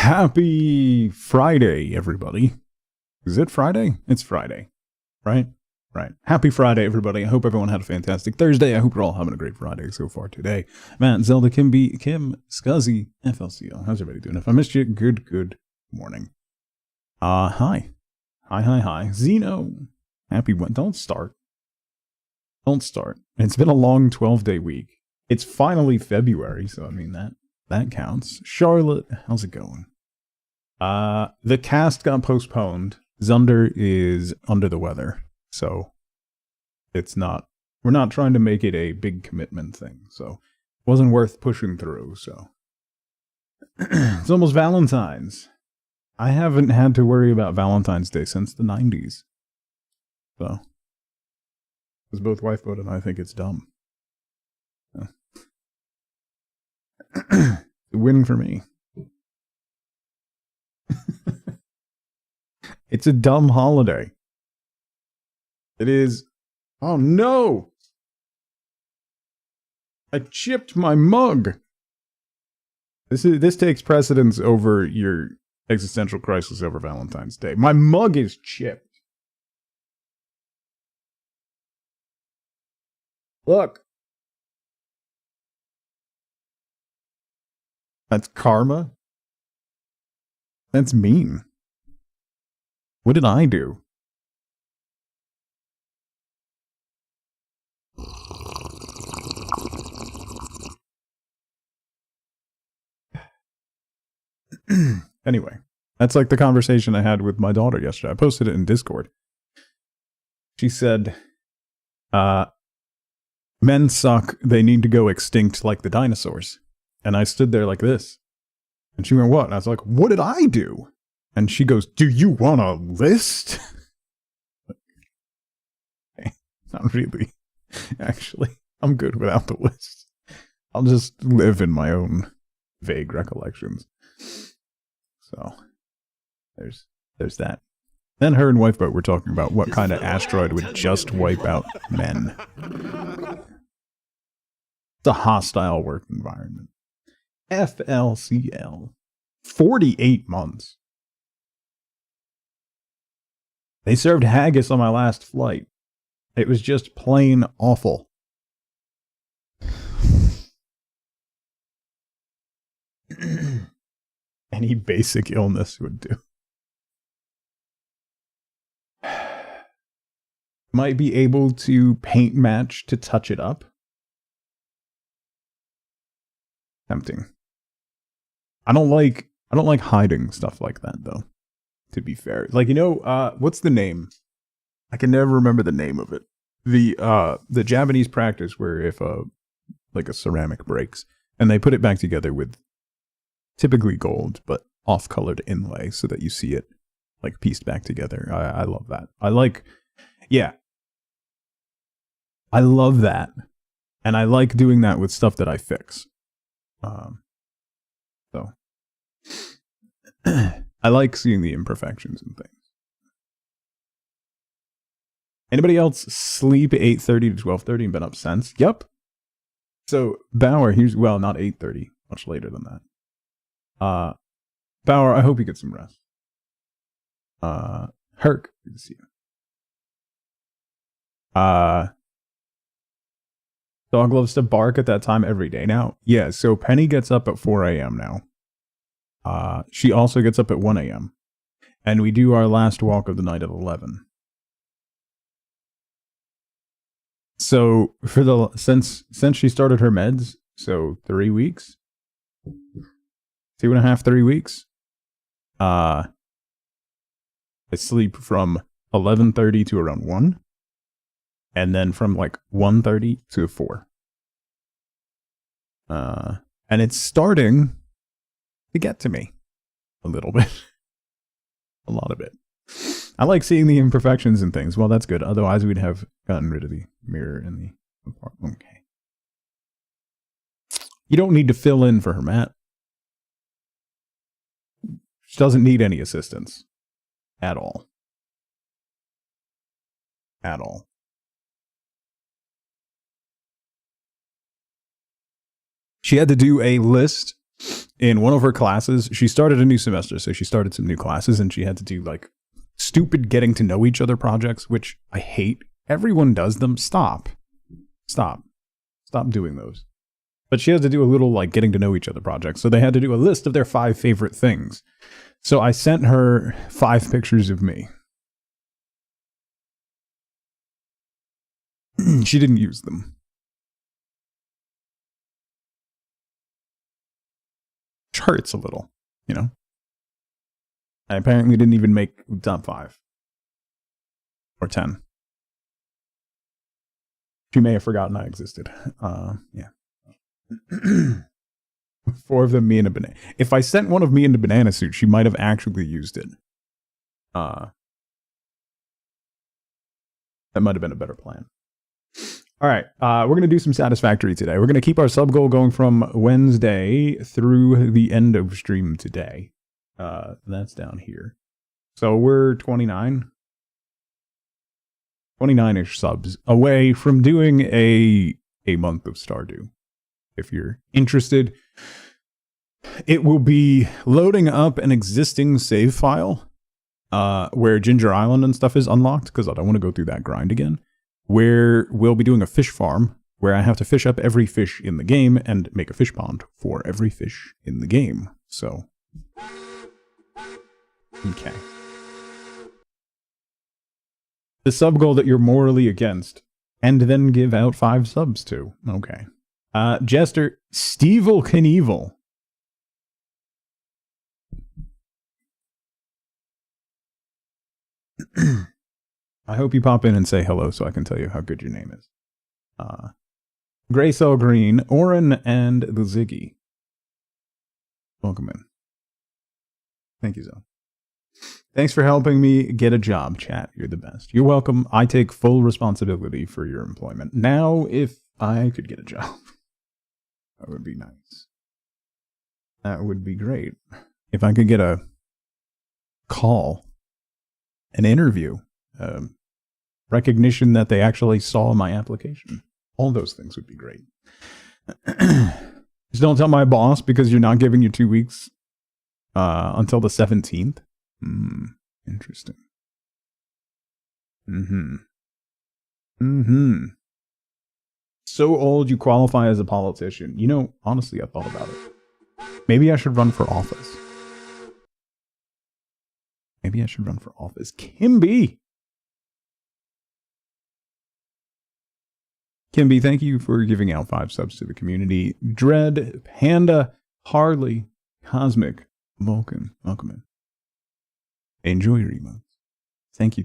Happy Friday, everybody. Is it Friday? It's Friday, right? Right. Happy Friday, everybody. I hope everyone had a fantastic Thursday. I hope you're all having a great Friday so far today. Matt, Zelda, Kim, Scuzzy, FLCL. How's everybody doing? If I missed you, good morning. Hi. Hi. Zeno. Happy one. Don't start. It's been a long 12-day week. It's finally February, so I mean that counts. Charlotte, how's it going? The cast got postponed. Zunder is under the weather, so we're not trying to make it a big commitment thing, so it wasn't worth pushing through, so. It's almost Valentine's. I haven't had to worry about Valentine's Day since the 90s. So. Because both Wifeboat and I think it's dumb. So. The win for me. It's a dumb holiday. It is. Oh no! I chipped my mug. This takes precedence over your existential crisis over Valentine's Day. My mug is chipped. Look. That's karma? That's mean. What did I do? Anyway, that's like the conversation I had with my daughter yesterday. I posted it in Discord. She said, men suck, they need to go extinct like the dinosaurs. And I stood there like this. And she went, what? And I was like, what did I do? And she goes, do you want a list? Not really. Actually, I'm good without the list. I'll just live in my own vague recollections. So, there's that. Then her and Wifeboat were talking about what kind of asteroid would just wipe out men. It's a hostile work environment. FLCL. 48 months. They served haggis on my last flight. It was just plain awful. Any basic illness would do. Might be able to paint match to touch it up. Tempting. I don't like hiding stuff like that though. To be fair, like, you know, what's the name? I can never remember the name of it. The Japanese practice where if like a ceramic breaks and they put it back together with typically gold but off-colored inlay so that you see it like pieced back together. I love that. I love that, and I like doing that with stuff that I fix. So. I like seeing the imperfections and things. Anybody else sleep 8:30 to 12:30 and been up since? Yup. So Bauer, well, not 8:30, much later than that. Bauer, I hope you get some rest. Herc, good to see you. Dog loves to bark at that time every day now. Yeah, so Penny gets up at 4 a.m. now. She also gets up at 1 a.m. And we do our last walk of the night at 11. So since she started her meds, so 3 weeks, 2.5, 3 weeks, I sleep from 11:30 to around 1, and then from like 1:30 to 4. And it's starting to get to me a little bit. A lot of it. I like seeing the imperfections and things. Well, that's good. Otherwise, we'd have gotten rid of the mirror in the apartment. Okay. You don't need to fill in for her, Matt. She doesn't need any assistance. At all. At all. She had to do a list in one of her classes, she started a new semester, so she started some new classes, and she had to do like stupid getting to know each other projects, which I hate. Everyone does them. Stop doing those. But she has to do a little like getting to know each other project, so they had to do a list of their 5 favorite things. So I sent her 5 pictures of me. She didn't use them. Which hurts a little, you know? I apparently didn't even make top 5. Or 10. She may have forgotten I existed. Yeah. 4 of them, me in a banana. If I sent one of me in the banana suit, she might have actually used it. That might have been a better plan. All right, we're going to do some Satisfactory today. We're going to keep our sub goal going from Wednesday through the end of stream today. That's down here. So we're 29-ish subs away from doing a month of Stardew. If you're interested, it will be loading up an existing save file where Ginger Island and stuff is unlocked, because I don't want to go through that grind again, where we'll be doing a fish farm where I have to fish up every fish in the game and make a fish pond for every fish in the game. So, okay. The sub goal that you're morally against, and then give out 5 subs to. Okay. Jester, Stevel Knievel. I hope you pop in and say hello so I can tell you how good your name is. Grace L. Green, Oren, and the Ziggy. Welcome in. Thank you, Zone. Thanks for helping me get a job, chat. You're the best. You're welcome. I take full responsibility for your employment. Now, if I could get a job, that would be nice. That would be great. If I could get a call, an interview, recognition that they actually saw my application. All those things would be great. Just don't tell my boss because you're not giving you 2 weeks until the 17th. Interesting. So old you qualify as a politician. You know, honestly, I thought about it. Maybe I should run for office. Kimby! Kimby, thank you for giving out 5 subs to the community. Dread, Panda, Harley, Cosmic, Vulcan, welcome in. Enjoy your emotes. Thank you.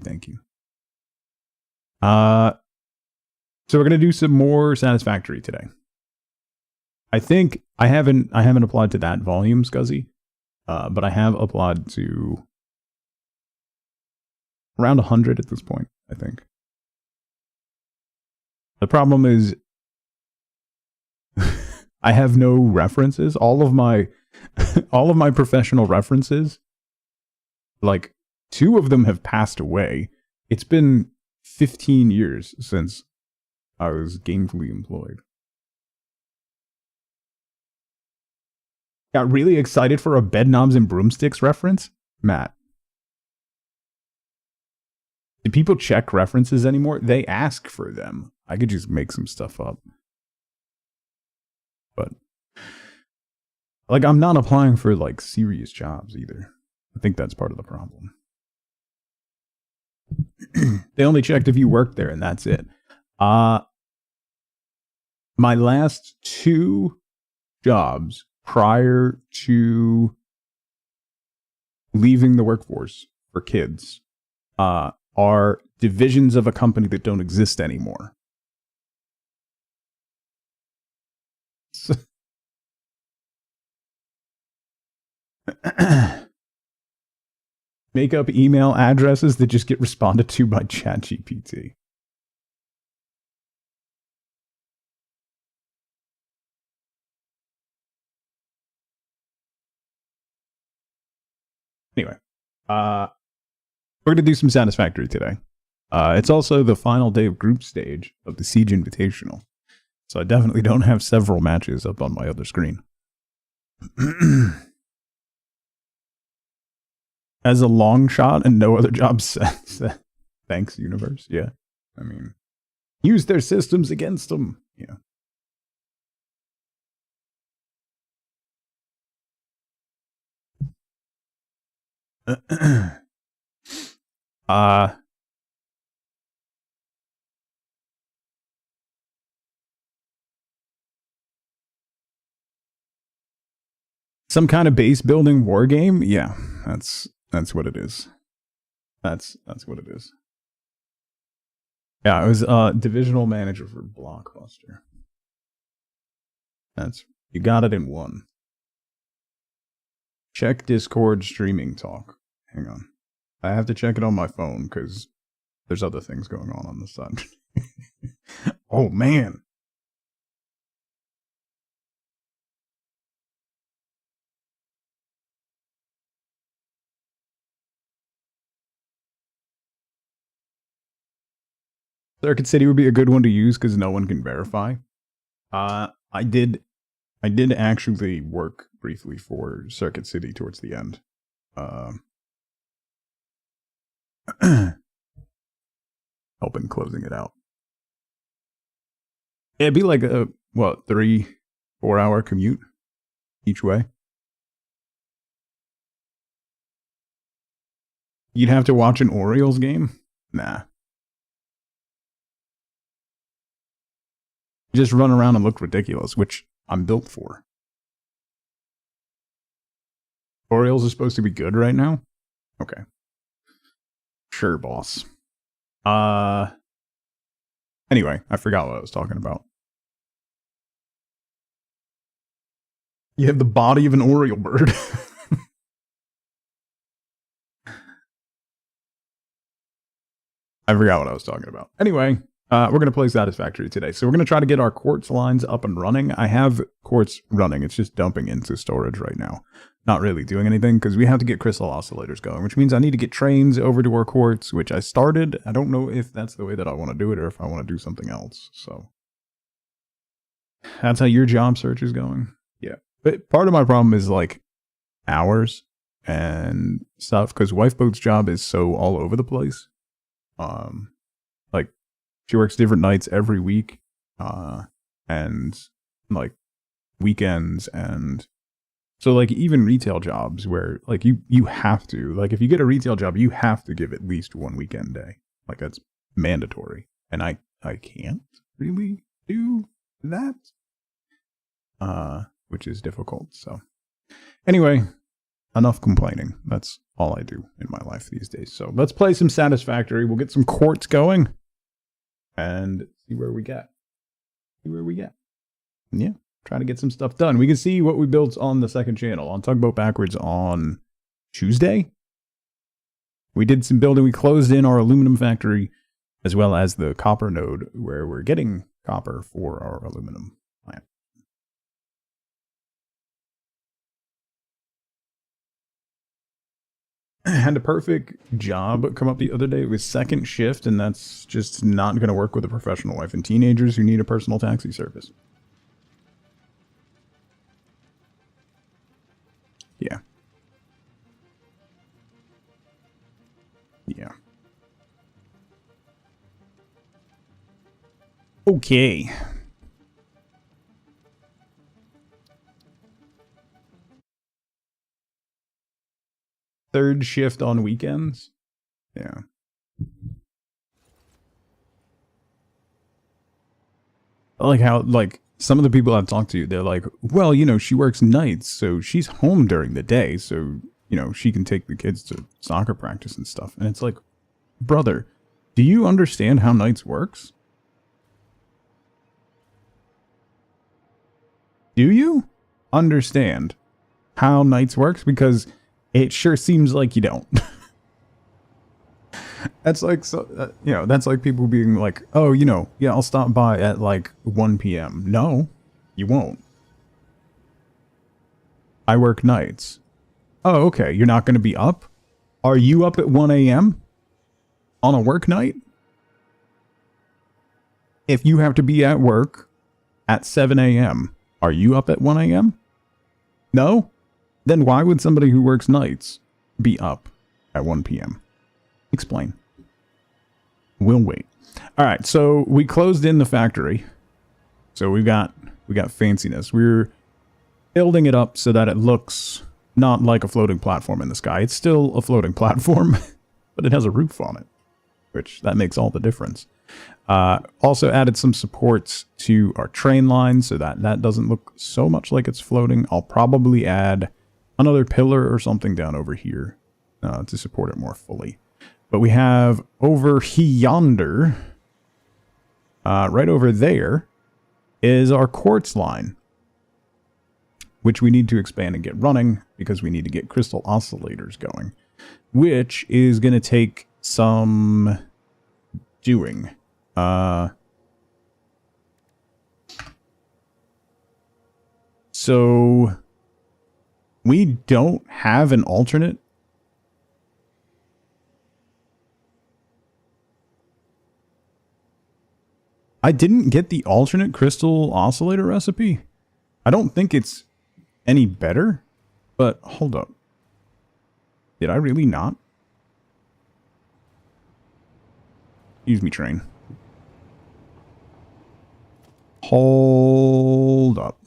So we're gonna do some more Satisfactory today. I think I haven't applied to that volume, Scuzzy, but I have applied to around 100 at this point, I think. The problem is I have no references. All of my professional references, like 2 of them have passed away. It's been 15 years since I was gainfully employed. Got really excited for a bed knobs and broomsticks reference? Matt. Do people check references anymore? They ask for them. I could just make some stuff up. But, like, I'm not applying for, like, serious jobs either. I think that's part of the problem. They only checked if you worked there, and that's it. My last 2 jobs prior to leaving the workforce for kids are divisions of a company that don't exist anymore. Make up email addresses that just get responded to by ChatGPT. Anyway, we're going to do some Satisfactory today. It's also the final day of group stage of the Siege Invitational. So I definitely don't have several matches up on my other screen. As a long shot and no other job set. Thanks, universe. Yeah. I mean, use their systems against them. Yeah. Some kind of base building war game? Yeah, that's what it is. That's what it is. Yeah, I was divisional manager for Blockbuster. You got it in one. Check Discord streaming talk. Hang on. I have to check it on my phone because there's other things going on the side. Oh, man. Circuit City would be a good one to use because no one can verify. I did actually work briefly for Circuit City towards the end. Helping closing it out. It'd be like a 3-4 hour commute each way. You'd have to watch an Orioles game? Nah. Just run around and look ridiculous, which I'm built for. Orioles are supposed to be good right now? Okay. Sure, boss. Anyway, I forgot what I was talking about. You have the body of an Oriole bird. I forgot what I was talking about. Anyway, we're going to play Satisfactory today. So we're going to try to get our quartz lines up and running. I have quartz running. It's just dumping into storage right now. Not really doing anything because we have to get crystal oscillators going, which means I need to get trains over to our quartz, which I started. I don't know if that's the way that I want to do it or if I want to do something else. So that's how your job search is going. Yeah. But part of my problem is like hours and stuff because Wifeboat's job is so all over the place. Like she works different nights every week, and like weekends, and so like even retail jobs where like you have to, like if you get a retail job, you have to give at least one weekend day. Like that's mandatory, and I can't really do that, which is difficult. So anyway, enough complaining. That's all I do in my life these days. So let's play some Satisfactory. We'll get some quartz going and see where we get. Yeah, try to get some stuff done. We can see what we built on the second channel on Tugboat Backwards on Tuesday. We did some building. We closed in our aluminum factory as well as the copper node where we're getting copper for our aluminum plant. Had a perfect job come up the other day. It was second shift, and that's just not going to work with a professional wife and teenagers who need a personal taxi service. Yeah. Yeah. Okay. Third shift on weekends? Yeah. I like how, like, some of the people I've talked to, they're like, well, you know, she works nights, so she's home during the day, so, you know, she can take the kids to soccer practice and stuff. And it's like, brother, do you understand how nights works? Do you understand how nights works? Because it sure seems like you don't. That's like, so, you know, that's like people being like, oh, you know, yeah, I'll stop by at like 1 p.m. No, you won't. I work nights. Oh, okay. You're not going to be up? Are you up at 1 a.m. on a work night? If you have to be at work at 7 a.m., are you up at 1 a.m.? No? Then why would somebody who works nights be up at 1 p.m.? Explain. We'll wait. Alright, so we closed in the factory. So we got fanciness. We're building it up so that it looks not like a floating platform in the sky. It's still a floating platform, but it has a roof on it, which that makes all the difference. Also added some supports to our train line so that that doesn't look so much like it's floating. I'll probably add another pillar or something down over here to support it more fully. But we have over yonder, right over there, is our quartz line, which we need to expand and get running because we need to get crystal oscillators going, which is going to take some doing. So we don't have an alternate. I didn't get the alternate crystal oscillator recipe. I don't think it's any better, but hold up. Did I really not? Excuse me, train. Hold up.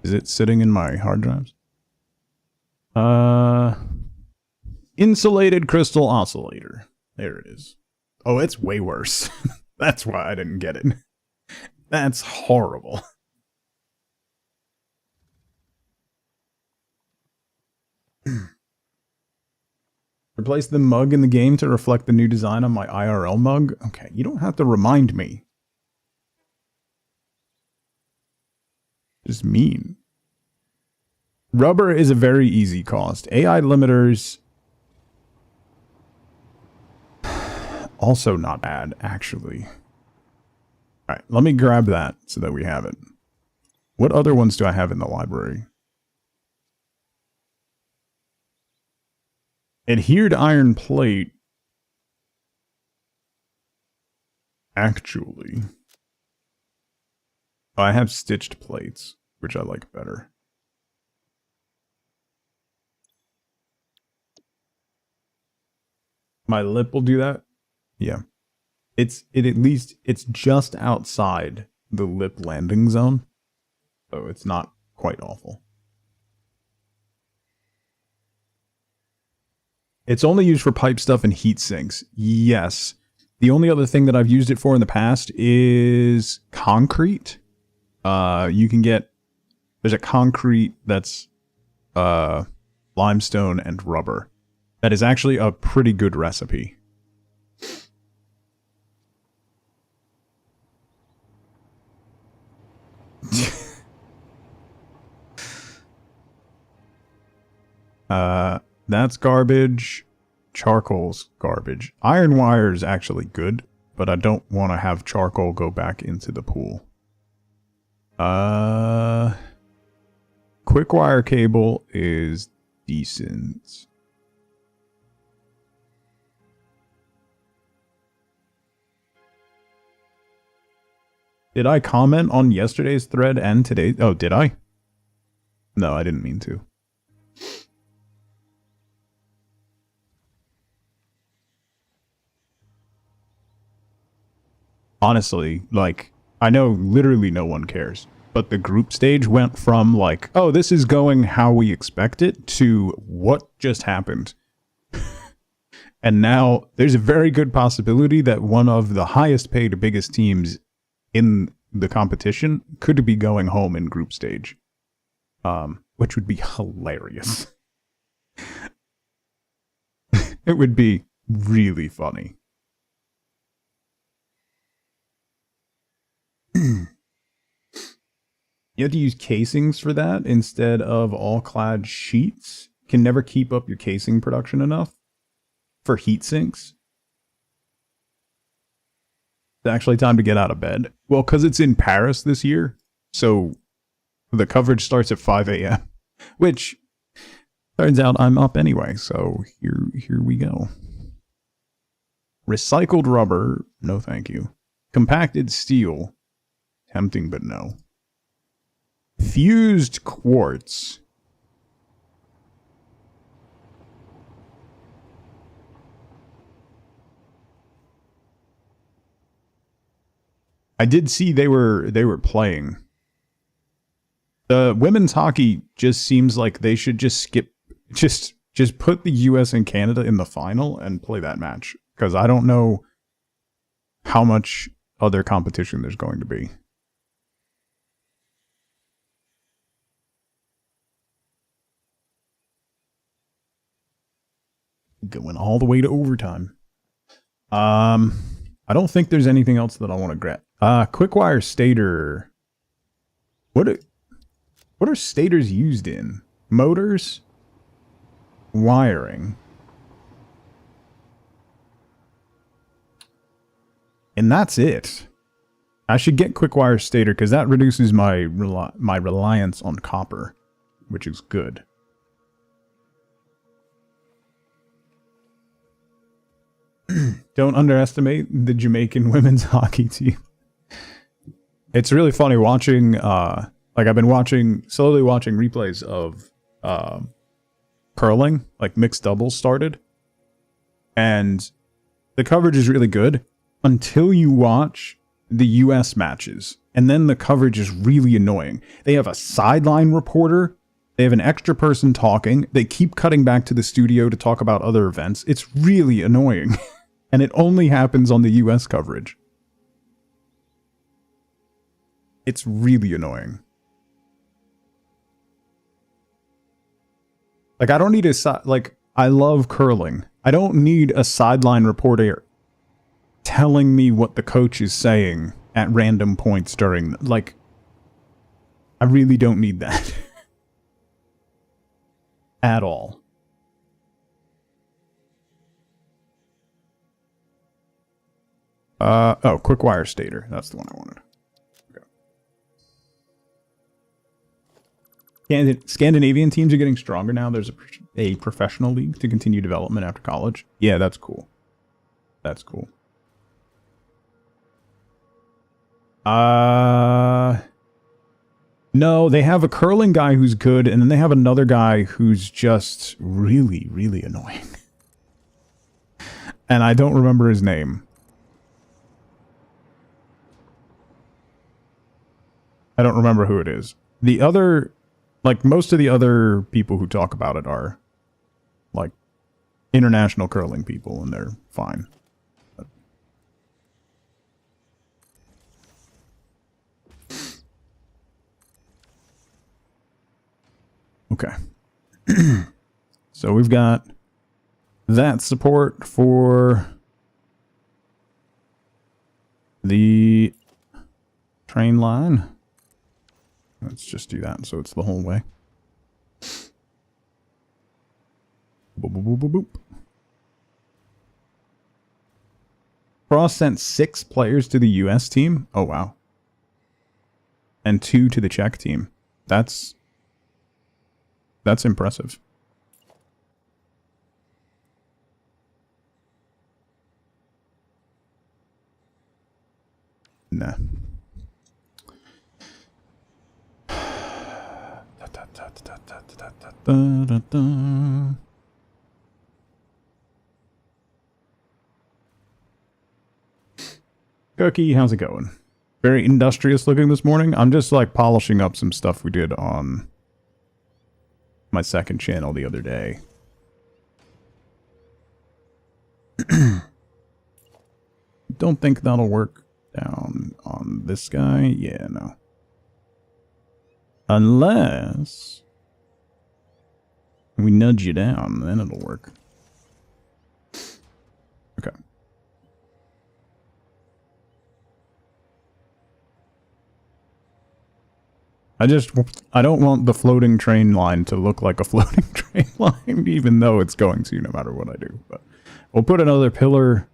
Is it sitting in my hard drives? Insulated crystal oscillator. There it is. Oh, it's way worse. That's why I didn't get it. That's horrible. Replace the mug in the game to reflect the new design on my IRL mug? Okay, you don't have to remind me. Just mean. Rubber is a very easy cost. AI limiters... also not bad, actually. Alright, let me grab that so that we have it. What other ones do I have in the library? Adhered iron plate. Actually. I have stitched plates, which I like better. My lip will do that? Yeah. It's just outside the lip landing zone. So it's not quite awful. It's only used for pipe stuff and heat sinks. Yes. The only other thing that I've used it for in the past is concrete. You can get... There's a concrete that's limestone and rubber. That is actually a pretty good recipe. That's garbage. Charcoal's garbage. Iron wire is actually good, but I don't want to have charcoal go back into the pool. Quick wire cable is decent. Did I comment on yesterday's thread and today? Oh, did I? No, I didn't mean to. Honestly, like, I know literally no one cares, but the group stage went from like, oh, this is going how we expect it, to what just happened. And now there's a very good possibility that one of the highest paid, biggest teams in the competition could be going home in group stage. Which would be hilarious. It would be really funny. You have to use casings for that instead of all-clad sheets. Can never keep up your casing production enough for heat sinks. It's actually time to get out of bed. Well, because it's in Paris this year, so the coverage starts at 5 a.m. Which turns out I'm up anyway, so here we go. Recycled rubber, no thank you. Compacted steel, tempting but no. Fused quartz. I did see they were playing. The women's hockey just seems like they should just skip, just put the US and Canada in the final and play that match, because I don't know how much other competition there's going to be. Going all the way to overtime. I don't think there's anything else that I want to grab. Quickwire stator. What are stators used in? Motors? Wiring. And that's it. I should get quickwire stator because that reduces my reliance on copper, which is good. Don't underestimate the Jamaican women's hockey team. It's really funny watching, like I've been slowly watching replays of curling, like mixed doubles started. And the coverage is really good until you watch the US matches. And then the coverage is really annoying. They have a sideline reporter. They have an extra person talking. They keep cutting back to the studio to talk about other events. It's really annoying. And it only happens on the US coverage. It's really annoying. Like, I don't need like, I love curling. I don't need a sideline reporter telling me what the coach is saying at random points during, like, I really don't need that. At all. Oh, quickwire stator. That's the one I wanted. Okay. Scandinavian teams are getting stronger now. There's a professional league to continue development after college. Yeah, that's cool. That's cool. No, they have a curling guy who's good, and then they have another guy who's just really, really annoying. And I don't remember his name. I don't remember who it is. The other, like, most of the other people who talk about it are, like, international curling people, and they're fine. But okay. So we've got that support for the train line. Let's just do that so it's the whole way. Boop, boop, boop, boop, boop. Cross sent 6 players to the US team. Oh, wow. And 2 to the Czech team. That's impressive. Nah. Cookie, how's it going? Very industrious looking this morning. I'm just like polishing up some stuff we did on my second channel the other day. Don't think that'll work down on this guy. Yeah, no. Unless we nudge you down, then it'll work. Okay. I don't want the floating train line to look like a floating train line, even though it's going to no matter what I do. But we'll put another pillar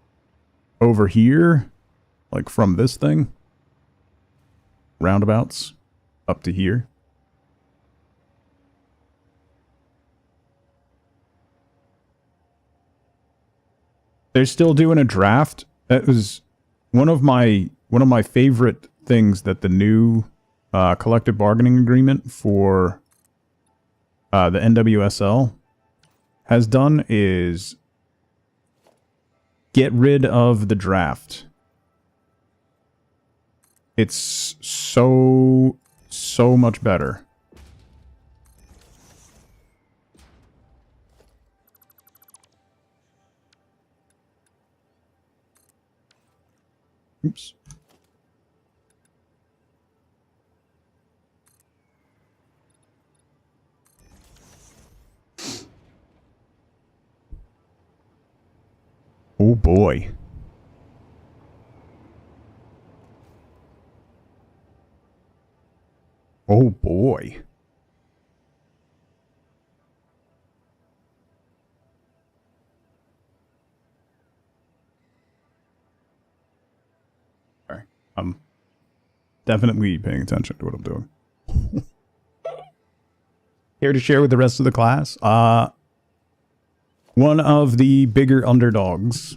over here, like from this thing. Roundabouts up to here. They're still doing a draft. That was one of my favorite things that the new collective bargaining agreement for the NWSL has done is get rid of the draft. It's so much better. Oops. Oh boy. Oh boy. Sorry. I'm definitely paying attention to what I'm doing. Here to share with the rest of the class. One of the bigger underdogs,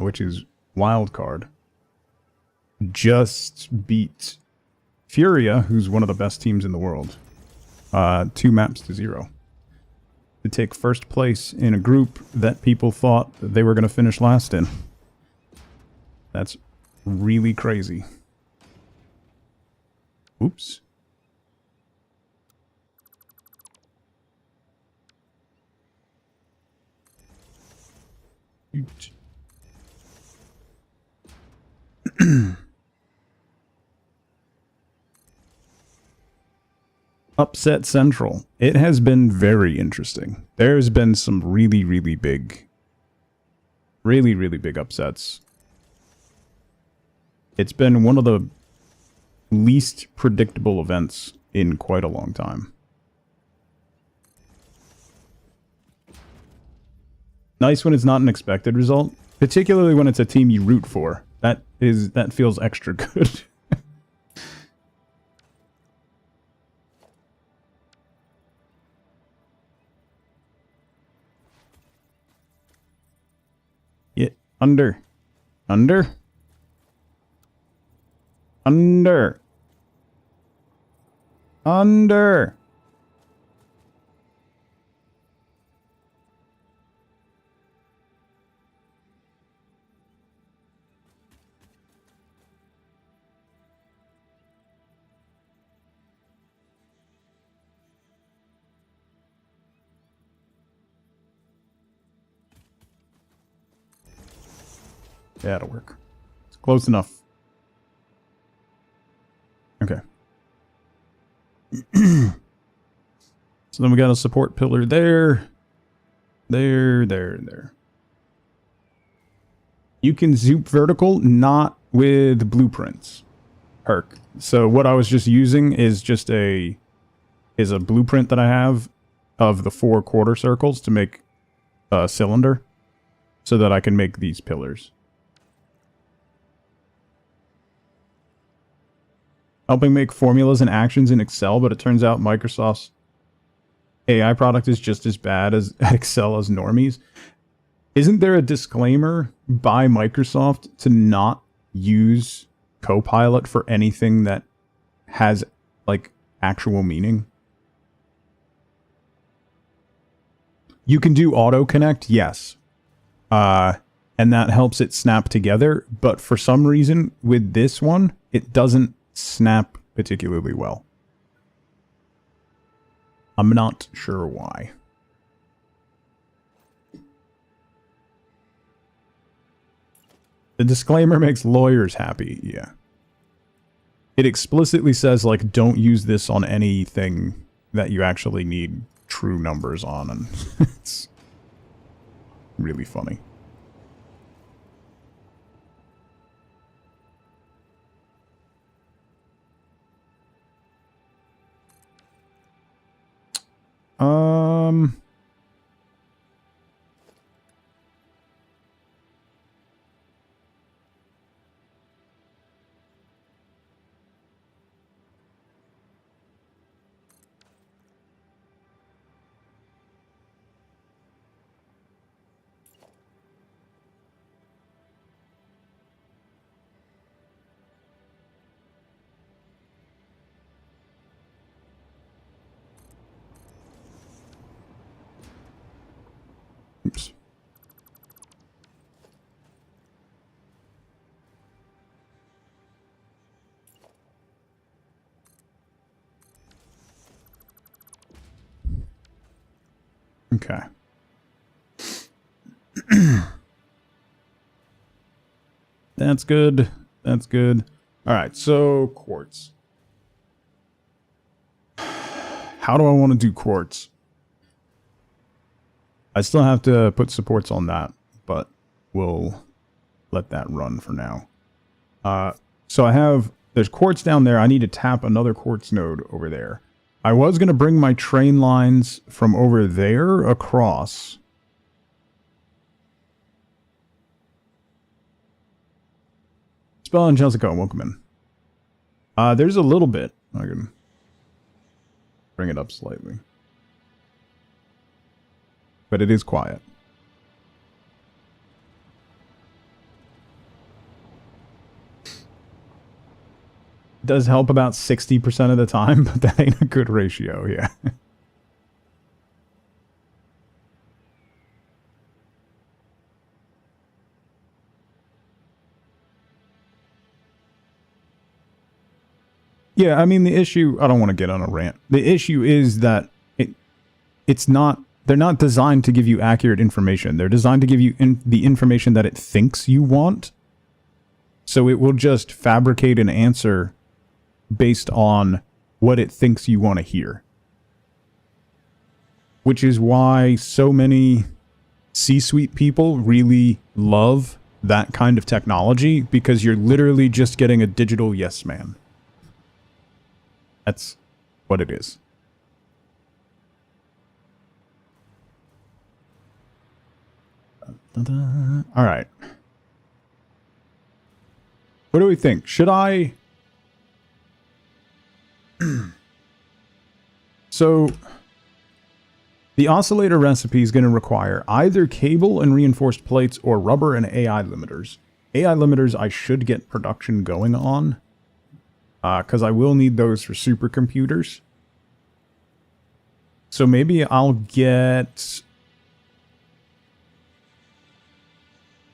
which is Wildcard, just beat Furia, who's one of the best teams in the world, 2 maps to 0. To take first place in a group that people thought that they were going to finish last in. That's really crazy. Oops. Upset Central. It has been very interesting. There's been some really big upsets. It's been one of the least predictable events in quite a long time. Nice when it's not an expected result, particularly when it's a team you root for. That feels extra good. Yeah, under. Under. Under. Under. Yeah, that'll work. It's close enough. Okay. So then we got a support pillar there. There. You can zoop vertical, not with blueprints. Perk. So what I was just using is just a blueprint that I have of the 4 quarter circles to make a cylinder so that I can make these pillars. Helping make formulas and actions in Excel, but it turns out Microsoft's AI product is just as bad as at Excel as normies. Isn't there a disclaimer by Microsoft to not use Copilot for anything that has, like, actual meaning? You can do auto-connect, yes. And that helps it snap together, but for some reason, with this one, it doesn't snap particularly well. I'm not sure why. The disclaimer makes lawyers happy, yeah. It explicitly says, like, don't use this on anything that you actually need true numbers on, and it's really funny. Okay. That's good. That's good. All right, so quartz. How do I want to do quartz? I still have to put supports on that, but we'll let that run for now. So there's quartz down there. I need to tap another quartz node over there. I was going to bring my train lines from over there across. Spell and Jessica, welcome in. There's a little bit. I can bring it up slightly. But it is quiet. Does help about 60% of the time, but that ain't a good ratio, yeah. Yeah, I mean, the issue, I don't want to get on a rant. The issue is that they're not designed to give you accurate information. They're designed to give you the information that it thinks you want. So it will just fabricate an answer based on what it thinks you want to hear. Which is why so many C-suite people really love that kind of technology, because you're literally just getting a digital yes man. That's what it is. All right. What do we think? Should I... So, the oscillator recipe is going to require either cable and reinforced plates or rubber and AI limiters. AI limiters I should get production going on, because I will need those for supercomputers. So maybe I'll get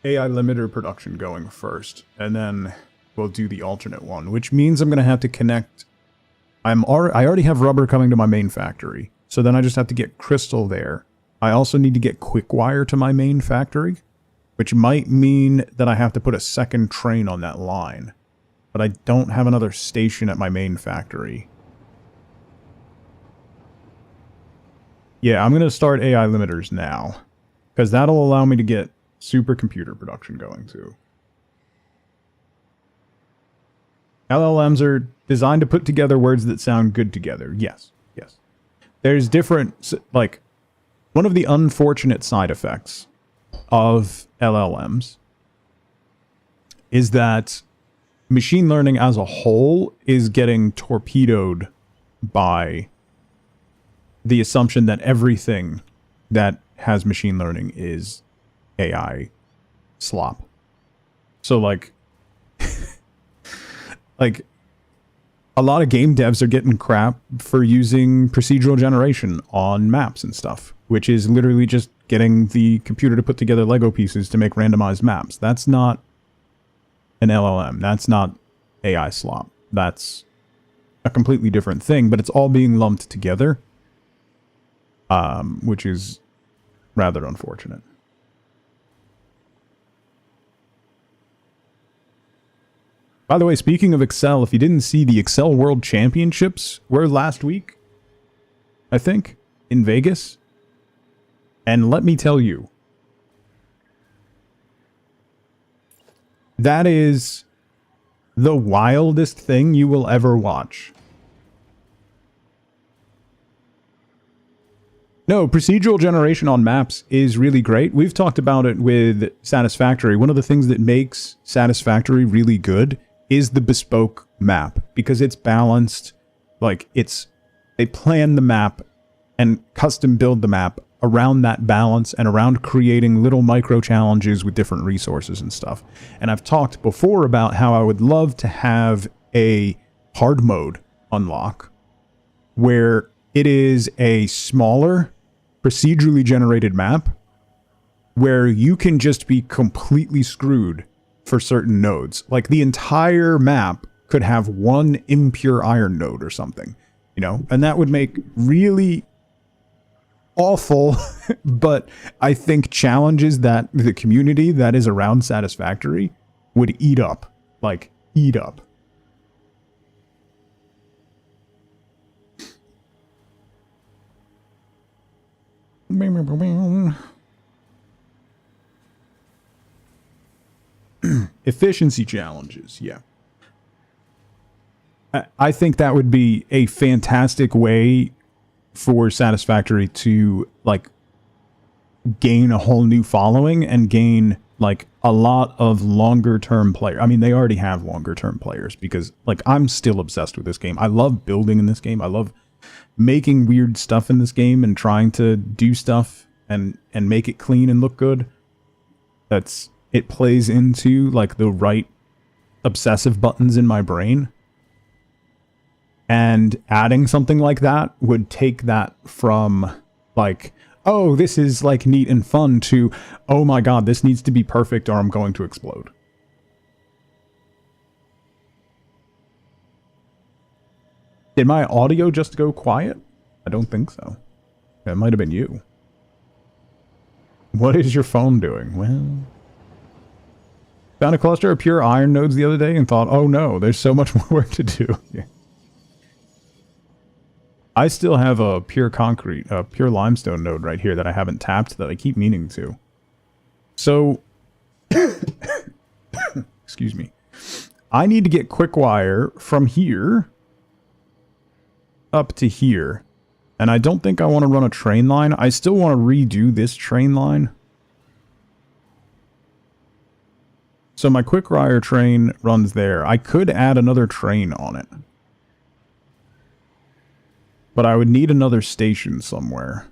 AI limiter production going first, and then we'll do the alternate one, which means I'm going to have to connect... I already have rubber coming to my main factory, so then I just have to get crystal there. I also need to get quick wire to my main factory, which might mean that I have to put a second train on that line. But I don't have another station at my main factory. Yeah, I'm going to start AI limiters now, because that'll allow me to get supercomputer production going too. LLMs are designed to put together words that sound good together. Yes, yes. There's different, like, one of the unfortunate side effects of LLMs is that machine learning as a whole is getting torpedoed by the assumption that everything that has machine learning is AI slop. So, like, like, a lot of game devs are getting crap for using procedural generation on maps and stuff, which is literally just getting the computer to put together Lego pieces to make randomized maps. That's not an LLM. That's not AI slop. That's a completely different thing, but it's all being lumped together, which is rather unfortunate. By the way, speaking of Excel, if you didn't see, the Excel World Championships were last week, I think, in Vegas. And let me tell you, that is the wildest thing you will ever watch. No, procedural generation on maps is really great. We've talked about it with Satisfactory. One of the things that makes Satisfactory really good is the bespoke map, because it's balanced. Like, they plan the map and custom build the map around that balance and around creating little micro challenges with different resources and stuff. And I've talked before about how I would love to have a hard mode unlock where it is a smaller procedurally generated map where you can just be completely screwed for certain nodes. Like, the entire map could have one impure iron node or something, you know? And that would make really awful, but I think challenges that the community that is around Satisfactory would eat up. Like, eat up. Efficiency challenges, yeah. I think that would be a fantastic way for Satisfactory to, like, gain a whole new following and gain, like, a lot of longer-term players. I mean, they already have longer-term players because, like, I'm still obsessed with this game. I love building in this game. I love making weird stuff in this game and trying to do stuff and make it clean and look good. It plays into, like, the right obsessive buttons in my brain. And adding something like that would take that from, like, oh, this is, like, neat and fun to, oh my god, this needs to be perfect or I'm going to explode. Did my audio just go quiet? I don't think so. It might have been you. What is your phone doing? Well... Found a cluster of pure iron nodes the other day and thought, oh no, there's so much more work to do. Yeah. I still have a pure concrete, a pure limestone node right here that I haven't tapped that I keep meaning to. So, excuse me. I need to get quick wire from here up to here. And I don't think I want to run a train line. I still want to redo this train line. So my quick wire train runs there. I could add another train on it. But I would need another station somewhere.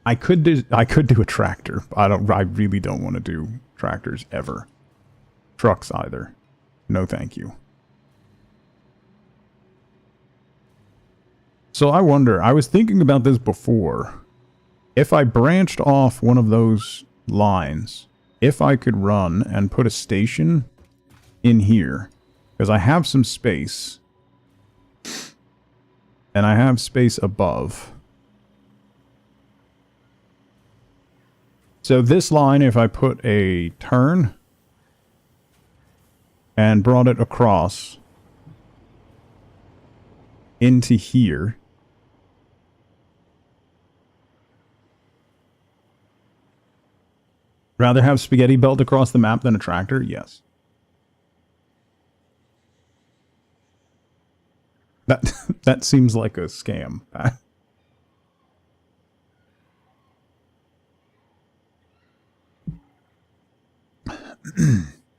I could do a tractor. I really don't want to do tractors ever. Trucks either. No thank you. So I wonder, I was thinking about this before. If I branched off one of those lines, if I could run and put a station in here, because I have some space, and I have space above. So this line, if I put a turn and brought it across into here, rather have spaghetti belt across the map than a tractor? Yes. That seems like a scam.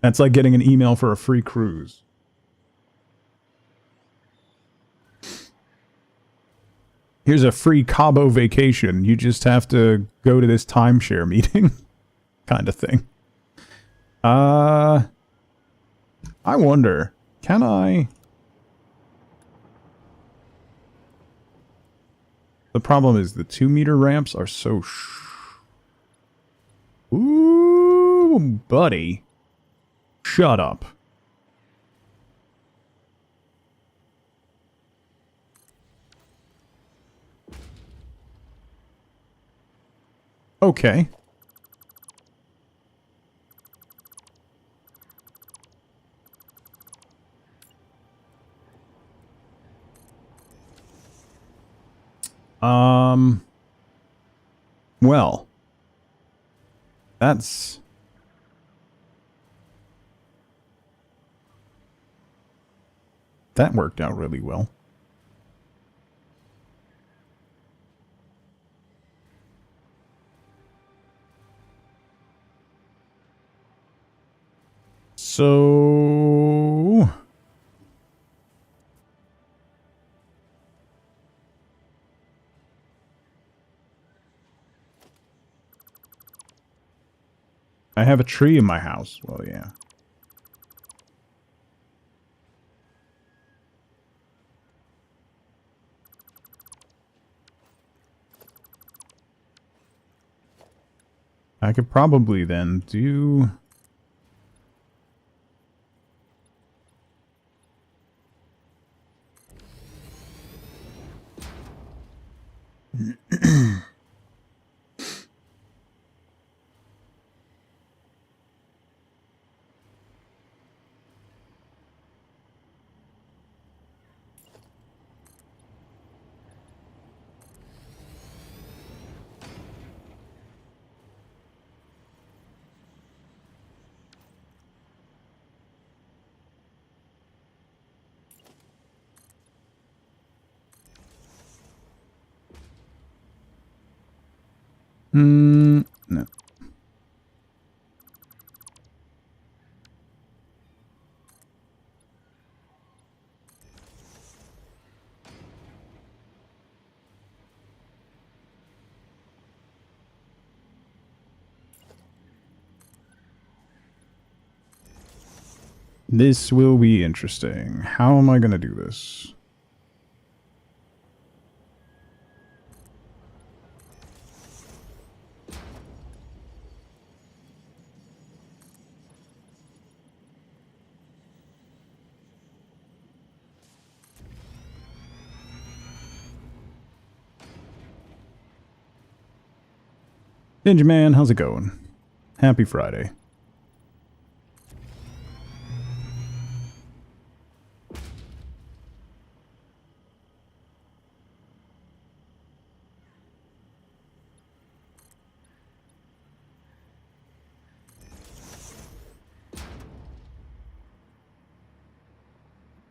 That's like getting an email for a free cruise. Here's a free Cabo vacation. You just have to go to this timeshare meeting. Kind of thing. I wonder, can I... The problem is the 2-meter ramps are so Ooh, buddy. Shut up. Okay. Well, that worked out really well. So... I have a tree in my house. Well, yeah. I could probably then do... No. This will be interesting. How am I going to do this? Ninja Man, how's it going? Happy Friday.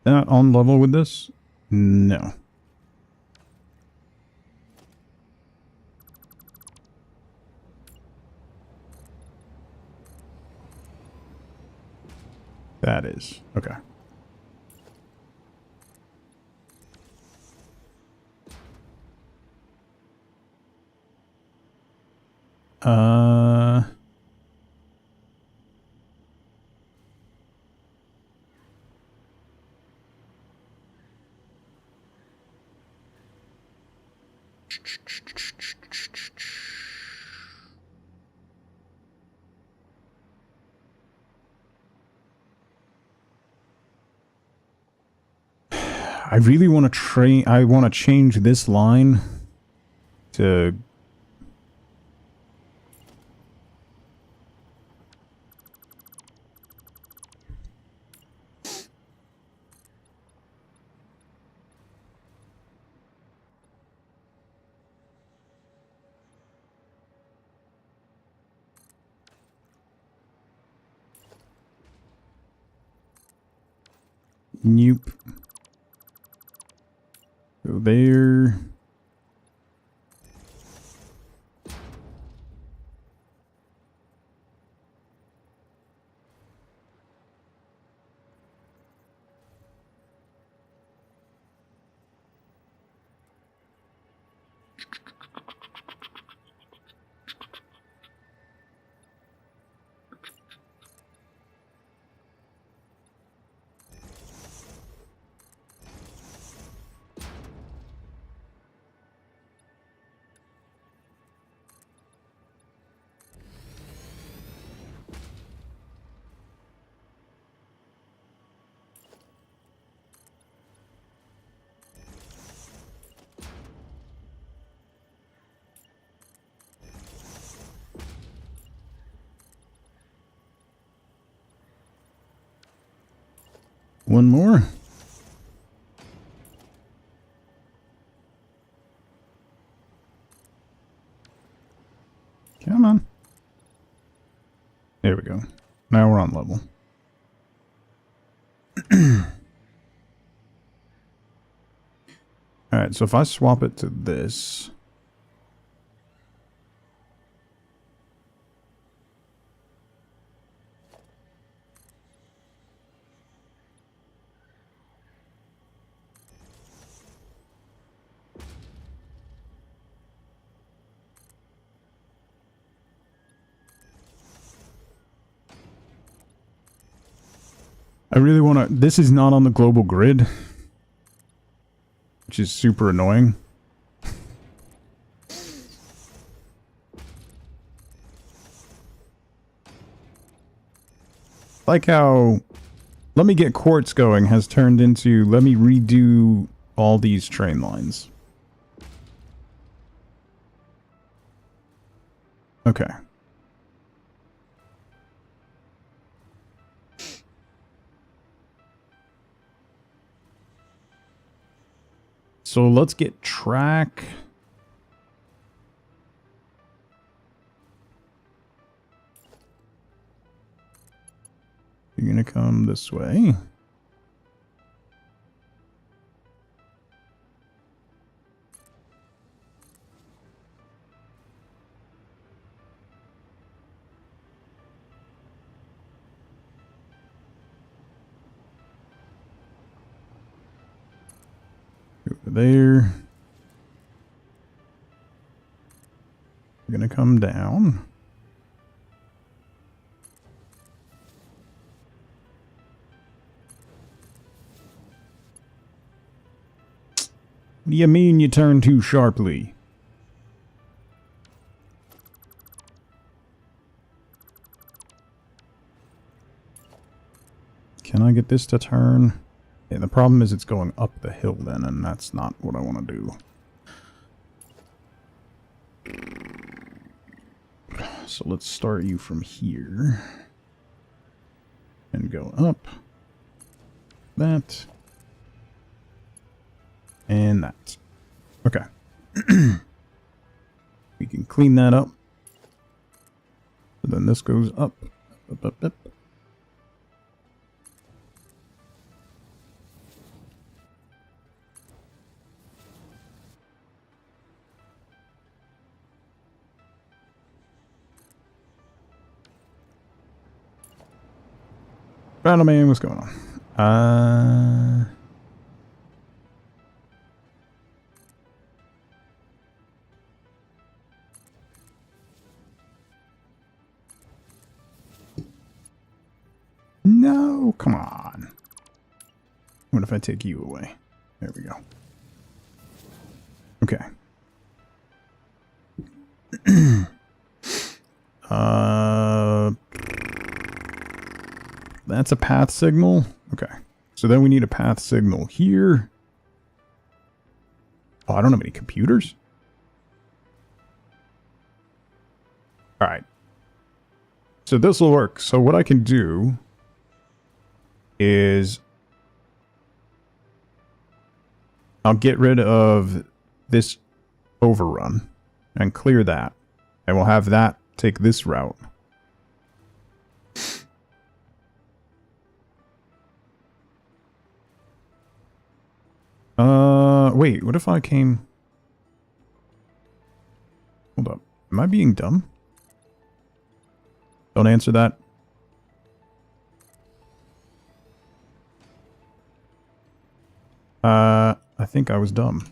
Not on level with this? No. That is. Okay. I really want to I want to change this line to... Nope. Go there. One more. Come on. There we go. Now we're on level. Alright, so if I swap it to this... I really want to... This is not on the global grid, which is super annoying. Like how let me get quartz going has turned into let me redo all these train lines. Okay. So let's get track. You're gonna come this way. Over there. You're gonna come down. What do you mean you turn too sharply? Can I get this to turn? Yeah, the problem is it's going up the hill then, and that's not what I want to do. So let's start you from here. And go up. That. And that. Okay. We can clean that up. So then this goes up. Up, up, up. Battle man, what's going on? No, come on. What if I take you away? There we go. Okay. That's a path signal. Okay. So then we need a path signal here. Oh, I don't have any computers. All right. So this will work. So what I can do is I'll get rid of this overrun and clear that. And we'll have that take this route. Wait, what if I came... Hold up. Am I being dumb? Don't answer that. I think I was dumb.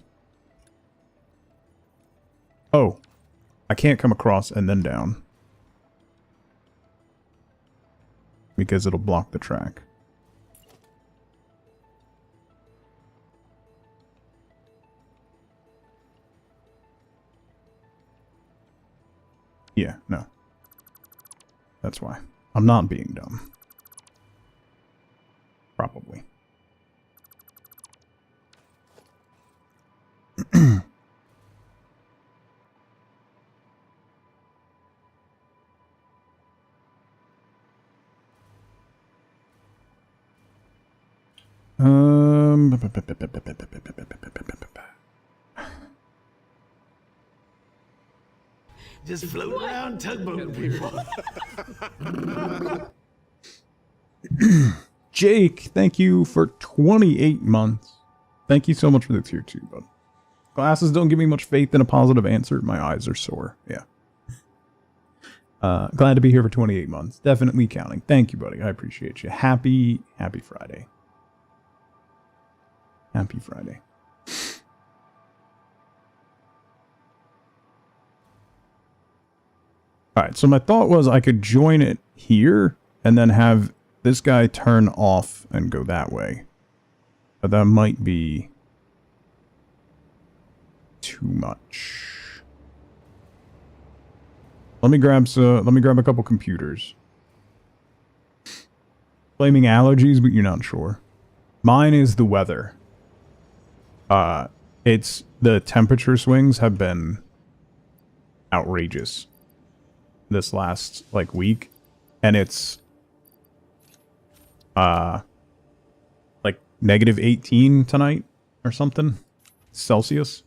Oh. I can't come across and then down. Because it'll block the track. Yeah, no. That's why. I'm not being dumb. Probably. Just float around tugboat people. Jake, thank you for 28 months. Thank you so much for the tier 2, bud. Glasses don't give me much faith in a positive answer. My eyes are sore. Yeah. Glad to be here for 28 months. Definitely counting. Thank you, buddy. I appreciate you. Happy Friday. Happy Friday. Alright, so my thought was I could join it here and then have this guy turn off and go that way. But that might be too much. Let me grab a couple computers. Blaming allergies, but you're not sure. Mine is the weather. It's the temperature swings have been outrageous. this last, like, week. And it's, like, negative 18 tonight or something. Celsius.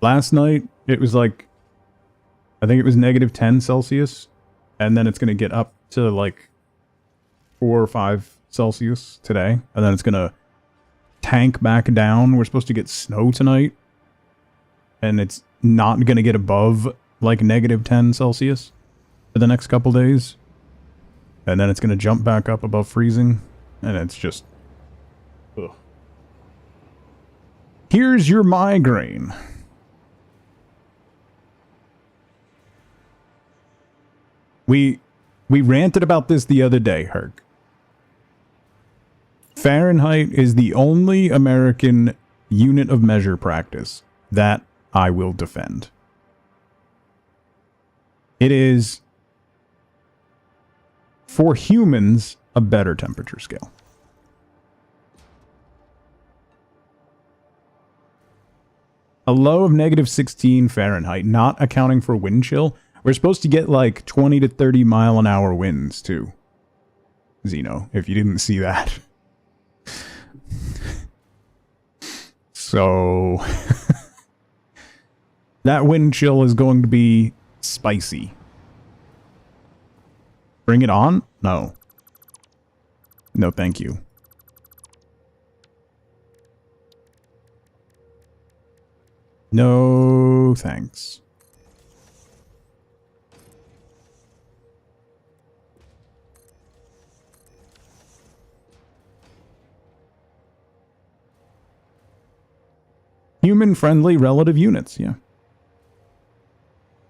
Last night, it was like, I think it was negative 10 Celsius. And then it's going to get up to, like, 4 or 5 Celsius today. And then it's going to tank back down. We're supposed to get snow tonight. And it's not going to get above, like, negative 10 Celsius for the next couple days. And then it's going to jump back up above freezing. And it's just... ugh. Here's your migraine. We ranted about this the other day, Herc. Fahrenheit is the only American unit of measure practice that I will defend. It is, for humans, a better temperature scale. A low of negative 16 Fahrenheit, not accounting for wind chill. We're supposed to get like 20 to 30 mile an hour winds too. Xeno, if you didn't see that. So that wind chill is going to be spicy. Bring it on? No. No, thank you. No, thanks. Human-friendly relative units, yeah.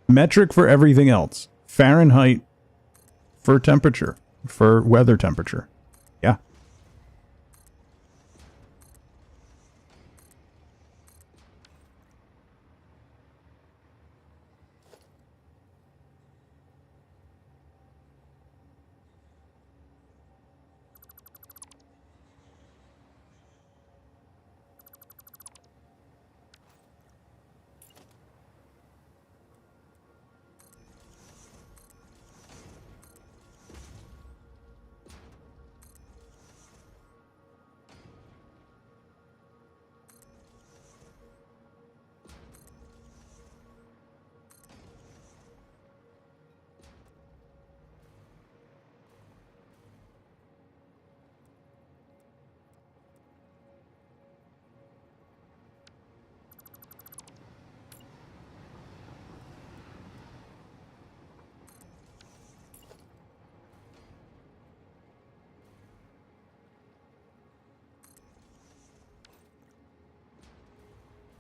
Metric for everything else. Fahrenheit for temperature. For weather temperature. Yeah.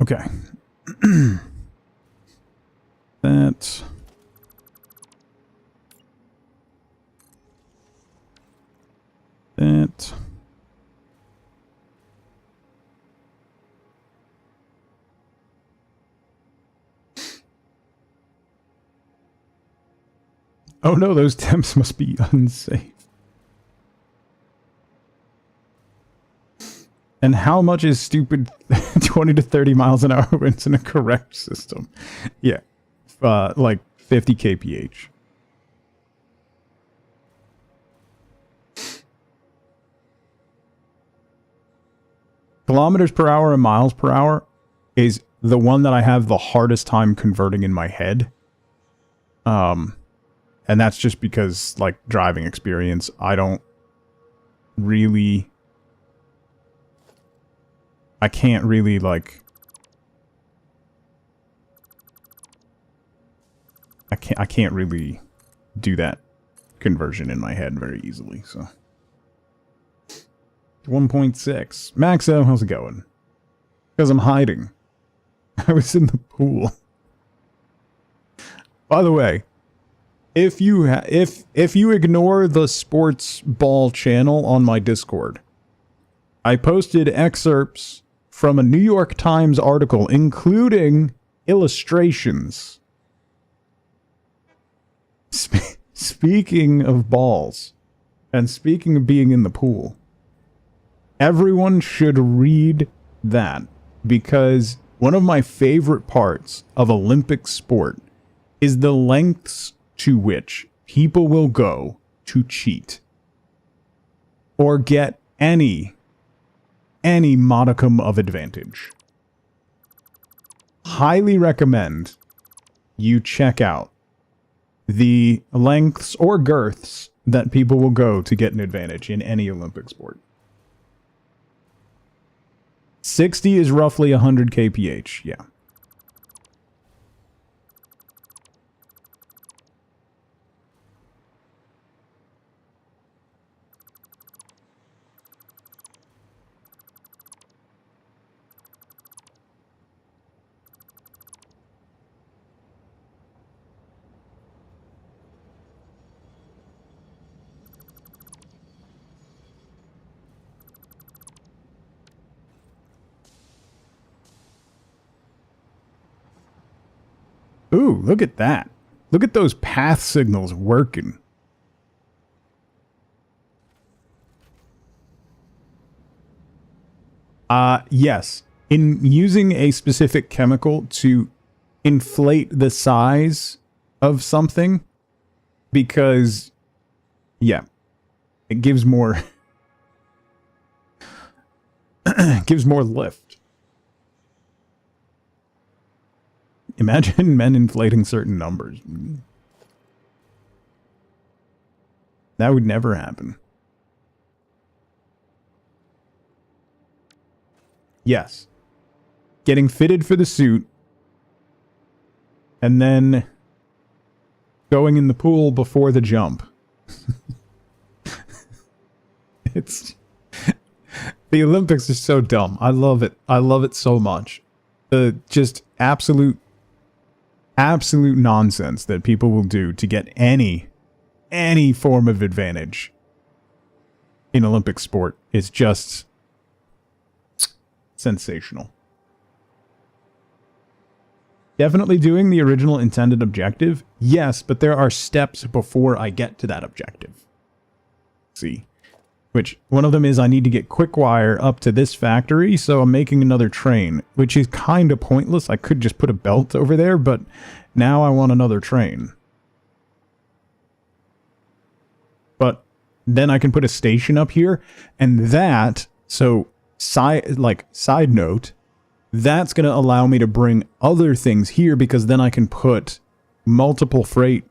Okay. That. That. Oh no, those temps must be unsafe. And how much is stupid 20 to 30 miles an hour winds in a correct system? Yeah. Like 50 kph. Kilometers per hour and miles per hour is the one that I have the hardest time converting in my head. And that's just because, like, driving experience, I don't really... I can't really, like... I can't really do that conversion in my head very easily, so... 1.6. Maxo, how's it going? Because I'm hiding. I was in the pool. By the way, if you ignore the sports ball channel on my Discord, I posted excerpts from a New York Times article, including illustrations. Speaking of balls, and speaking of being in the pool, everyone should read that, because one of my favorite parts of Olympic sport is the lengths to which people will go to cheat or get any modicum of advantage. Highly recommend you check out the lengths or girths that people will go to get an advantage in any Olympic sport. 60 is roughly 100 kph, yeah. Ooh, look at that. Look at those path signals working. Yes. In using a specific chemical to inflate the size of something, because, yeah, it gives more, gives more lift. Imagine men inflating certain numbers. That would never happen. Yes. Getting fitted for the suit and then going in the pool before the jump. It's... The Olympics are so dumb. I love it. I love it so much. Just absolute nonsense that people will do to get any form of advantage in Olympic sport is just sensational. Definitely doing the original intended objective, yes, but there are steps before I get to that objective. See? Which, one of them is I need to get quick wire up to this factory, so I'm making another train, which is kind of pointless. I could just put a belt over there, but now I want another train. But then I can put a station up here, and that, so, side note, that's going to allow me to bring other things here, because then I can put multiple freight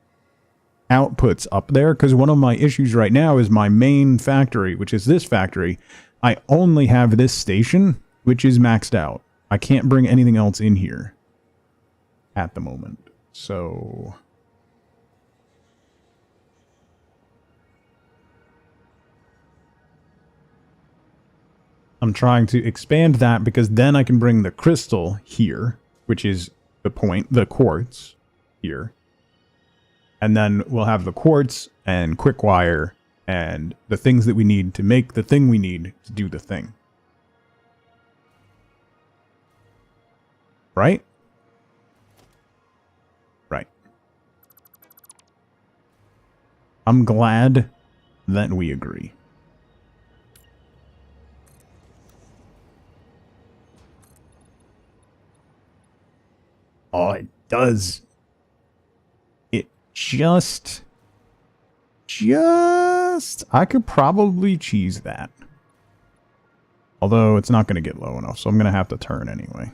outputs up there, because one of my issues right now is my main factory, which is this factory. I only have this station, which is maxed out. I can't bring anything else in here at the moment. So I'm trying to expand that, because then I can bring the crystal here, which is the point, the quartz here. And then we'll have the quartz and quick wire and the things that we need to make the thing we need to do the thing. Right? Right. I'm glad that we agree. Oh, it does. Just, I could probably cheese that. Although it's not going to get low enough, so I'm going to have to turn anyway.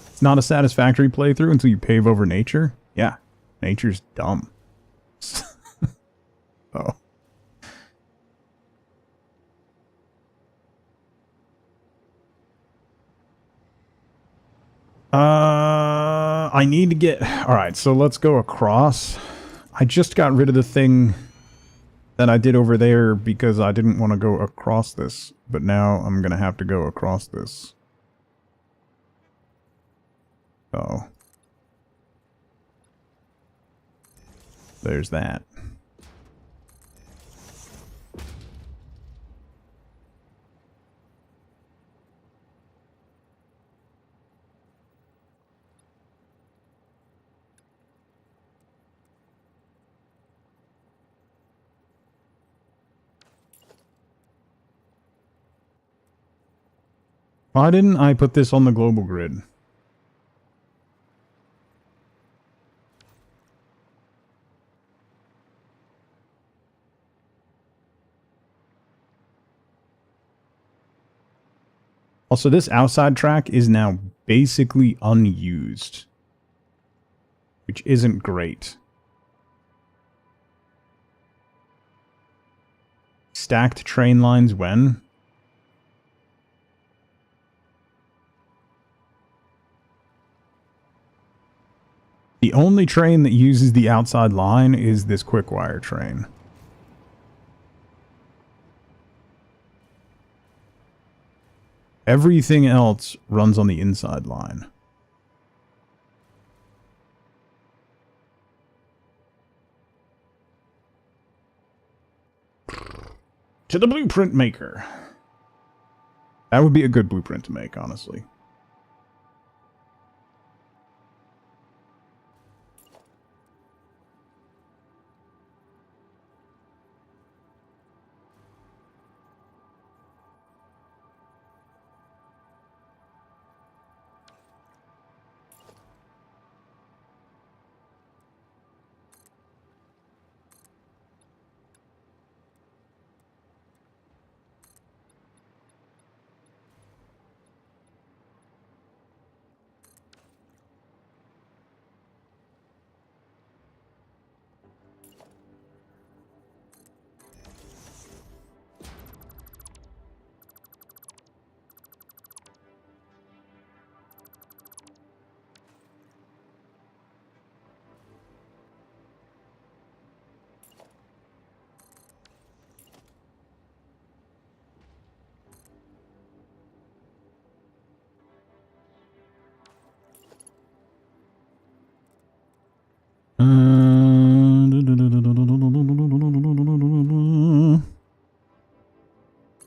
It's not a satisfactory playthrough until you pave over nature. Yeah, nature's dumb. Oh. I need to get... Alright, so let's go across. I just got rid of the thing that I did over there because I didn't want to go across this. But now I'm going to have to go across this. So. There's that. Why didn't I put this on the global grid? Also, this outside track is now basically unused, which isn't great. Stacked train lines when? The only train that uses the outside line is this quick wire train. Everything else runs on the inside line. To the blueprint maker. That would be a good blueprint to make, honestly.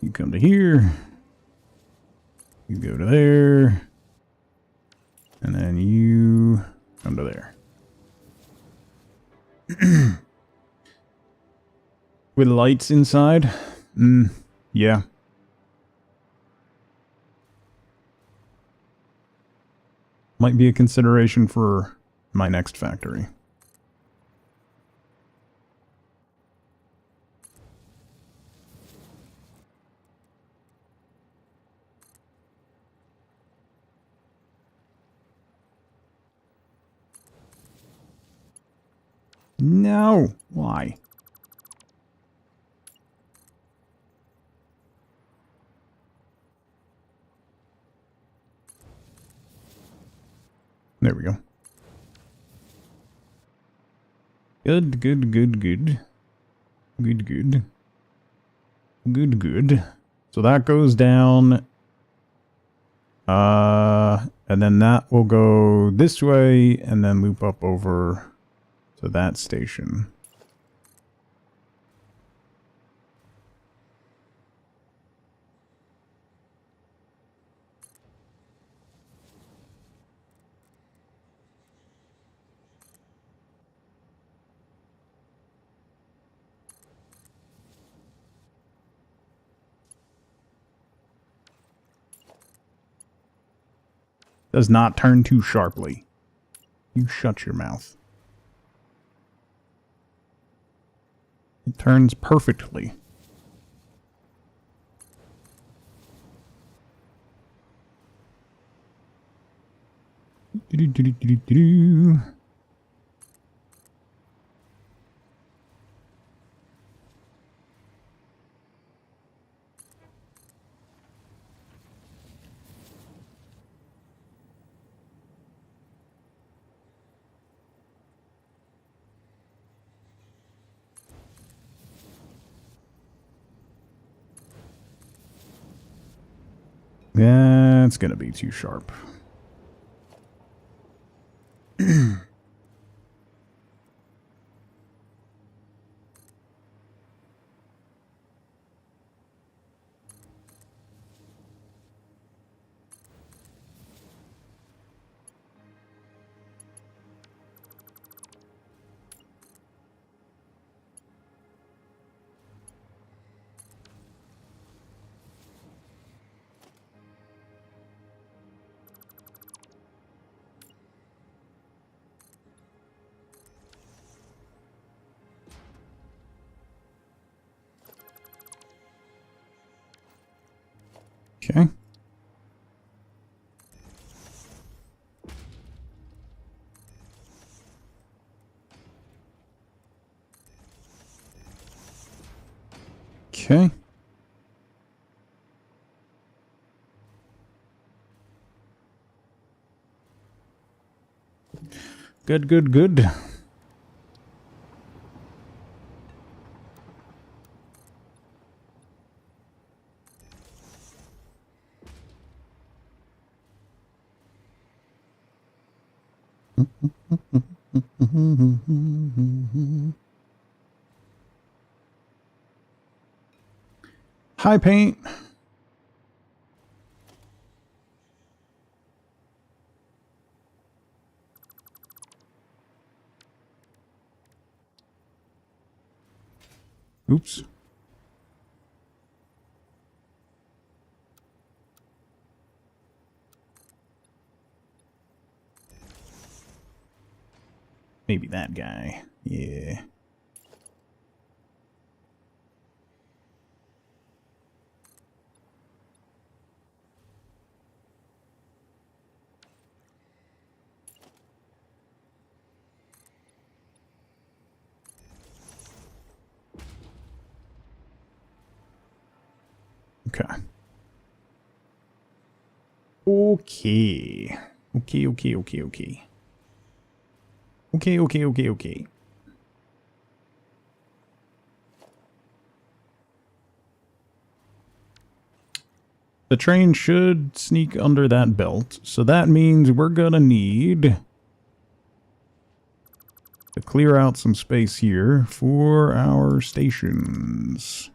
You come to here. You go to there. And then you come to there. With lights inside? Yeah. Might be a consideration for my next factory. No! Why? There we go. Good, good, good, good. Good, good. Good, good. So that goes down. And then that will go this way and then loop up over to that station. Does not turn too sharply. You shut your mouth. It turns perfectly. That's gonna be too sharp. Okay. Okay. Good, good, good. Hi, Paint. Oops. Maybe that guy. Yeah. Okay. Okay. Okay, okay, okay, okay. Okay, okay, okay, okay. The train should sneak under that belt, so that means we're gonna need to clear out some space here for our stations.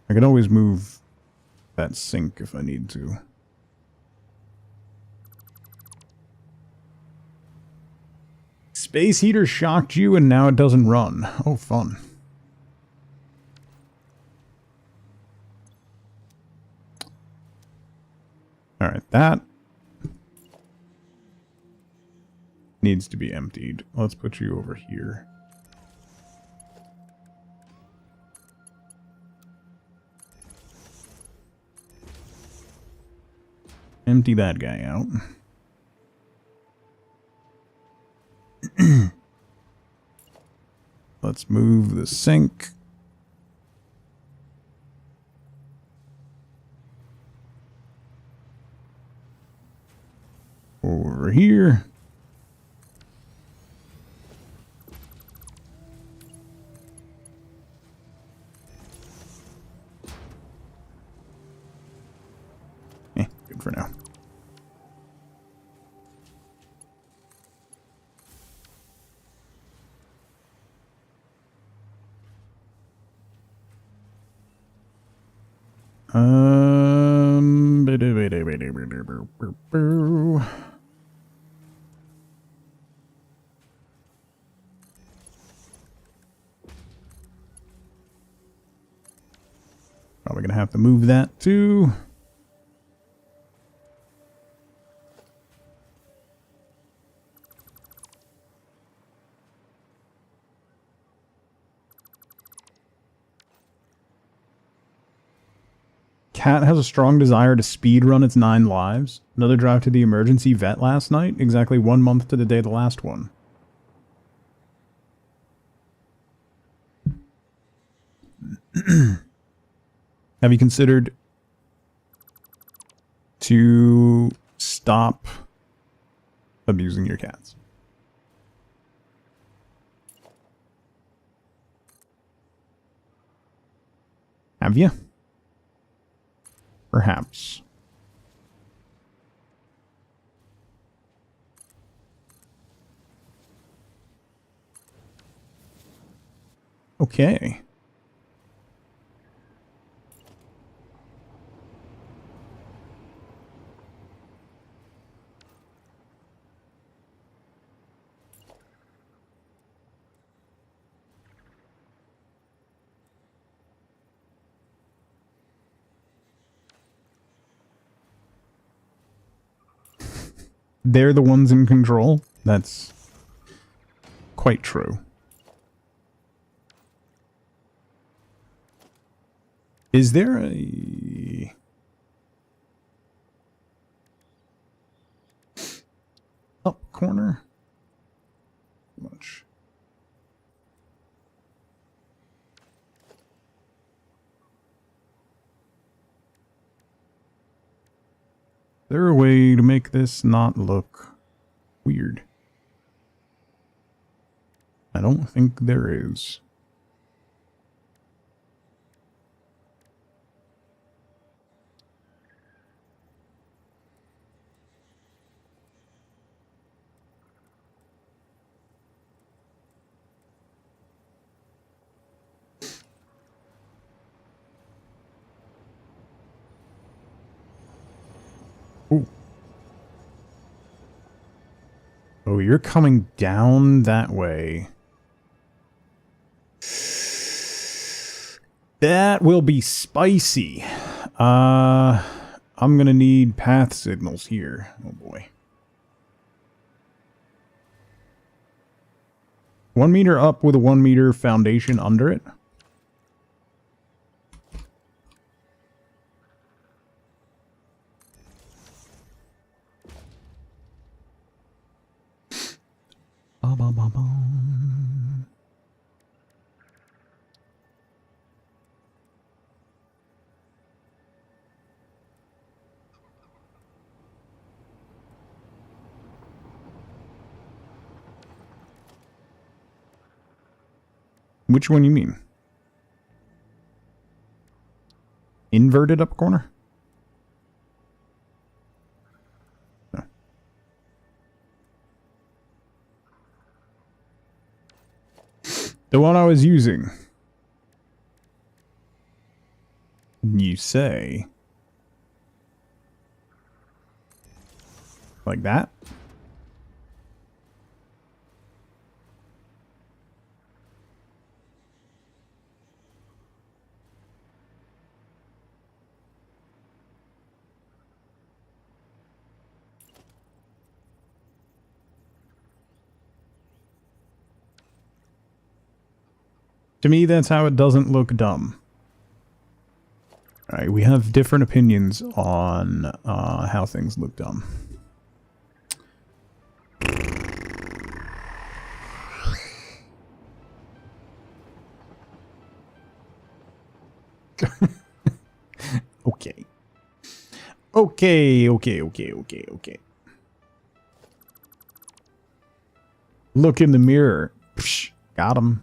I can always move that sink if I need to. Space heater shocked you and now it doesn't run. Oh, fun. Alright, that needs to be emptied. Let's put you over here. Empty that guy out. Let's move the sink. Over here. Good for now. Probably gonna have to move that too. Cat has a strong desire to speedrun its 9 lives. Another drive to the emergency vet last night, exactly 1 month to the day of the last one. Have you considered to stop abusing your cats? Have you? Perhaps. Okay. They're the ones in control. That's quite true. Is there a... up corner? Much. Is there a way to make this not look weird? I don't think there is. Ooh. Oh, you're coming down that way. That will be spicy. I'm gonna need path signals here. Oh boy. 1 meter up with a 1 meter foundation under it. Ba, ba, ba, ba. Which one you mean? Inverted up corner? No. The one I was using. You say. Like that? To me, that's how it doesn't look dumb. Alright, we have different opinions on how things look dumb. Okay. Okay. Look in the mirror. Psh, got him.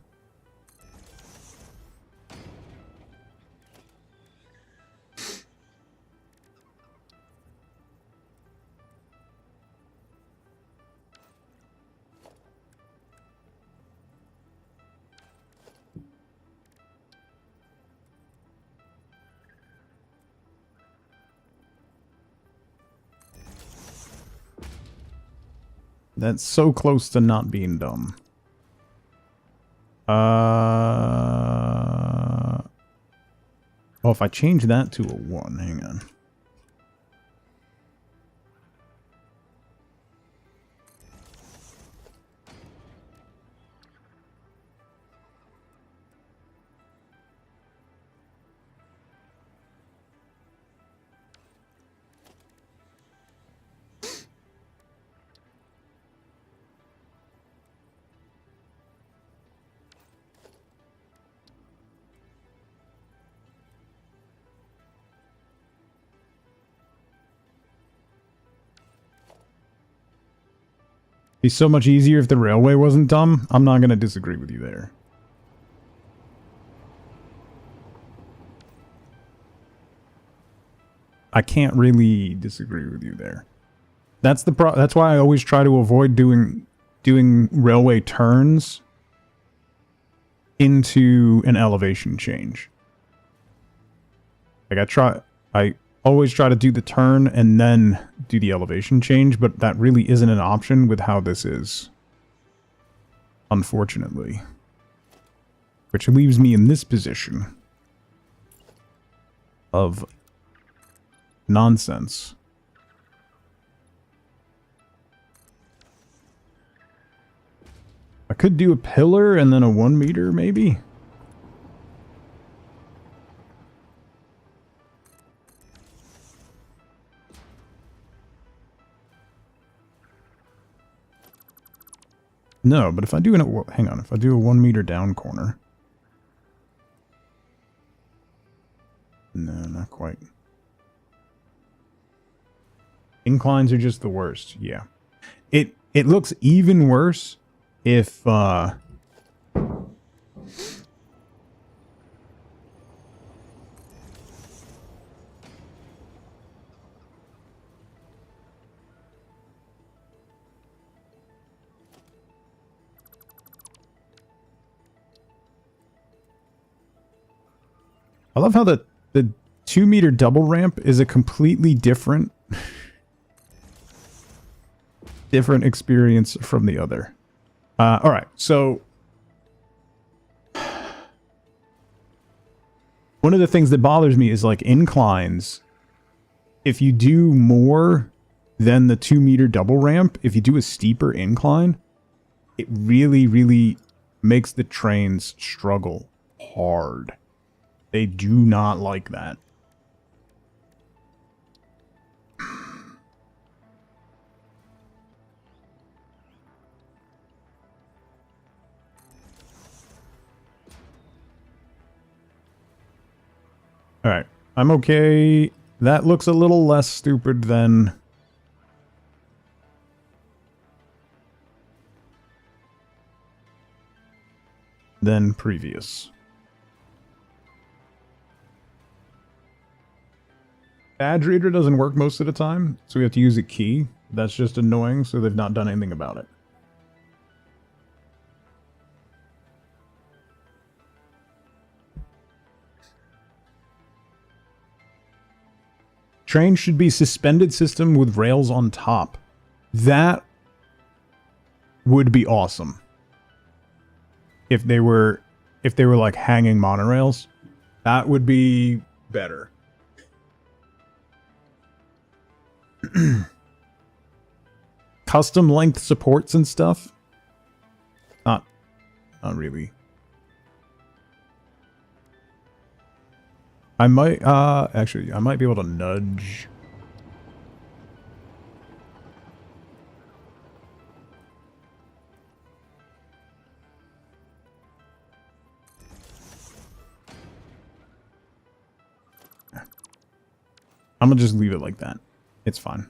That's so close to not being dumb. Oh, if I change that to a 1, hang on. Be so much easier if the railway wasn't dumb. I'm not going to disagree with you there. I can't really disagree with you there. That's the that's why I always try to avoid doing railway turns into an elevation change. Like I always try to do the turn and then do the elevation change, but that really isn't an option with how this is. Unfortunately. Which leaves me in this position of nonsense. I could do a pillar and then a 1 meter, maybe? No, but if I do hang on, if I do a 1 meter down corner. No, not quite. Inclines are just the worst. Yeah. It looks even worse if I love how the 2 meter double ramp is a completely different experience from the other. All right, so one of the things that bothers me is like inclines. If you do more than the 2 meter double ramp, if you do a steeper incline, it really, really makes the trains struggle hard. They do not like that. Alright, I'm okay. That looks a little less stupid than previous. Badge reader doesn't work most of the time, so we have to use a key. That's just annoying, so they've not done anything about it. Train should be suspended system with rails on top. That would be awesome. If they were like hanging monorails, that would be better. Custom length supports and stuff? Not really. I might, actually, I might be able to nudge. I'm gonna just leave it like that. It's fine.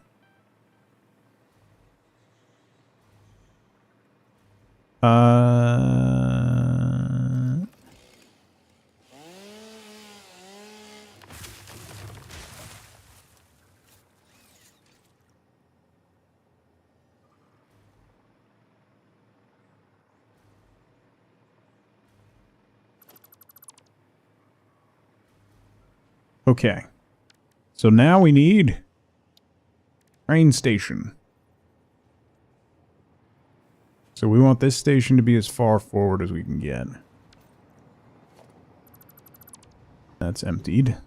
Okay. So now we need train station. So we want this station to be as far forward as we can get. That's emptied.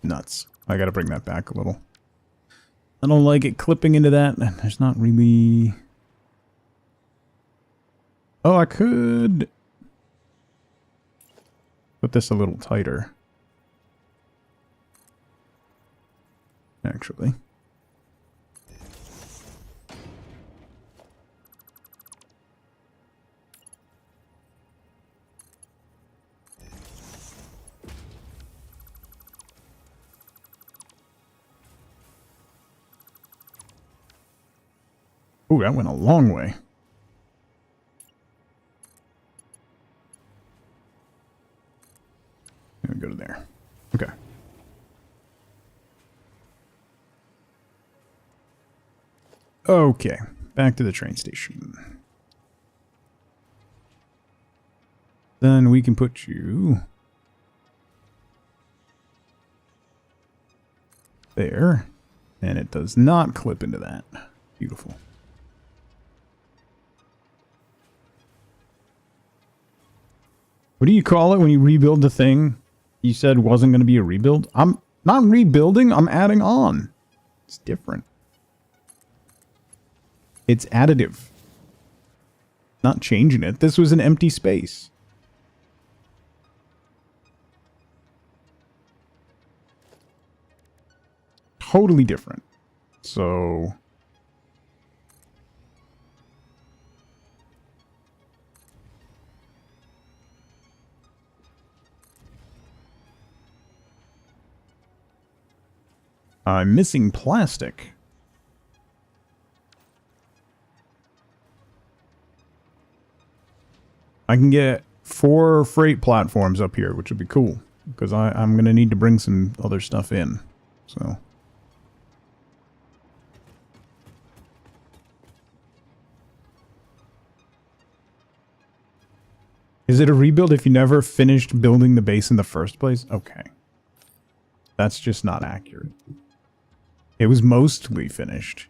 Nuts. I gotta bring that back a little. I don't like it clipping into that. There's not really... Oh, I could put this a little tighter. Actually. Ooh, that went a long way. Let me go to there. Okay. Okay. back to the train station. Then we can put you there, and it does not clip into that. Beautiful. What do you call it when you rebuild the thing you said wasn't going to be a rebuild? I'm not rebuilding, I'm adding on. It's different. It's additive. Not changing it. This was an empty space. Totally different. So... I'm missing plastic. I can get 4 freight platforms up here, which would be cool. Because I'm going to need to bring some other stuff in. So... Is it a rebuild if you never finished building the base in the first place? Okay. That's just not accurate. It was mostly finished.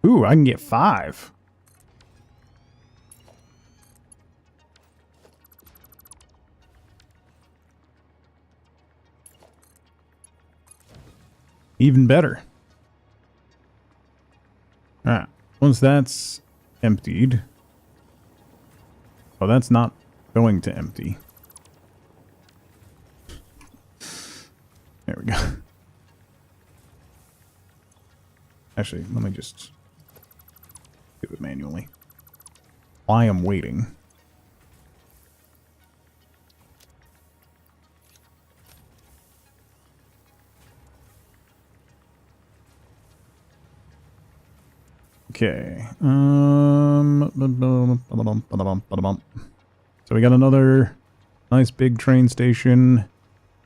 Ooh, I can get 5. Even better. Alright, once that's emptied... Oh, that's not going to empty. There we go. Actually, let me just... do it manually. While I'm waiting. Okay. So we got another nice big train station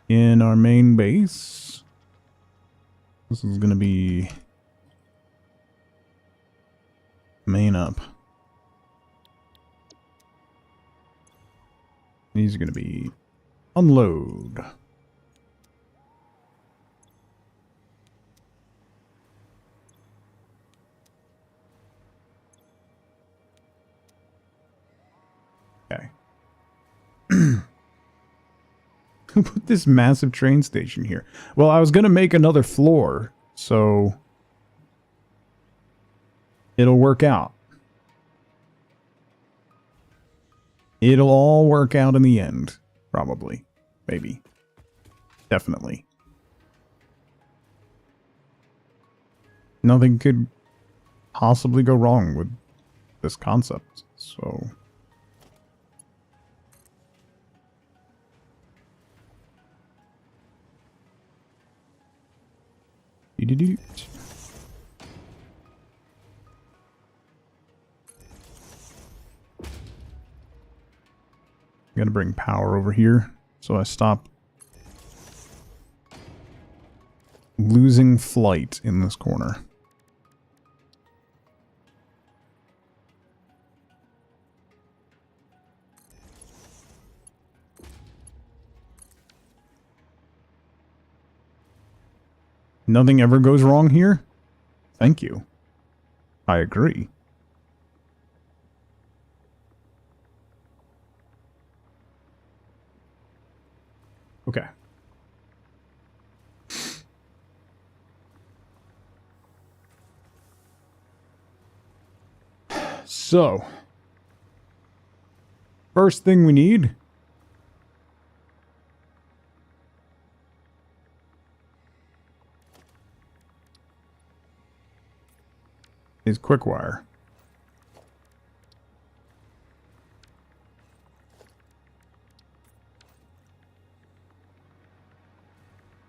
in our main base. This is gonna be main up. These are gonna be unload. Okay. Who put this massive train station here? Well, I was gonna make another floor, so it'll work out. It'll all work out in the end. Probably. Maybe. Definitely. Nothing could possibly go wrong with this concept, so... Gotta bring power over here so I stop losing flight in this corner. Nothing ever goes wrong here? Thank you. I agree. Okay. So, first thing we need is quick wire.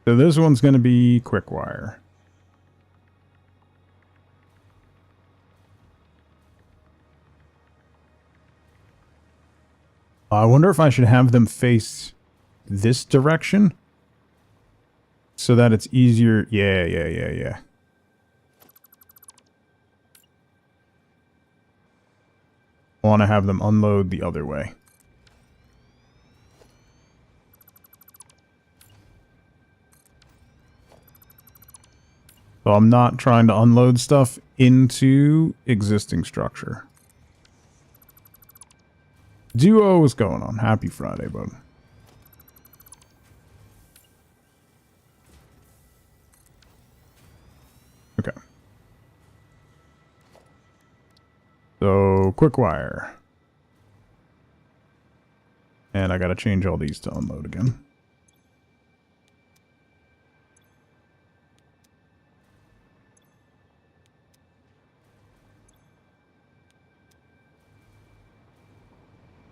So this one's going to be quick wire. I wonder if I should have them face this direction so that it's easier. Yeah. I want to have them unload the other way. So I'm not trying to unload stuff into existing structure. Duo, what's going on? Happy Friday, bud. Okay. So, quick wire. And I gotta change all these to unload again.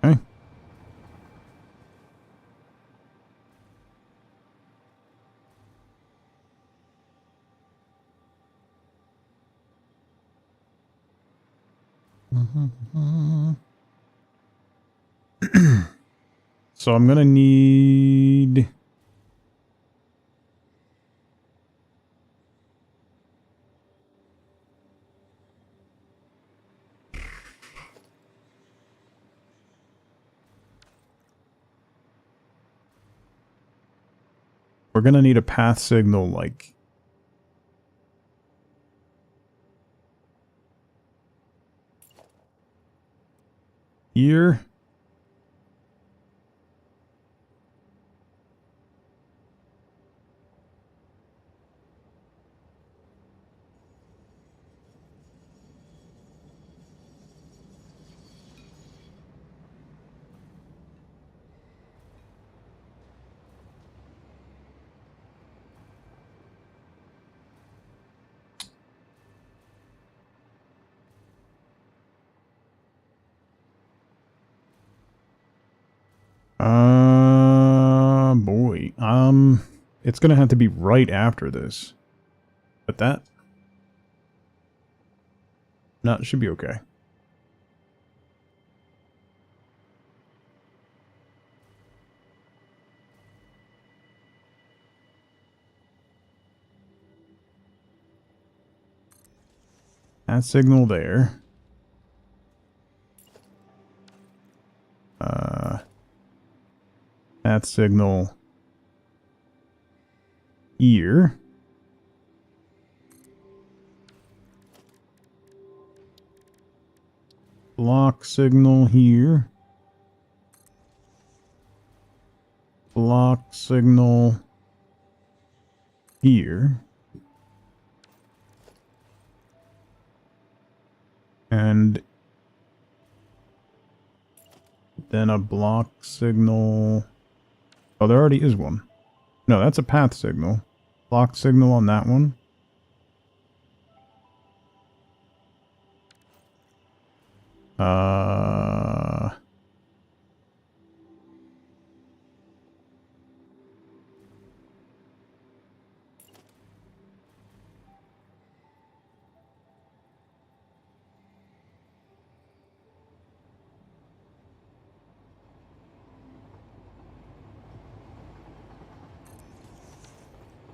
Okay. So I'm gonna need... We're gonna need a path signal, like... here. Boy. It's gonna have to be right after this. But that... No, it should be okay. That signal there. That signal here. Block signal here. Block signal here. And then a block signal. Oh, there already is one. No, that's a path signal. Block signal on that one.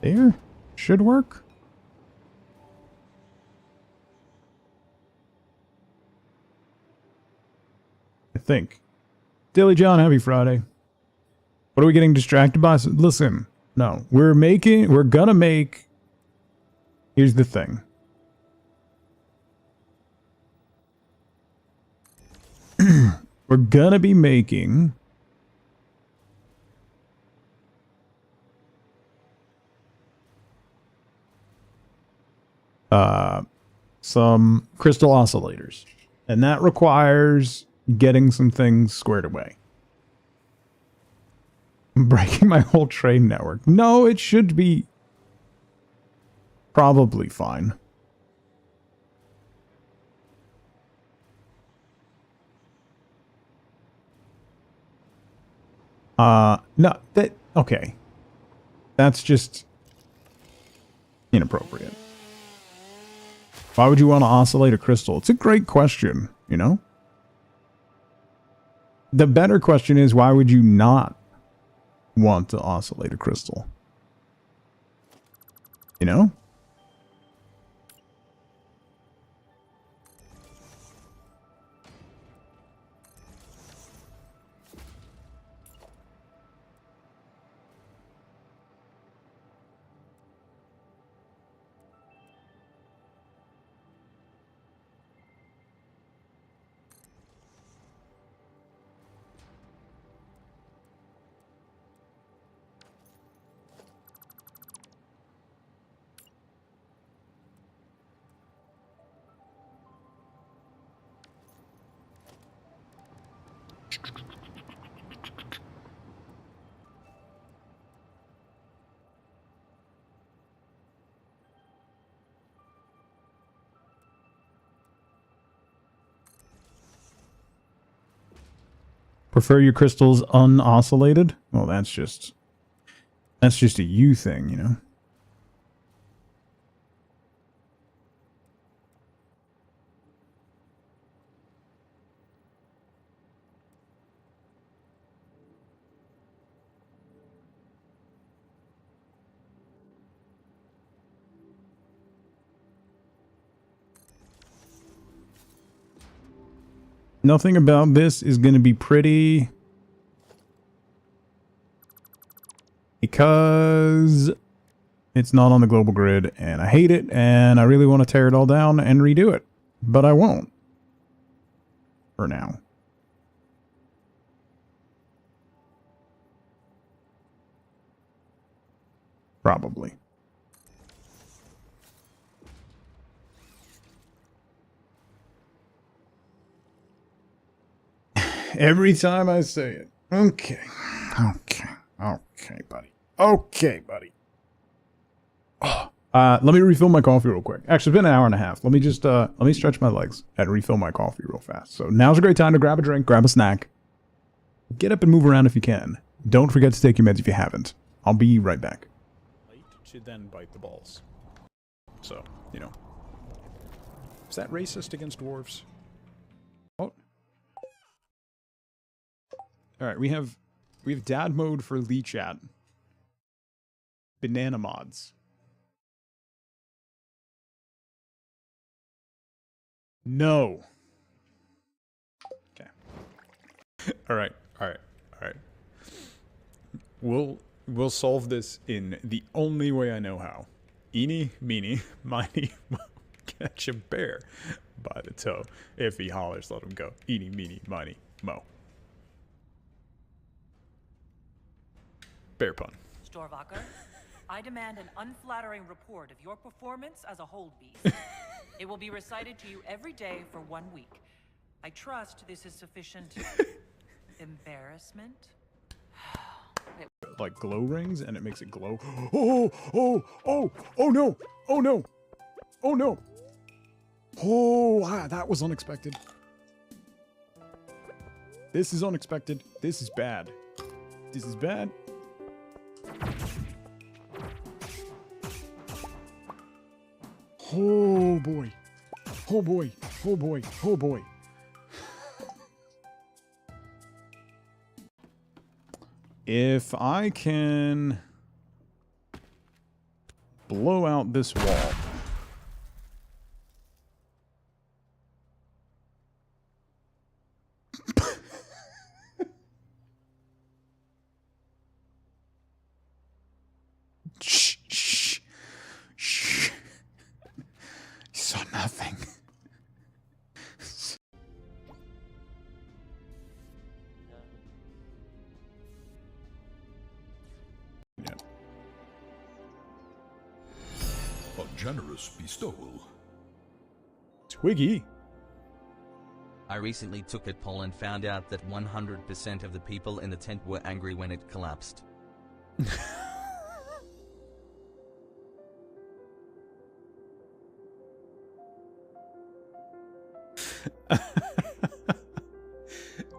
There? Should work? I think. Dilly John, happy Friday. What are we getting distracted by? Listen, no. We're gonna make... Here's the thing. We're gonna be making... some crystal oscillators. And that requires getting some things squared away. I'm breaking my whole train network. No, it should be probably fine. No, okay. That's just inappropriate. Why would you want to oscillate a crystal? It's a great question, you know? The better question is, why would you not want to oscillate a crystal? You know? Prefer your crystals unoscillated? Well, that's just a you thing, you know? Nothing about this is going to be pretty because it's not on the global grid and I hate it and I really want to tear it all down and redo it, but I won't for now. Probably. Every time I say it. Okay. Okay, buddy. Okay, buddy. Oh. Let me refill my coffee real quick. Actually, it's been an hour and a half. Let me just, let me stretch my legs and refill my coffee real fast. So now's a great time to grab a drink, grab a snack. Get up and move around if you can. Don't forget to take your meds if you haven't. I'll be right back. To then bite the balls. So, you know. Is that racist against dwarves? Oh. Alright, we have dad mode for Lee Chat. Banana mods. No. Okay. Alright. We'll solve this in the only way I know how. Eeny, meeny, miny, moe. Catch a bear by the toe. If he hollers, let him go. Eeny, meeny, miny, moe. Bear pun. Storvacher, I demand an unflattering report of your performance as a hold beast. It will be recited to you every day for 1 week. I trust this is sufficient embarrassment. Like glow rings and it makes it glow. Oh no. Oh no. Oh no. Oh, that was unexpected. This is unexpected. This is bad. This is bad. Oh boy. Oh boy. Oh boy. Oh boy. If I can blow out this wall. Shh. You saw nothing. Generous bestowal. Twiggy. I recently took a poll and found out that 100% of the people in the tent were angry when it collapsed.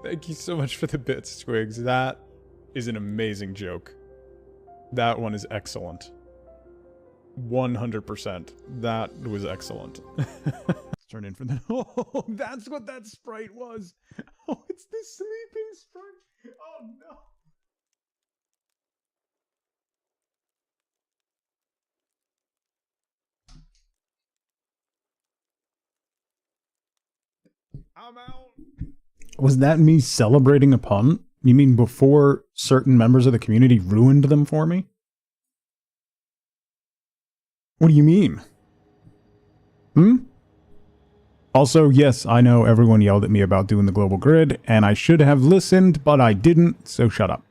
Thank you so much for the bits, Twigs. That is an amazing joke. That one is excellent. 100%. That was excellent. Turn in for the. Oh, that's what that sprite was. Oh, it's the sleeping sprite. Oh no. I'm out. Was that me celebrating a pun? You mean before certain members of the community ruined them for me? What do you mean? Hmm? Also, yes, I know everyone yelled at me about doing the global grid, and I should have listened, but I didn't, so shut up.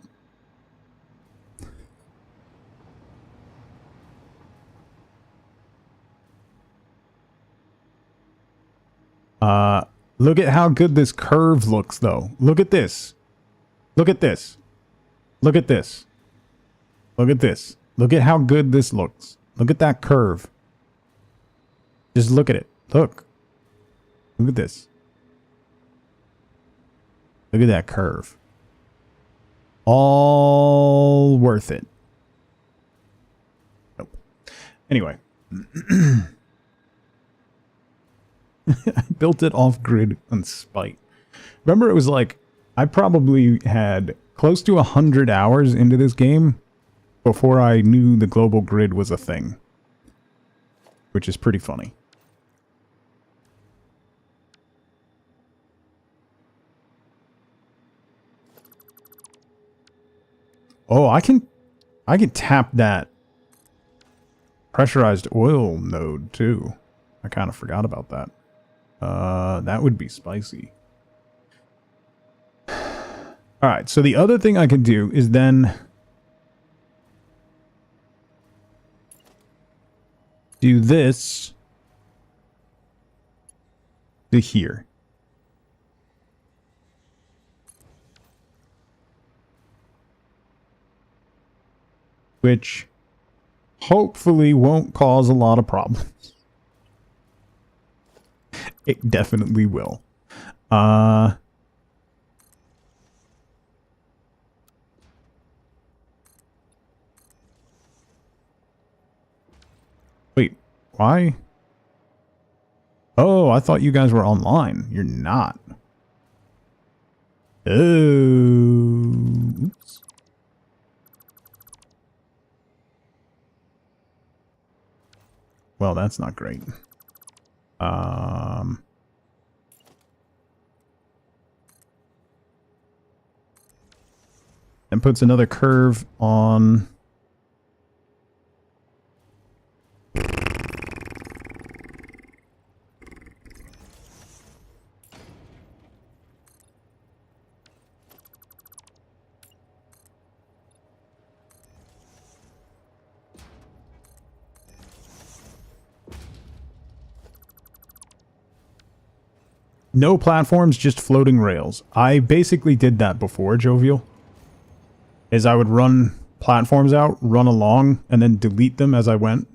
Look at how good this curve looks, though. Look at this. Look at this. Look at this. Look at this. Look at how good this looks. Look at that curve. Just look at it. Look. Look at this. Look at that curve. All worth it. Nope. Anyway. I built it off grid on spite. Remember, it was like, I probably had close to 100 hours into this game before I knew the global grid was a thing. Which is pretty funny. Oh, I can tap that pressurized oil node too. I kind of forgot about that. That would be spicy. Alright, so the other thing I could do is then do this to here. Which hopefully won't cause a lot of problems. It definitely will. Wait, why? Oh, I thought you guys were online. You're not. Oh. Oops. Well, that's not great. And puts another curve on. No platforms, just floating rails. I basically did that before, Jovial. Is I would run platforms out, run along, and then delete them as I went.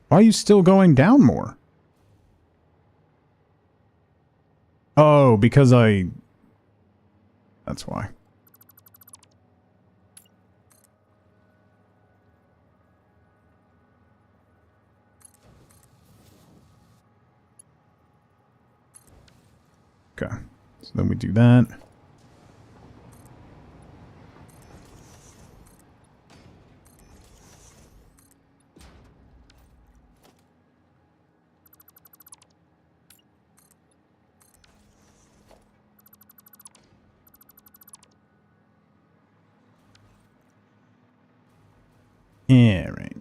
Why are you still going down more? Oh, because that's why. Okay. So then we do that. Yeah, right.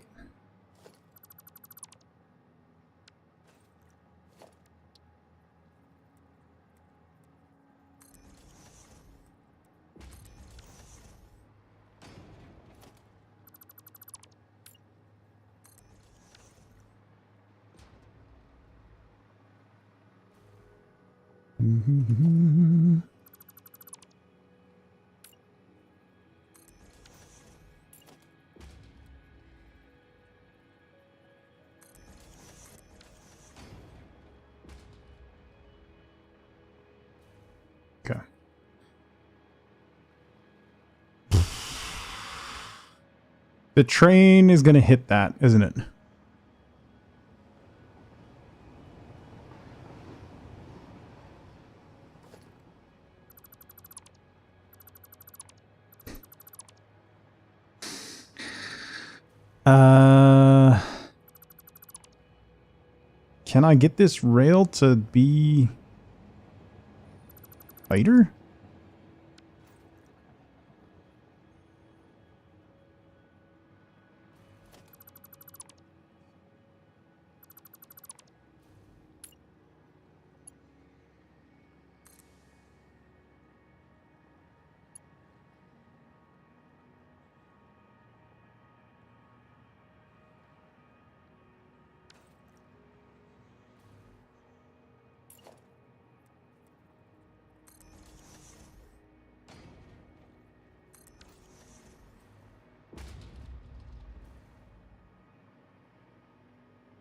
Okay. The train is gonna hit that, isn't it? Can I get this rail to be tighter?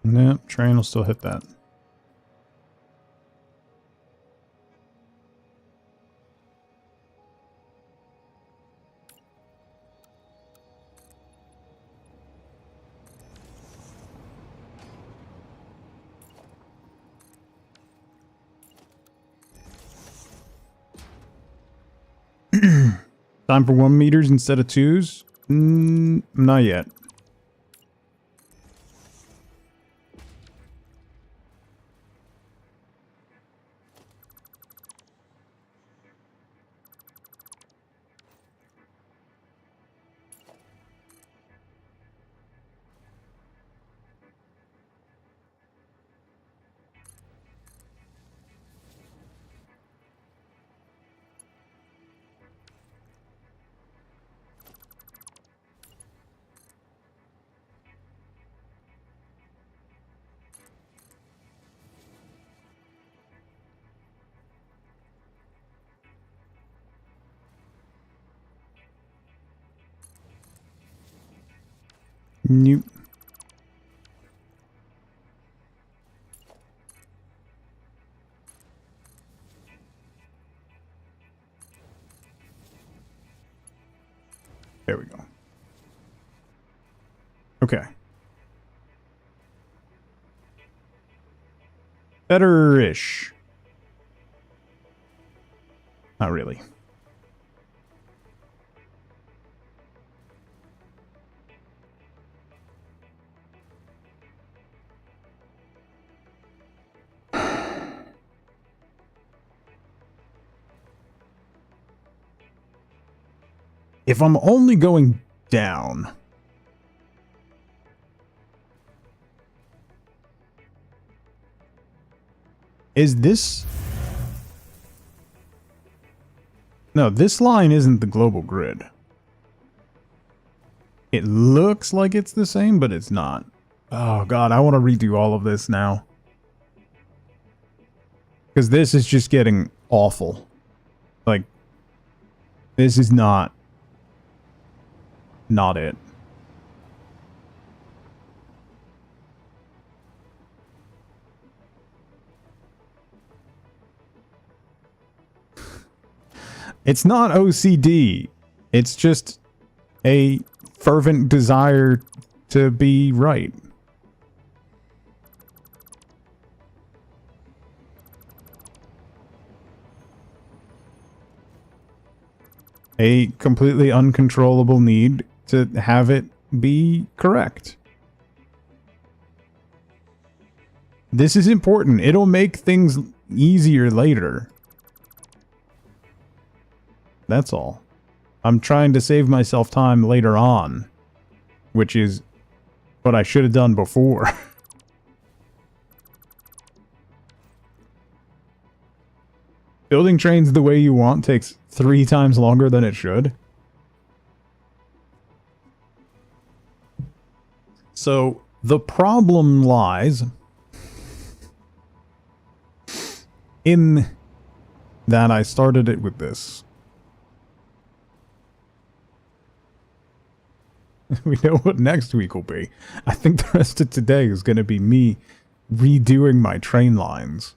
No, train will still hit that. Time for 1 meters instead of 2s? Not yet. Nope. There we go. Okay. Better-ish. Not really. If I'm only going down, is this... No, this line isn't the global grid. It looks like it's the same, but it's not. Oh god, I want to redo all of this now. Because this is just getting awful. Like, this is not it. It's not OCD. It's just a fervent desire to be right. A completely uncontrollable need to have it be correct. This is important. It'll make things easier later. That's all. I'm trying to save myself time later on, which is what I should have done before. Building trains the way you want takes 3 times longer than it should. So, the problem lies in that I started it with this. We know what next week will be. I think the rest of today is going to be me redoing my train lines.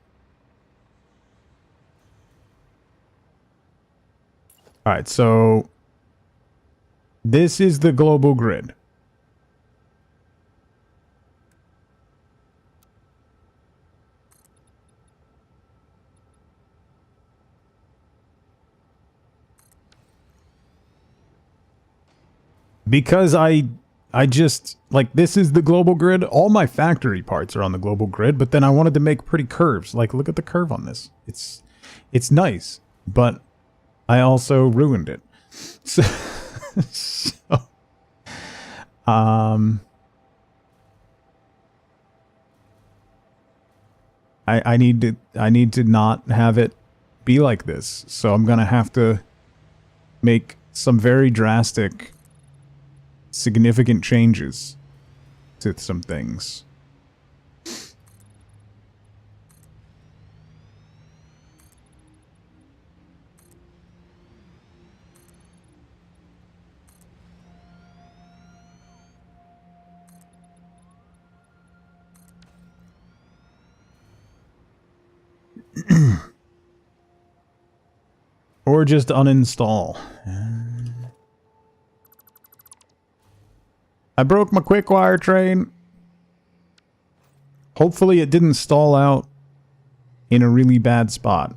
All right, so this is the global grid. Because I just, like, this is the global grid. All my factory parts are on the global grid, but then I wanted to make pretty curves. Like, look at the curve on this. It's nice, but I also ruined it. So, I need to not have it be like this. So I'm gonna have to make some very drastic, significant changes to some things. Or just uninstall. I broke my quick-wire train. Hopefully it didn't stall out in a really bad spot.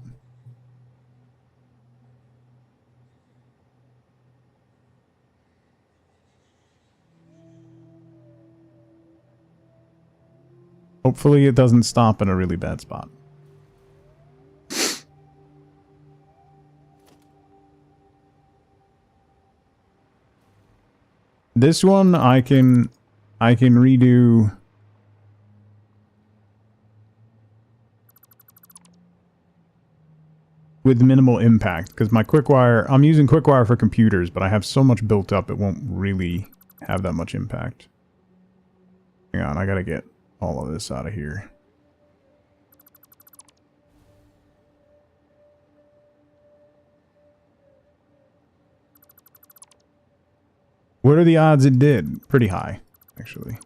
Hopefully it doesn't stop in a really bad spot. This one I can redo with minimal impact, because my QuickWire, I'm using QuickWire for computers, but I have so much built up it won't really have that much impact. Hang on, I gotta get all of this out of here. What are the odds it did? Pretty high, actually.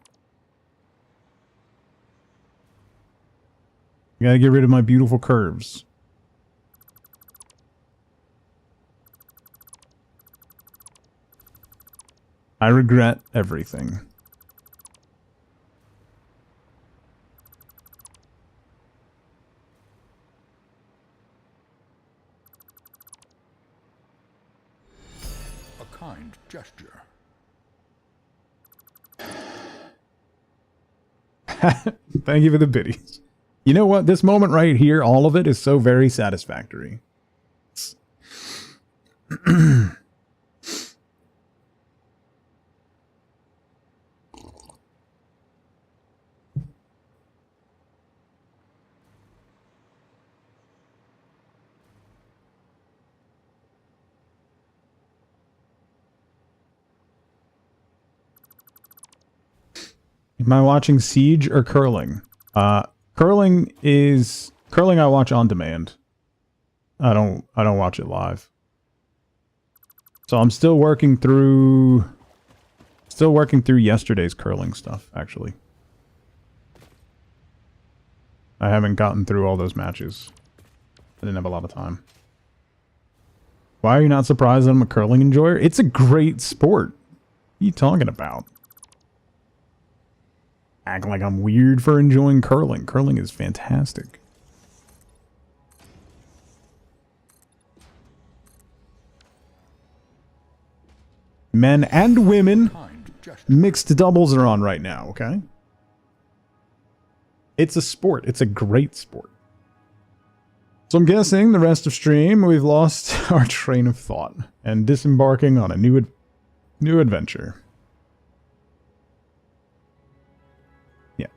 I gotta get rid of my beautiful curves. I regret everything. A kind gesture. Thank you for the biddies. You know what? This moment right here, all of it is so very satisfactory. Am I watching Siege or Curling? Curling I watch on demand. I don't watch it live. So I'm still working through yesterday's Curling stuff, actually. I haven't gotten through all those matches. I didn't have a lot of time. Why are you not surprised that I'm a curling enjoyer? It's a great sport. What are you talking about? Act like I'm weird for enjoying curling. Curling is fantastic. Men and women, mixed doubles are on right now, okay? It's a sport. It's a great sport. So I'm guessing the rest of stream, we've lost our train of thought and disembarking on a new adventure. Yeah.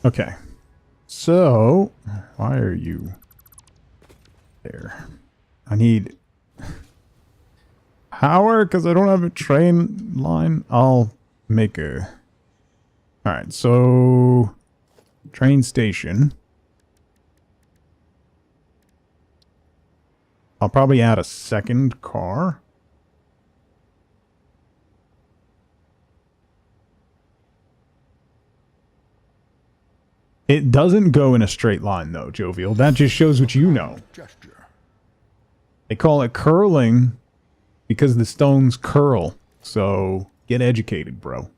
Okay. So, why are you there? I need power because I don't have a train line. I'll make a... Alright, so... Train station. I'll probably add a second car. It doesn't go in a straight line, though, Jovial. That just shows what you know. Gesture. They call it curling because the stones curl. So, get educated, bro.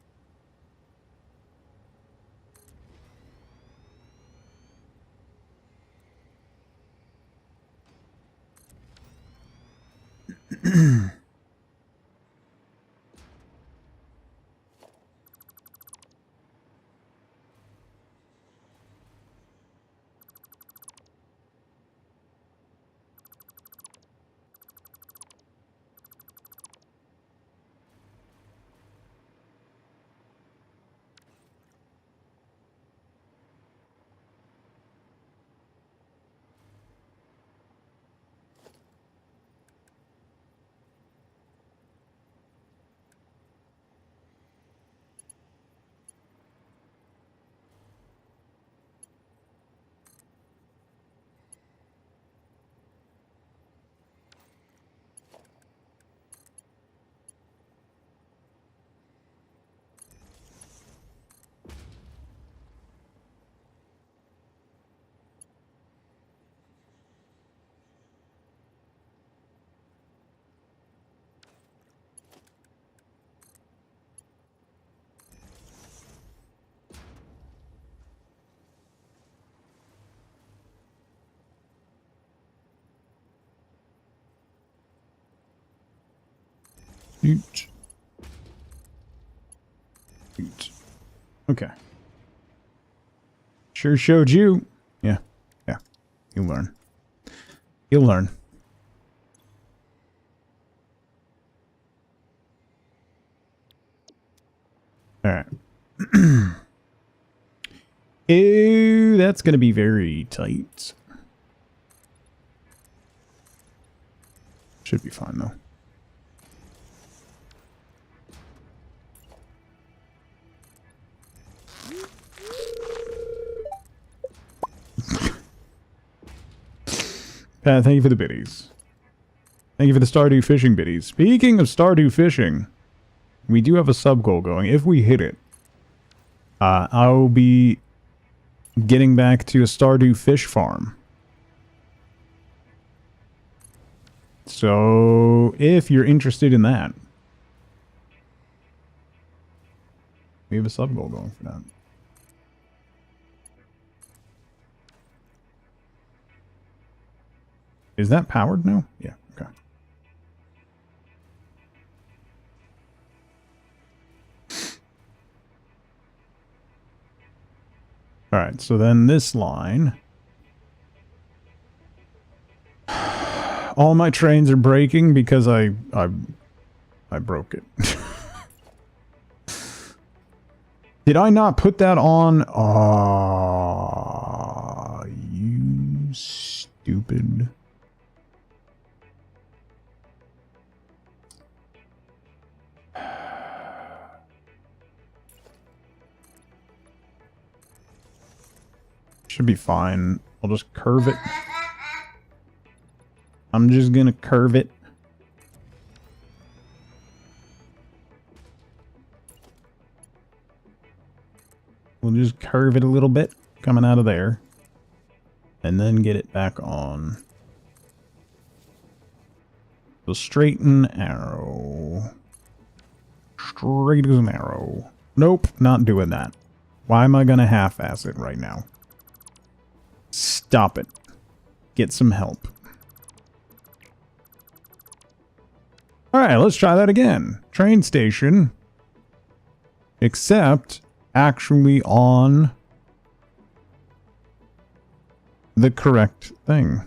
Shoot. Shoot. Okay. Sure showed you. Yeah. Yeah. You'll learn. You'll learn. Alright. Ew, that's gonna be very tight. Should be fine, though. Pat, thank you for the biddies. Thank you for the Stardew fishing biddies. Speaking of Stardew fishing, we do have a sub goal going. If we hit it, I'll be getting back to a Stardew fish farm. So, if you're interested in that, we have a sub goal going for that. Is that powered now? Yeah, okay. Alright, so then this line. All my trains are breaking because I broke it. Did I not put that on? Aw, you stupid. Should be fine. I'll just curve it. I'm just gonna curve it. We'll just curve it a little bit coming out of there. And then get it back on. So straighten arrow. Straight as an arrow. Nope, not doing that. Why am I gonna half-ass it right now? Stop it. Get some help. Alright, let's try that again. Train station. Except actually on the correct thing.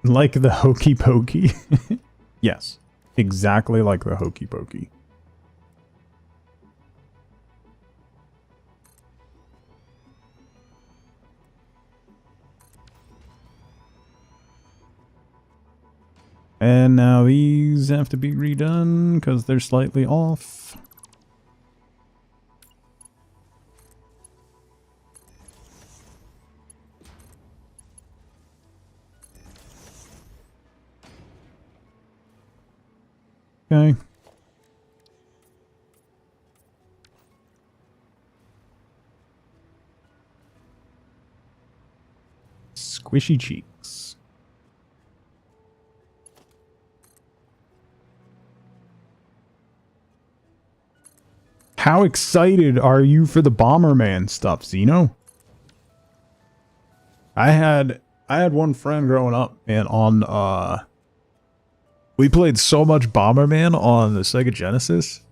Like the Hokey Pokey? Yes, exactly like the Hokey Pokey. And now these have to be redone because they're slightly off. Okay. Squishy cheeks. How excited are you for the Bomberman stuff, Zeno? I had one friend growing up, and on we played so much Bomberman on the Sega Genesis.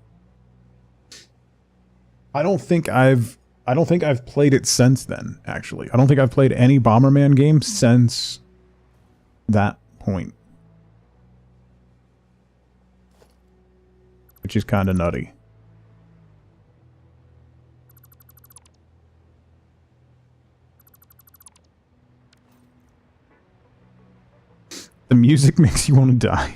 I don't think I've played it since then, actually. I don't think I've played any Bomberman game since that point. Which is kind of nutty. The music makes you want to die.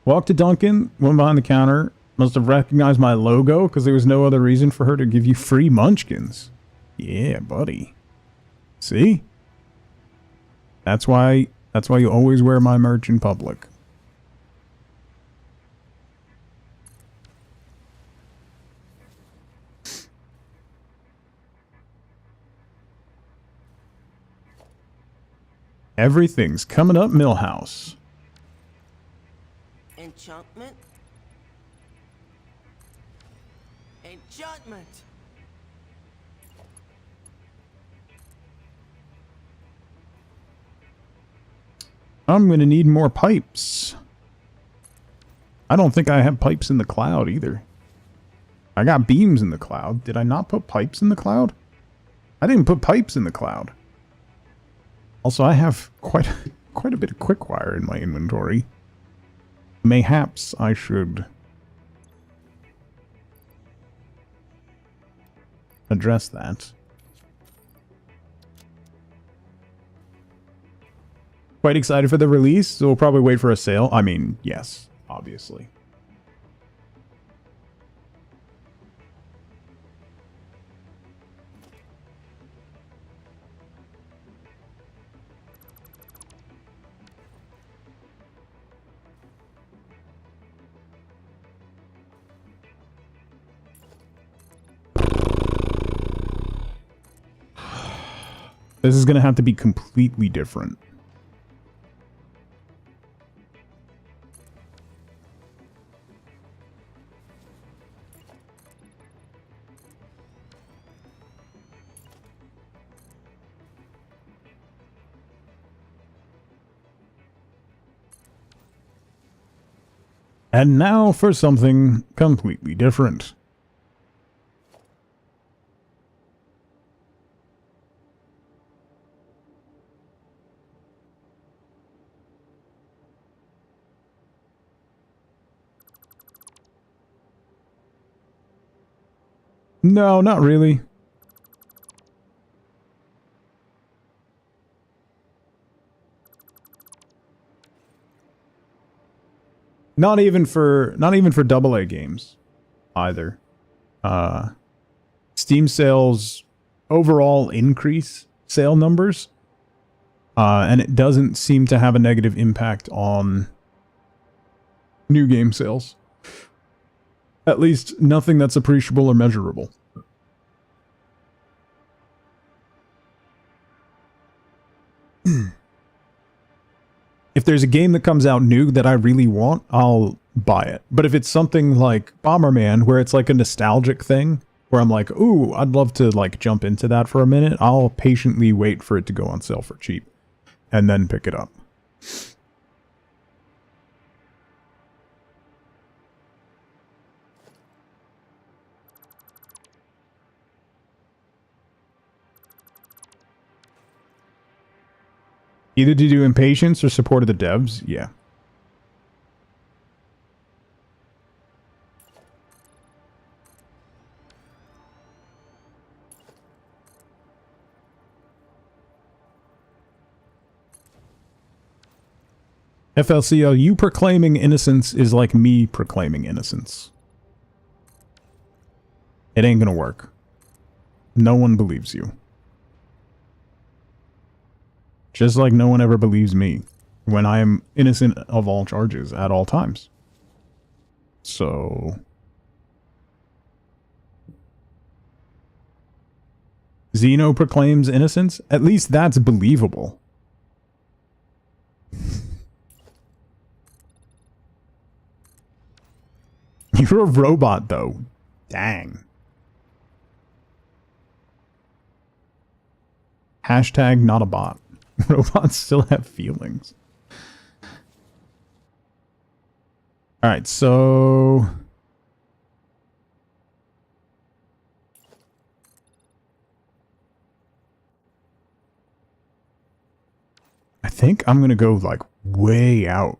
Walked to Duncan, went behind the counter, must have recognized my logo because there was no other reason for her to give you free munchkins. Yeah, buddy. See? That's why you always wear my merch in public. Everything's coming up, Millhouse. Enchantment? Enchantment! I'm gonna need more pipes. I don't think I have pipes in the cloud either. I got beams in the cloud. Did I not put pipes in the cloud? I didn't put pipes in the cloud. Also, I have quite a bit of quick wire in my inventory. Mayhaps I should address that. Quite excited for the release, so we'll probably wait for a sale. I mean, yes, obviously. This is going to have to be completely different. And now for something completely different. No, not really. Not even for AA games either. Steam sales overall increase sale numbers. And it doesn't seem to have a negative impact on new game sales. At least nothing that's appreciable or measurable. If there's a game that comes out new that I really want, I'll buy it. But if it's something like Bomberman, where it's like a nostalgic thing, where I'm like, ooh, I'd love to like jump into that for a minute, I'll patiently wait for it to go on sale for cheap. And then pick it up. Either to do impatience or support of the devs? Yeah. FLCL, you proclaiming innocence is like me proclaiming innocence. It ain't gonna work. No one believes you. Just like no one ever believes me when I am innocent of all charges at all times. So... Xeno proclaims innocence? At least that's believable. You're a robot, though. Dang. Hashtag not a bot. Robots still have feelings. Alright, so... I think I'm gonna go, like, way out.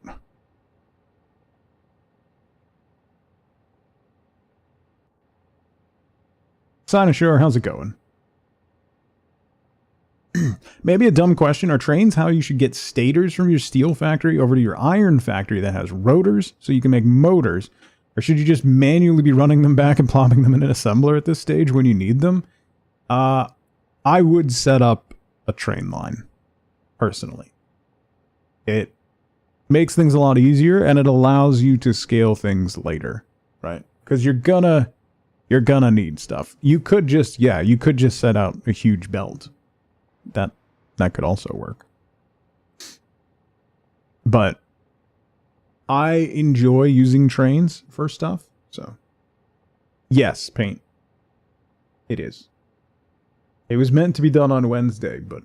Sinashore, how's it going? Maybe a dumb question. Are trains how you should get stators from your steel factory over to your iron factory that has rotors so you can make motors? Or should you just manually be running them back and plopping them in an assembler at this stage when you need them? I would set up a train line, personally. It makes things a lot easier and it allows you to scale things later, right? Because you're gonna need stuff. You could just, yeah, you could just set out a huge belt. That could also work. But I enjoy using trains for stuff, so yes, paint. It is. It was meant to be done on Wednesday, but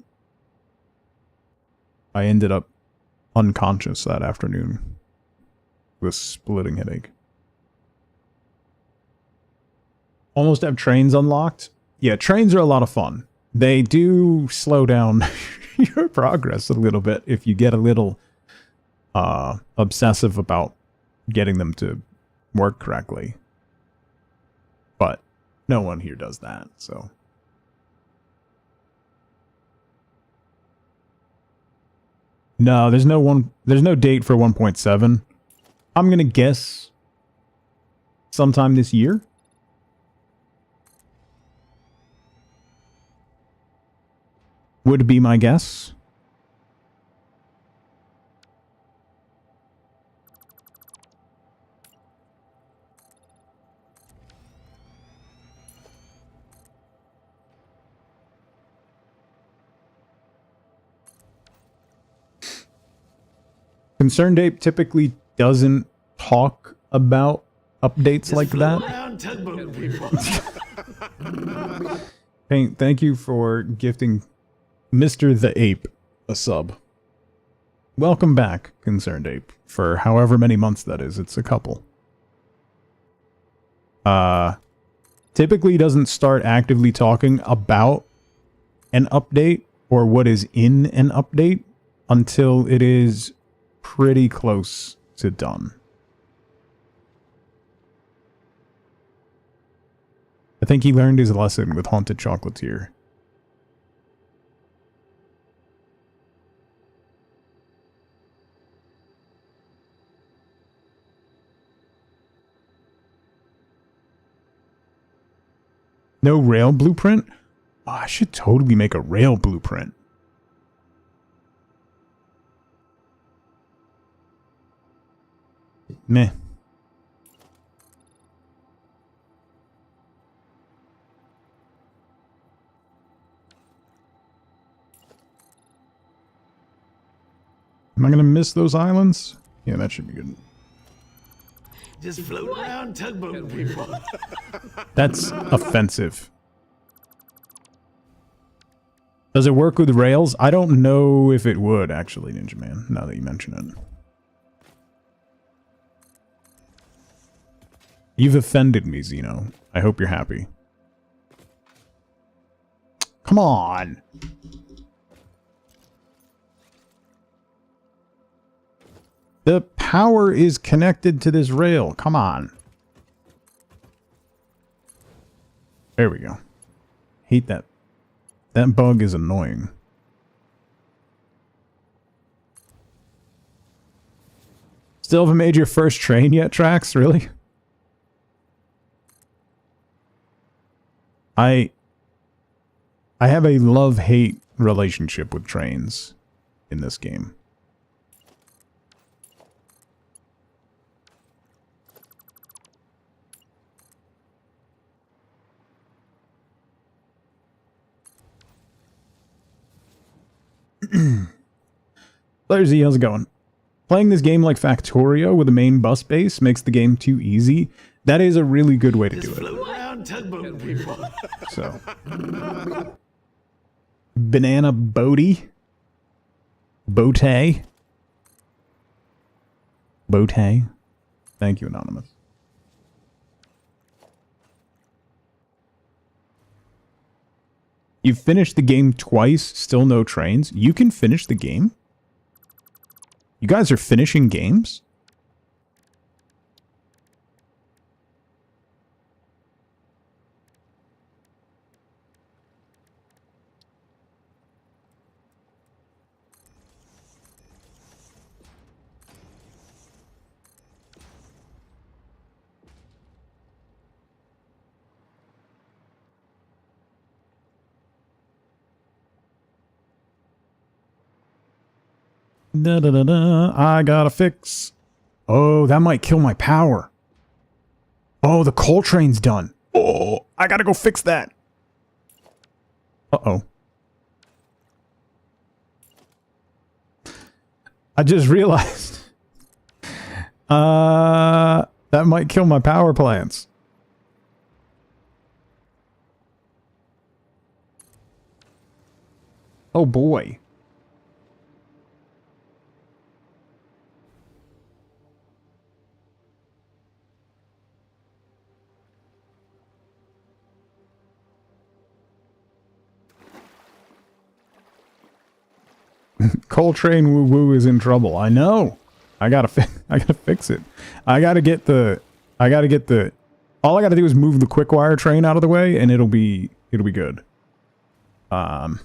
I ended up unconscious that afternoon with a splitting headache. Almost have trains unlocked. Yeah, trains are a lot of fun. They do slow down your progress a little bit if you get a little obsessive about getting them to work correctly. But no one here does that, so. No, there's no date for 1.7. I'm gonna guess sometime this year. Would be my guess. Concerned Ape typically doesn't talk about updates Just like float that. around tugboat, people. Paint, thank you for gifting Mr. the Ape a sub. Welcome back, Concerned Ape, for however many months that is. It's a couple. Typically doesn't start actively talking about an update or what is in an update until it is pretty close to done. I think he learned his lesson with Haunted Chocolatier. No rail blueprint? Oh, I should totally make a rail blueprint. Meh. Am I gonna miss those islands? Yeah, that should be good. Just float around tugboat, people. That's offensive. Does it work with rails? I don't know if it would, actually, Ninja Man, now that you mention it. You've offended me, Xeno. I hope you're happy. Come on! The power is connected to this rail. Come on. There we go. Hate that. That bug is annoying. Still haven't made your first train yet, Trax? Really? I have a love-hate relationship with trains in this game. Larry, how's it going? Playing this game like Factorio with a main bus base makes the game too easy. That is a really good way to do it. Float around tugboat people. So, banana boaty, bote. Thank you, Anonymous. You've finished the game twice, still no trains. You can finish the game? You guys are finishing games? I gotta fix. Oh, that might kill my power. Oh, the coal train's done. Oh, I gotta go fix that. Uh-oh. I just realized. That might kill my power plants. Oh boy. Coltrane Woo Woo is in trouble. I know. I gotta fix it. All I gotta do is move the quick wire train out of the way and it'll be good. I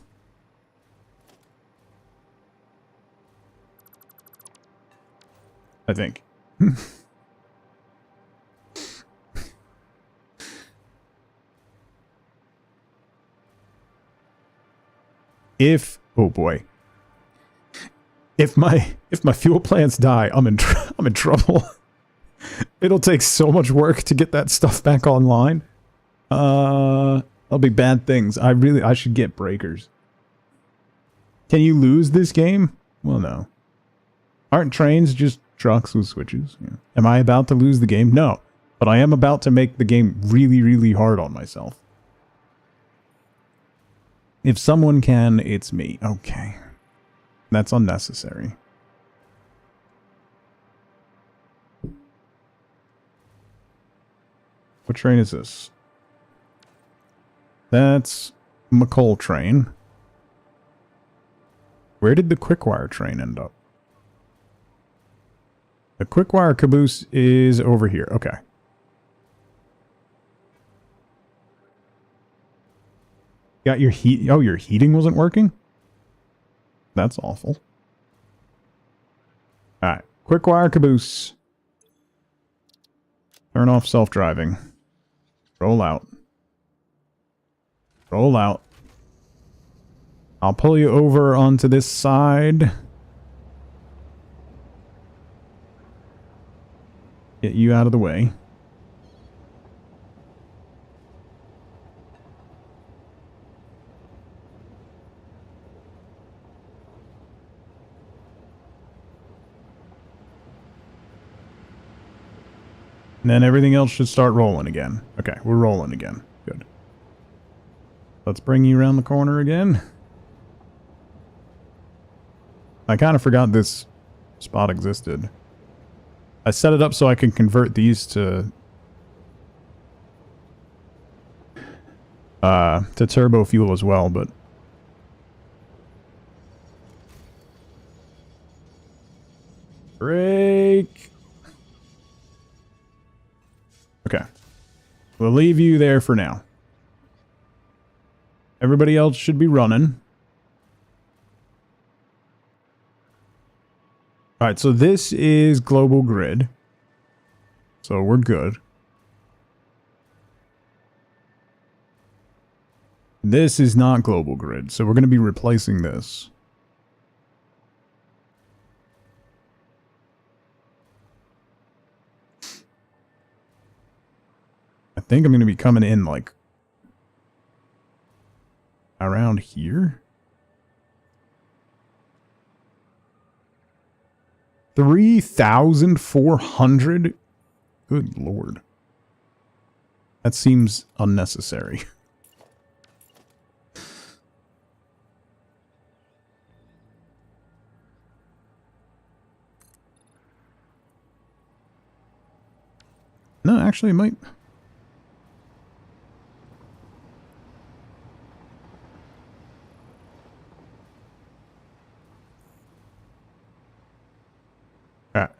think. Oh boy. If my fuel plants die, I'm in trouble. It'll take so much work to get that stuff back online. That'll be bad things. I should get breakers. Can you lose this game? Well, no. Aren't trains just trucks with switches? Yeah. Am I about to lose the game? No. But I am about to make the game really, really hard on myself. If someone can, it's me. Okay. That's unnecessary. What train is this? That's McCall train. Where did the Quickwire train end up? The Quickwire caboose is over here. Okay. Got your heat. Oh, your heating wasn't working? That's awful. Alright. Quickwire caboose. Turn off self-driving. Roll out. Roll out. I'll pull you over onto this side. Get you out of the way. And then everything else should start rolling again. Okay, we're rolling again. Good. Let's bring you around the corner again. I kind of forgot this spot existed. I set it up so I can convert these to turbo fuel as well, but Break. Okay. We'll leave you there for now. Everybody else should be running. Alright, so this is global grid. So we're good. This is not global grid, so we're going to be replacing this. I think I'm going to be coming in like around here. 3,400? Good lord. That seems unnecessary. No, actually it might.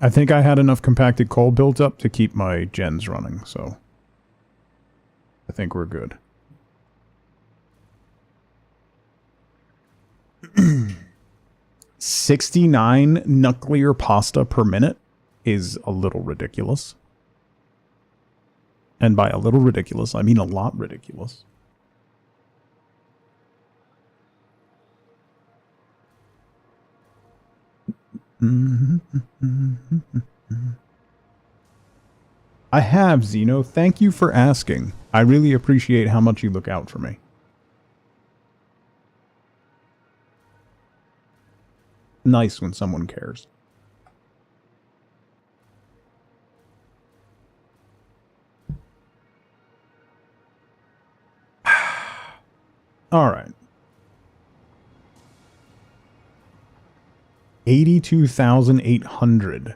I think I had enough compacted coal built up to keep my gens running, so I think we're good. $69 nuclear pasta per minute is a little ridiculous. And by a little ridiculous, I mean a lot ridiculous. I have, Zeno. Thank you for asking. I really appreciate how much you look out for me. Nice when someone cares. All right. 82,800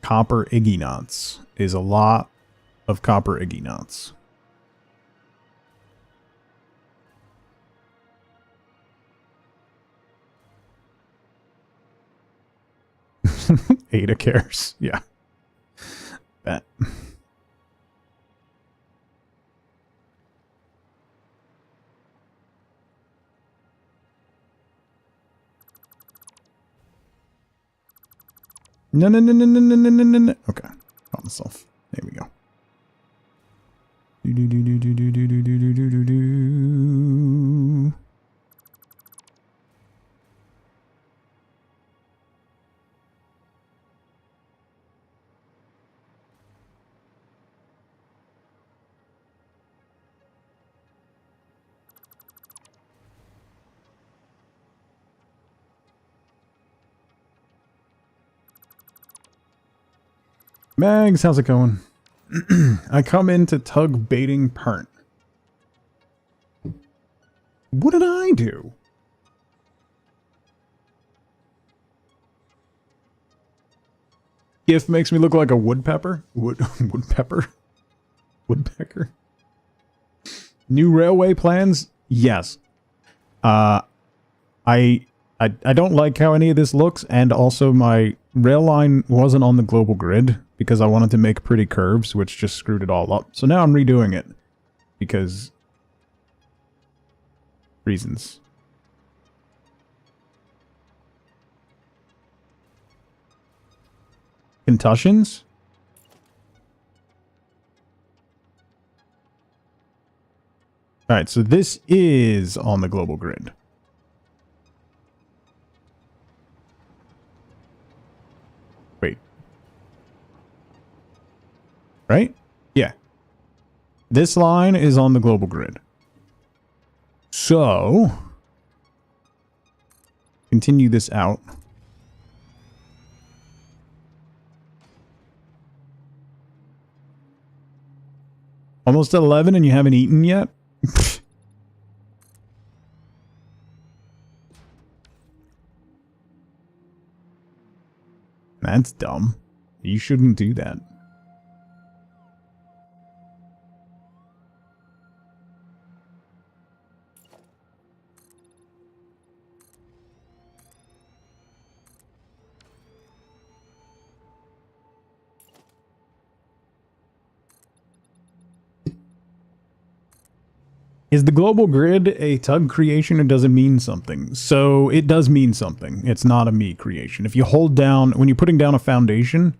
copper Iggy knots is a lot of copper Iggy knots. Ada cares. Yeah. Bet. No. Okay. Caught myself. There we go. Do. Mags, how's it going? I come in to tug baiting Pernt. What did I do? GIF makes me look like a woodpecker. Woodpecker? Woodpecker? New railway plans? Yes. I don't like how any of this looks, and also my rail line wasn't on the global grid because I wanted to make pretty curves, which just screwed it all up. So now I'm redoing it because reasons. Concussions? Alright, so this is on the global grid. Wait. Right? Yeah. This line is on the global grid. So, continue this out. Almost 11 and you haven't eaten yet? That's dumb. You shouldn't do that. Is the global grid a Tug creation or does it mean something? So it does mean something. It's not a me creation. If you hold down, when you're putting down a foundation,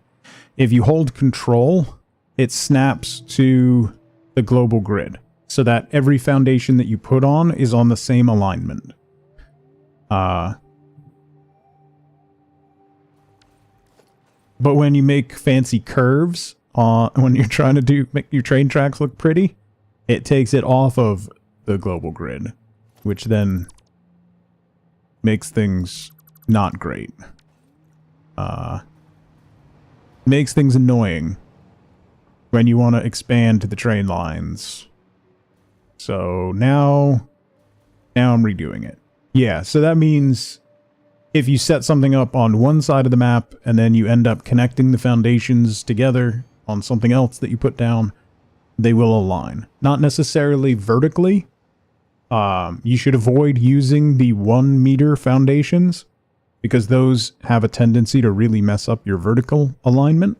if you hold control, it snaps to the global grid so that every foundation that you put on is on the same alignment. But when you make fancy curves, when you're trying to make your train tracks look pretty, it takes it off of the global grid, which then makes things not great. Makes things annoying when you want to expand to the train lines. So now I'm redoing it. Yeah, so that means if you set something up on one side of the map and then you end up connecting the foundations together on something else that you put down, they will align. Not necessarily vertically. You should avoid using the 1 meter foundations because those have a tendency to really mess up your vertical alignment.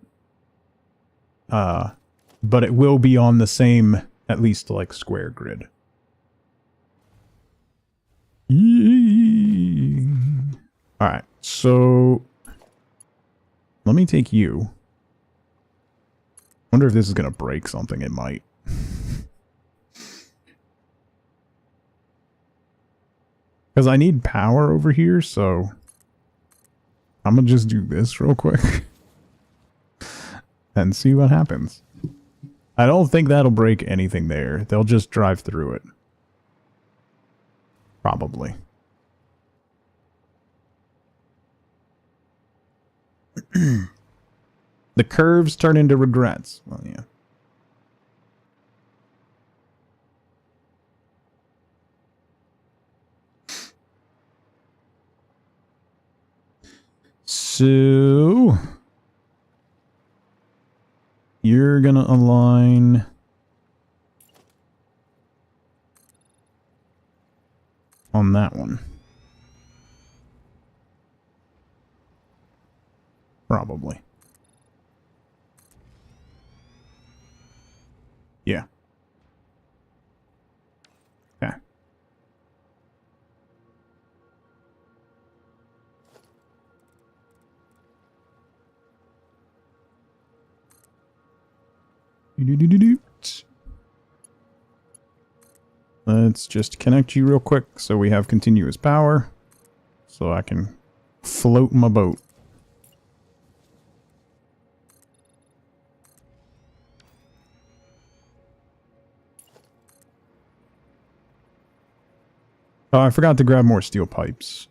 But it will be on the same, at least like square grid. Alright, so let me take you. Wonder if this is going to break something. It might. Because I need power over here, so I'm going to just do this real quick and see what happens. I don't think that'll break anything there. They'll just drive through it. Probably. The curves turn into regrets. Well, yeah. So you're gonna align on that one. Probably. Yeah. Okay. Let's just connect you real quick so we have continuous power. So I can float my boat. Oh, I forgot to grab more steel pipes.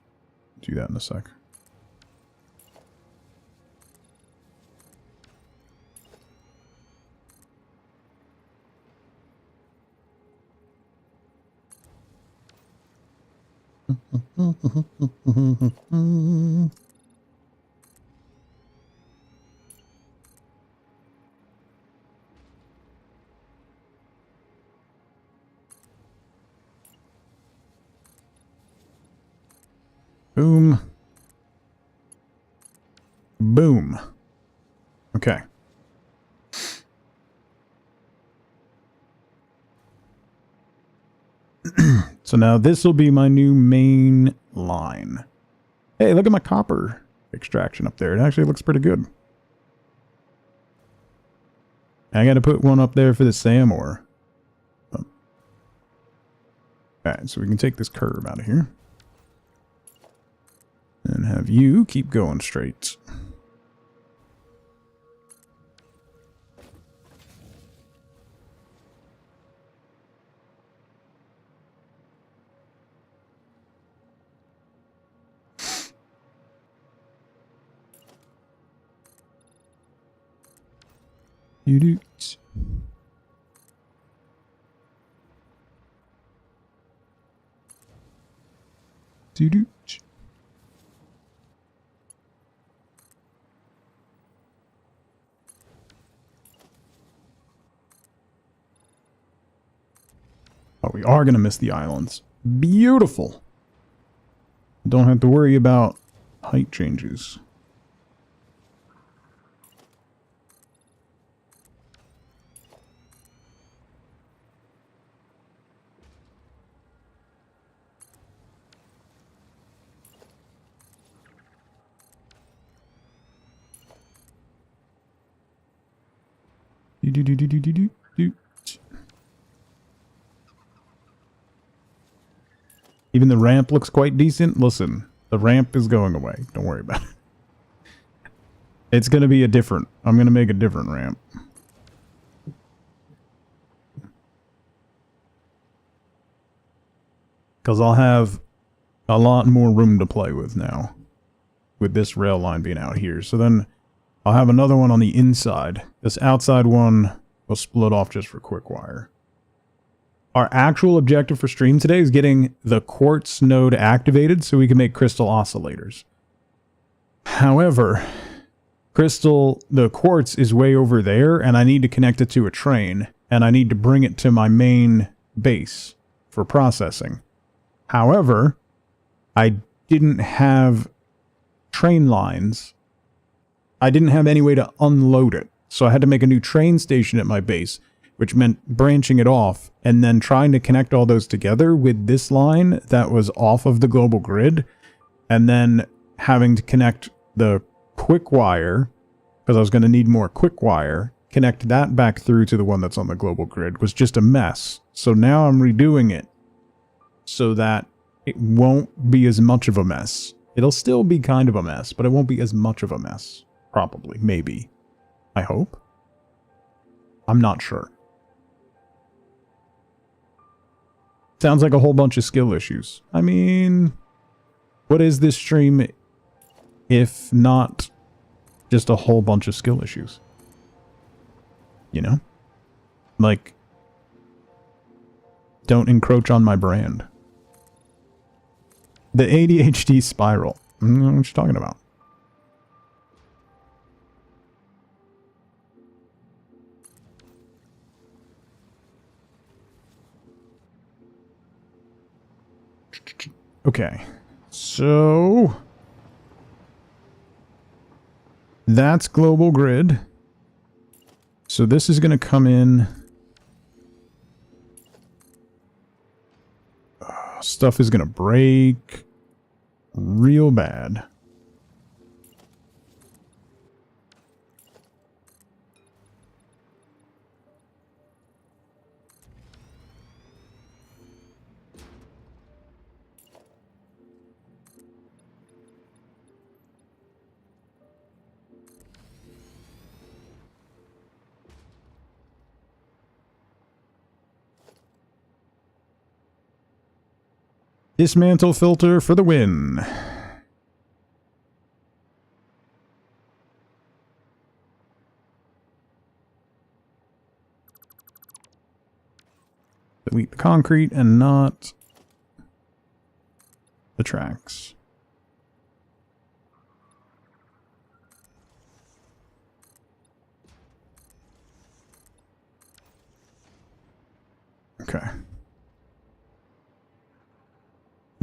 Do that in a sec. Boom. Boom. Okay. So now this will be my new main line. Hey, look at my copper extraction up there. It actually looks pretty good. I gotta put one up there for the SAM ore. Oh. Alright, so we can take this curve out of here. And have you keep going straight. Do-do-ts. Do-do-ts. Oh, we are going to miss the islands. Beautiful. Don't have to worry about height changes. Even the ramp looks quite decent. Listen, the ramp is going away. Don't worry about it. It's going to be a different... I'm going to make a different ramp. Because I'll have a lot more room to play with now. With this rail line being out here. So then I'll have another one on the inside. This outside one will split off just for quick wire. Our actual objective for stream today is getting the quartz node activated so we can make crystal oscillators. However, the quartz is way over there and I need to connect it to a train and I need to bring it to my main base for processing. However, I didn't have train lines. I didn't have any way to unload it. So I had to make a new train station at my base, which meant branching it off and then trying to connect all those together with this line that was off of the global grid, and then having to connect the quick wire, because I was going to need more quick wire, connect that back through to the one that's on the global grid, was just a mess. So now I'm redoing it so that it won't be as much of a mess. It'll still be kind of a mess, but it won't be as much of a mess. Probably. Maybe. I hope. I'm not sure. Sounds like a whole bunch of skill issues. I mean, what is this stream if not just a whole bunch of skill issues? You know? Like, don't encroach on my brand. The ADHD spiral. I don't know what you're talking about. Okay, so that's global grid. So this is going to come in. Stuff is going to break real bad. Dismantle filter for the win. Delete the concrete and not the tracks. Okay.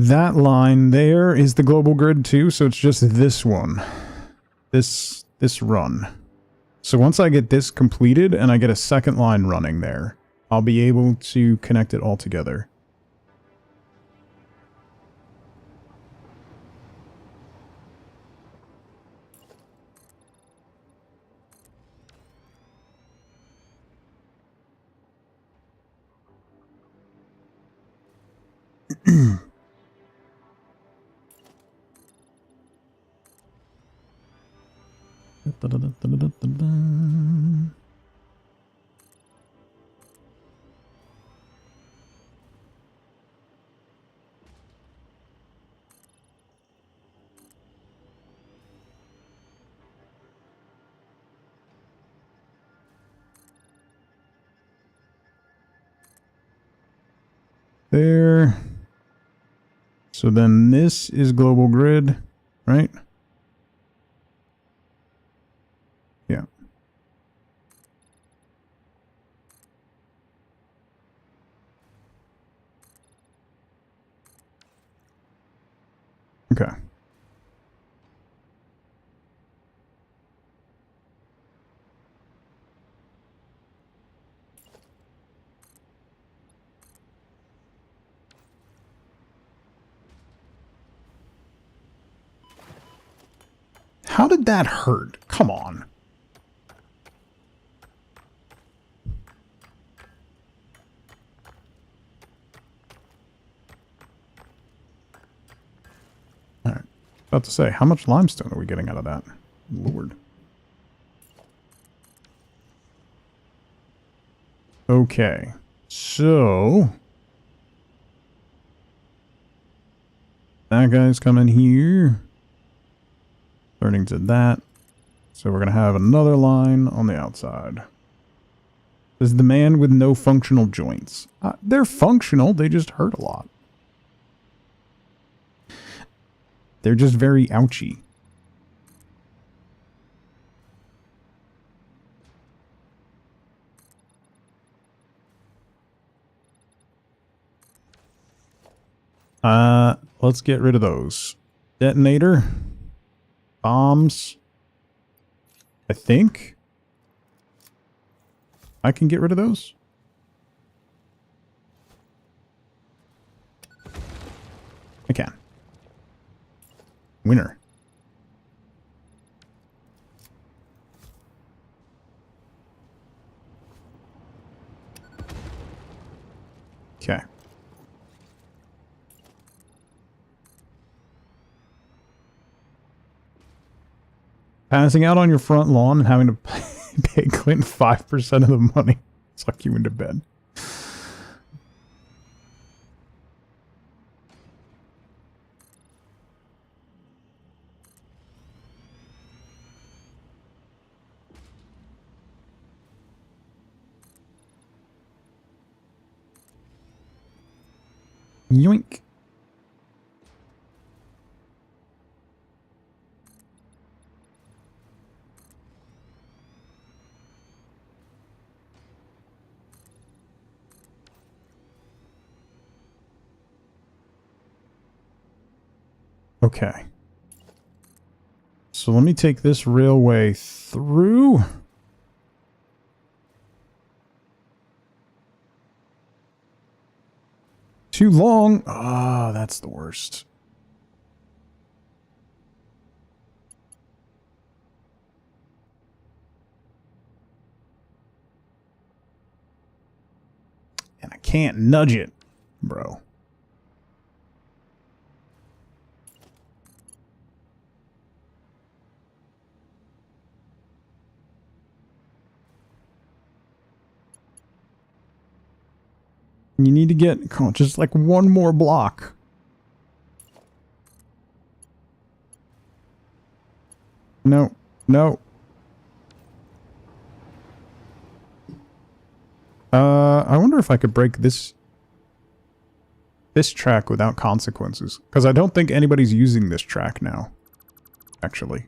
That line there is the global grid too, so it's just this one. This run. So once I get this completed and I get a second line running there, I'll be able to connect it all together. There. So then this is global grid, right? Yeah. Okay. How did that hurt? Come on. About to say, how much limestone are we getting out of that? Lord. Okay. So... that guy's coming here. Turning to that. So we're going to have another line on the outside. This is the man with no functional joints. They're functional, they just hurt a lot. They're just very ouchy. Let's get rid of those. Detonator. Bombs. I think I can get rid of those. I can. Winner. Okay. Passing out on your front lawn and having to pay Clint 5% of the money. Suck you into bed. Yoink. Okay. So let me take this railway through. Too long. Ah, that's the worst. And I can't nudge it, bro. You need to get just like one more block. No, no. I wonder if I could break this track without consequences, because I don't think anybody's using this track now, actually.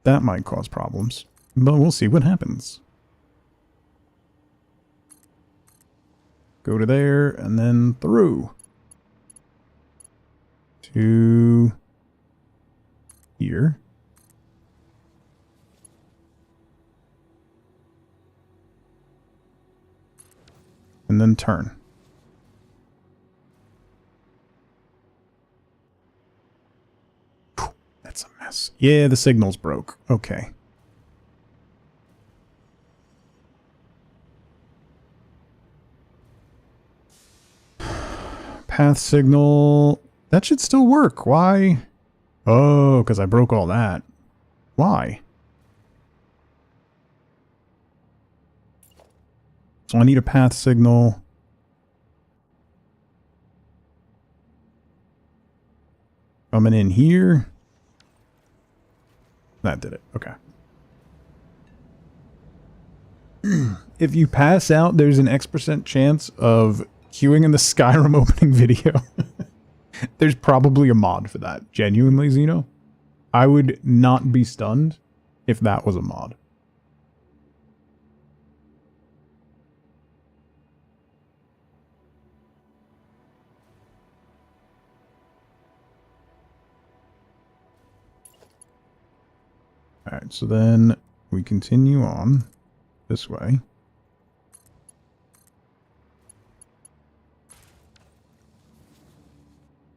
That might cause problems, but we'll see what happens. Go to there, and then through. To here. And then turn. That's a mess. Yeah, the signal's broke. Okay. Path signal. That should still work. Why? Oh, because I broke all that. Why? So I need a path signal. Coming in here. That did it. Okay. If you pass out, there's an X% chance of queuing in the Skyrim opening video. There's probably a mod for that. Genuinely, Xeno. I would not be stunned if that was a mod. Alright, so then we continue on this way.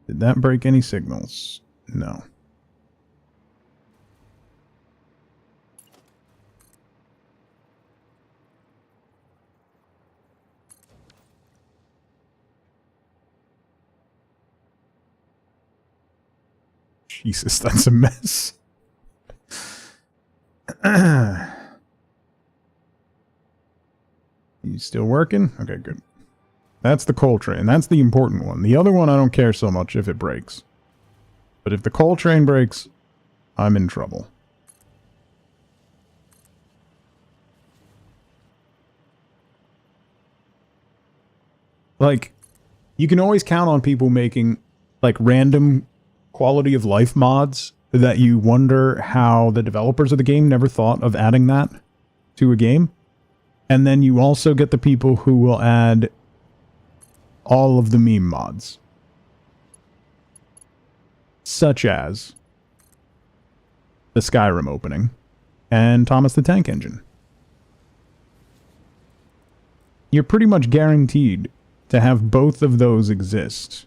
To Did that break any signals? No. Jesus, that's a mess. You still working? Okay, good. That's the coal train. That's the important one. The other one, I don't care so much if it breaks. But if the coal train breaks, I'm in trouble. Like, you can always count on people making, like, random quality of life mods that you wonder how the developers of the game never thought of adding that to a game. And then you also get the people who will add all of the meme mods. Such as the Skyrim opening and Thomas the Tank Engine. You're pretty much guaranteed to have both of those exist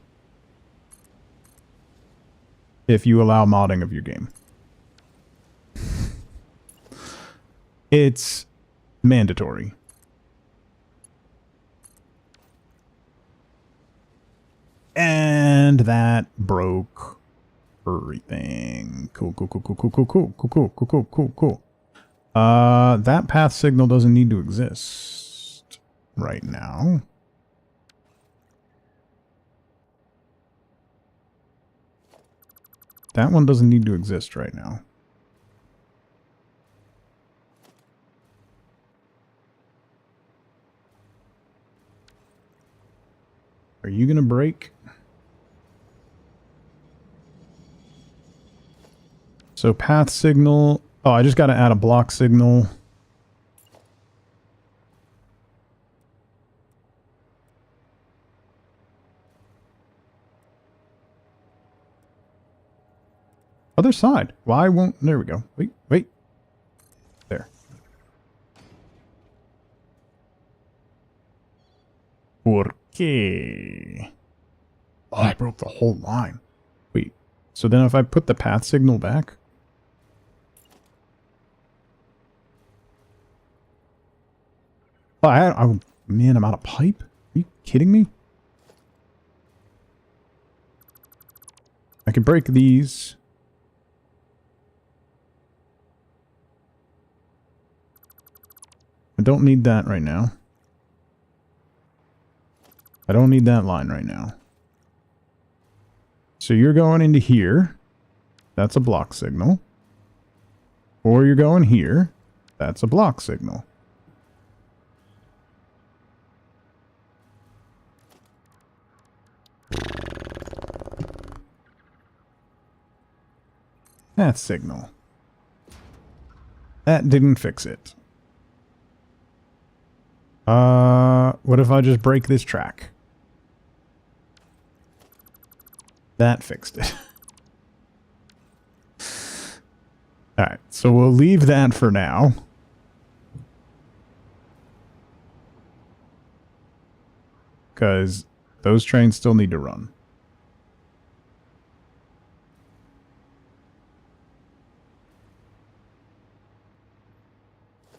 if you allow modding of your game. It's mandatory. And that broke everything. Cool. That path signal doesn't need to exist right now. That one doesn't need to exist right now. Are you gonna break? So path signal. Oh, I just gotta add a block signal. Other side. Why won't... There we go. Wait. There. Okay. Oh, I broke the whole line. Wait. So then if I put the path signal back... Oh, man, I'm out of pipe? Are you kidding me? I can break these... I don't need that right now. I don't need that line right now. So you're going into here. That's a block signal. Or you're going here. That's a block signal. That signal. That didn't fix it. What if I just break this track? That fixed it. Alright, so we'll leave that for now. Because those trains still need to run.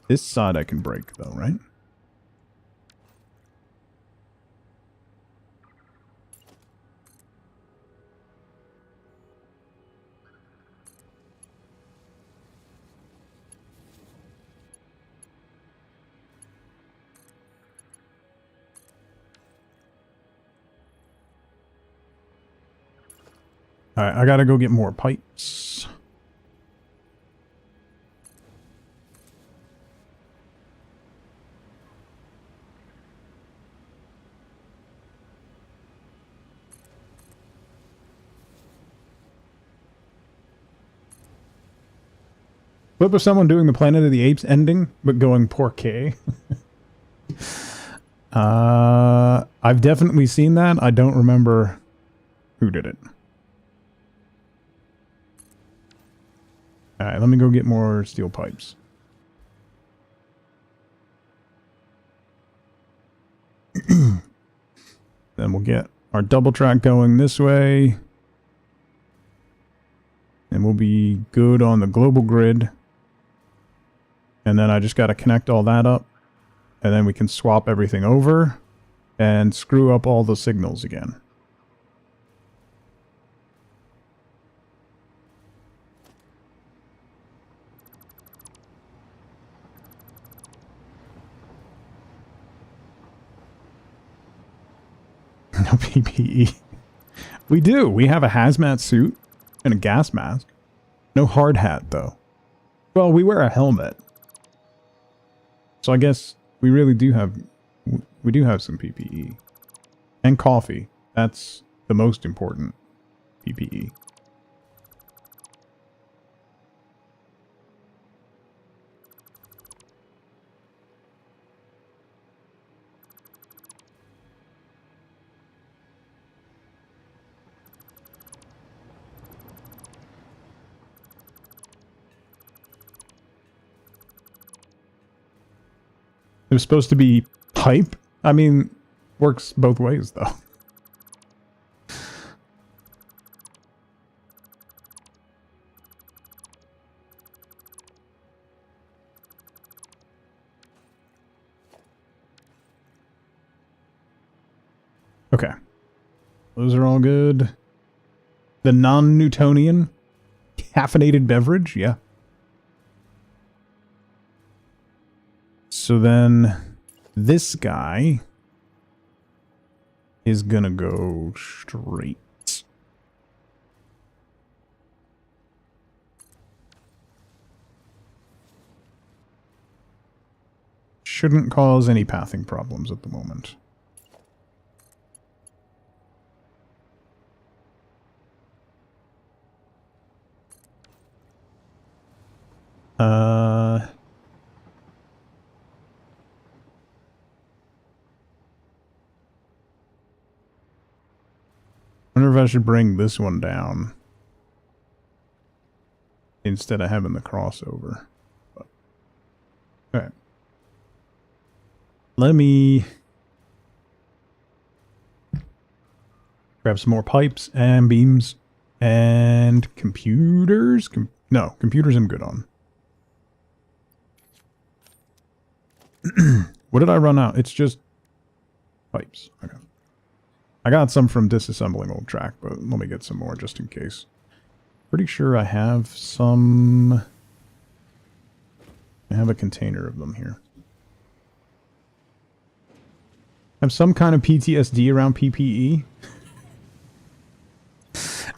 This side I can break though, right? Alright, I gotta go get more pipes. Clip of someone doing the Planet of the Apes ending, but going Porqué. I've definitely seen that. I don't remember who did it. Alright, let me go get more steel pipes. Then we'll get our double track going this way. And we'll be good on the global grid. And then I just got to connect all that up. And then we can swap everything over and screw up all the signals again. No PPE. We do. We have a hazmat suit and a gas mask. No hard hat, though. Well, we wear a helmet. So I guess we really do have... We do have some PPE. And coffee. That's the most important PPE. It was supposed to be pipe. I mean, works both ways, though. Okay. Those are all good. The non-Newtonian caffeinated beverage, yeah. So then this guy is gonna go straight. Shouldn't cause any pathing problems at the moment. I wonder if I should bring this one down instead of having the crossover. But, okay. Let me grab some more pipes and beams and computers. No, computers I'm good on. What did I run out? It's just pipes. Okay. I got some from disassembling old track, but let me get some more just in case. Pretty sure I have some... I have a container of them here. I have some kind of PTSD around PPE.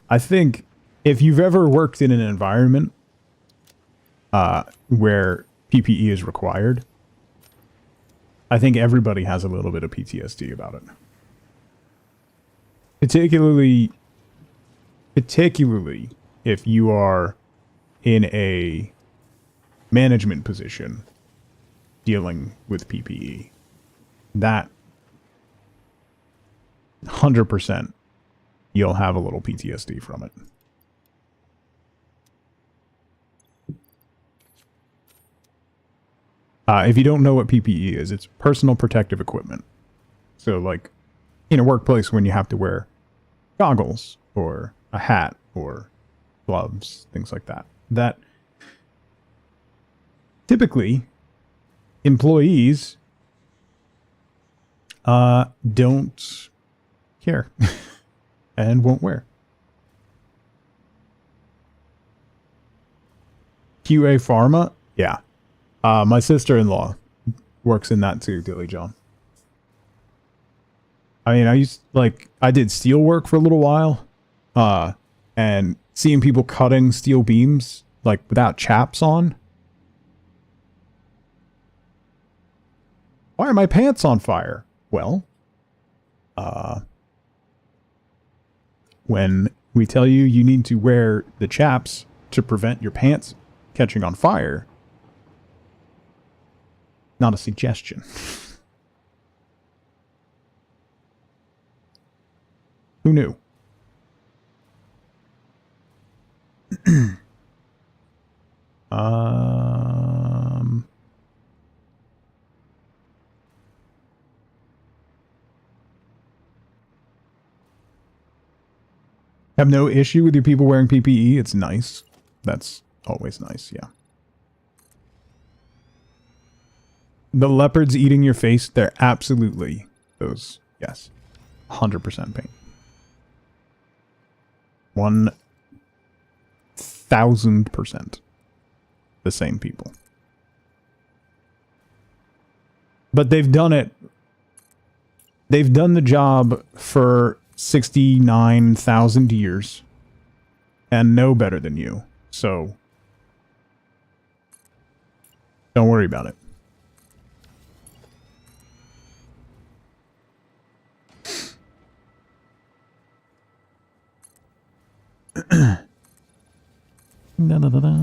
I think if you've ever worked in an environment where PPE is required, I think everybody has a little bit of PTSD about it. Particularly if you are in a management position dealing with PPE. That 100% you'll have a little PTSD from it. If you don't know what PPE is, it's personal protective equipment. So like in a workplace when you have to wear goggles or a hat or gloves, things like that. That typically employees don't care and won't wear. QA Pharma? Yeah. My sister-in-law works in that too, Dilly John. I mean, I did steel work for a little while, and seeing people cutting steel beams, like, without chaps on. Why are my pants on fire? Well, when we tell you you need to wear the chaps to prevent your pants catching on fire, not a suggestion. Who knew? Have no issue with your people wearing PPE. It's nice. That's always nice, yeah. The leopards eating your face, they're absolutely those, yes. 100% paint. 1000% the same people. But they've done it. They've done the job for 69,000 years and know better than you. So don't worry about it. Da, da, da, da.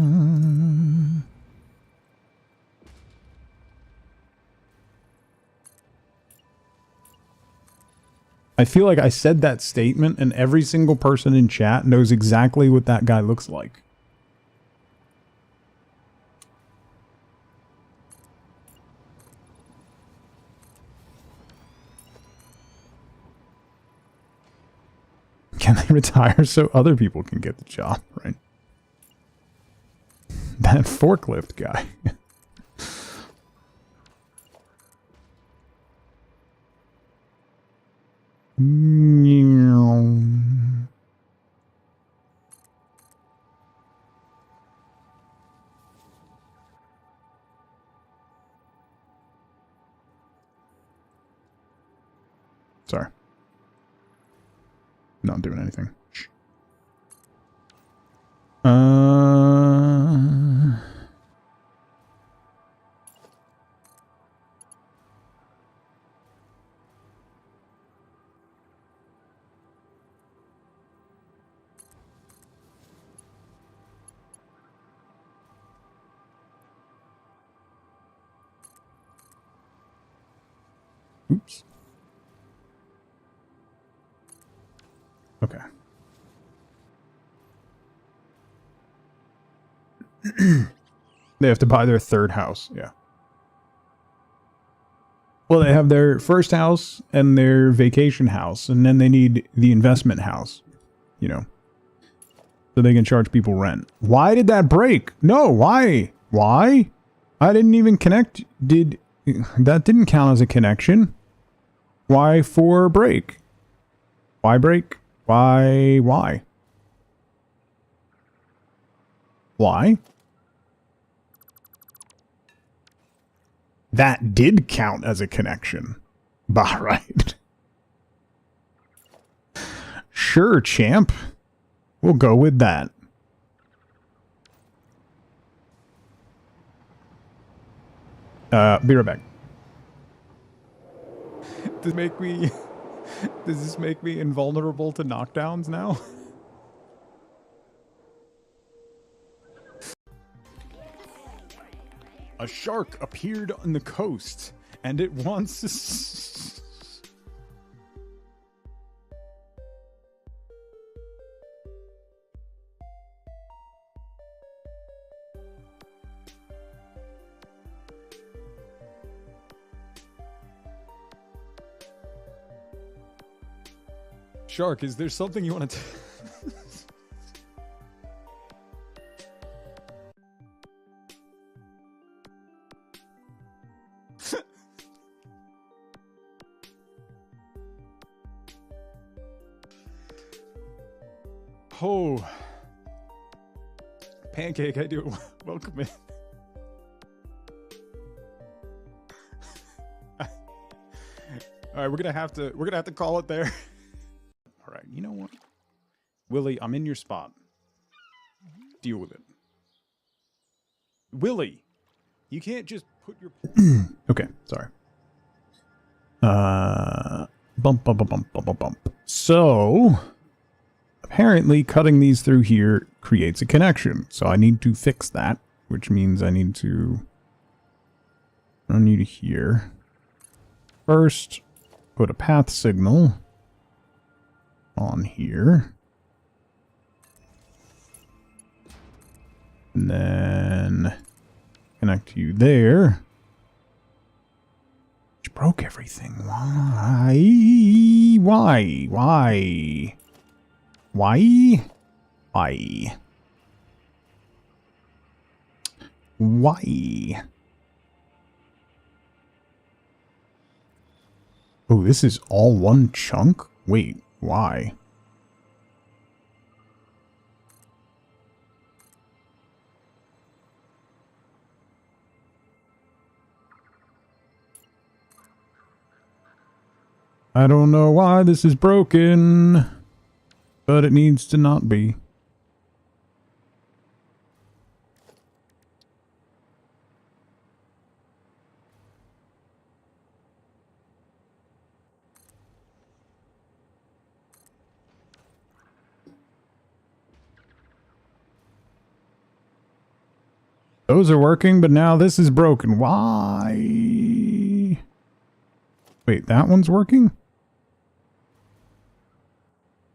I feel like I said that statement and every single person in chat knows exactly what that guy looks like. Can they retire so other people can get the job, right? That forklift guy. Sorry. Not doing anything. Oops. Okay. They have to buy their third house, yeah. Well, they have their first house and their vacation house, and then they need the investment house, you know, so they can charge people rent. Why did that break? No, why? Why? I didn't even connect. That didn't count as a connection. Why for break? Why break? Why? Why? That did count as a connection. Bah, right. Sure, champ. We'll go with that. Be right back. Does this make me invulnerable to knockdowns now? A shark appeared on the coast, and it wants to... Shark, is there something you want to... Oh, Pancake, I do. Welcome in. All right, we're gonna have to call it there. All right, you know what, Willie, I'm in your spot. Deal with it, Willie. You can't just put your. Okay, sorry. Bump. So. Apparently, cutting these through here creates a connection. So I need to fix that, which means I need to run you to here. First, put a path signal on here. And then connect you there. Which broke everything. Why? Why? Why? Why? Oh, this is all one chunk? Wait, why? I don't know why this is broken, but it needs to not be. Those are working, but now this is broken. Why? Wait, that one's working?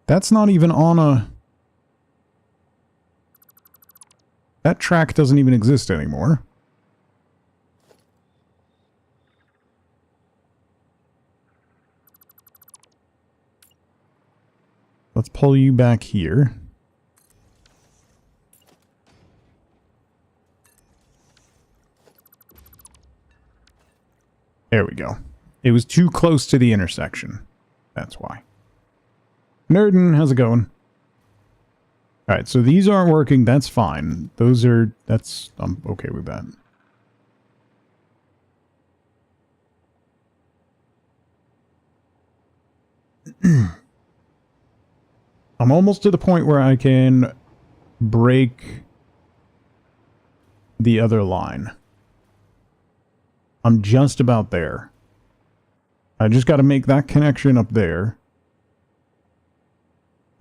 That's not even on a... That track doesn't even exist anymore. Let's pull you back here. There we go. It was too close to the intersection. That's why. Nerdin, how's it going? Alright, so these aren't working. That's fine. Those are... That's... I'm okay with that. I'm almost to the point where I can break the other line. I'm just about there. I just got to make that connection up there.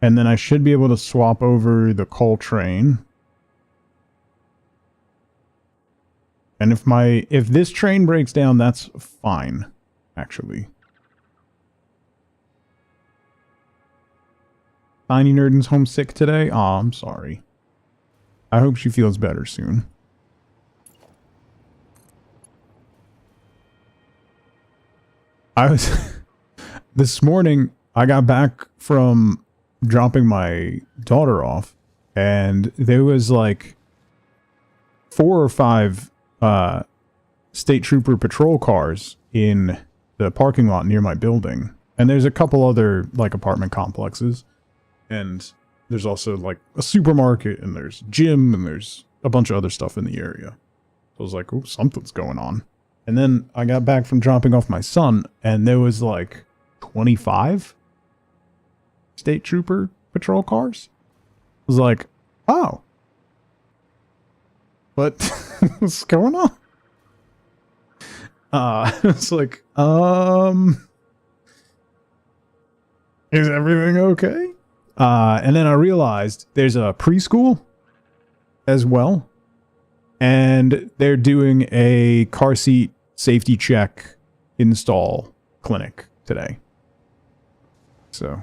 And then I should be able to swap over the coal train. And if this train breaks down, that's fine, actually. Tiny Nerdin's homesick today? Aw, I'm sorry. I hope she feels better soon. This morning, I got back from dropping my daughter off, and there was like 4 or 5 state trooper patrol cars in the parking lot near my building. And there's a couple other like apartment complexes, and there's also like a supermarket, and there's a gym, and there's a bunch of other stuff in the area. So I was like, oh, something's going on. And then I got back from dropping off my son, and there was like 25 state trooper patrol cars. I was like, oh. What? What's going on? It's like, is everything okay? And then I realized there's a preschool as well. And they're doing a car seat safety check install clinic today. So,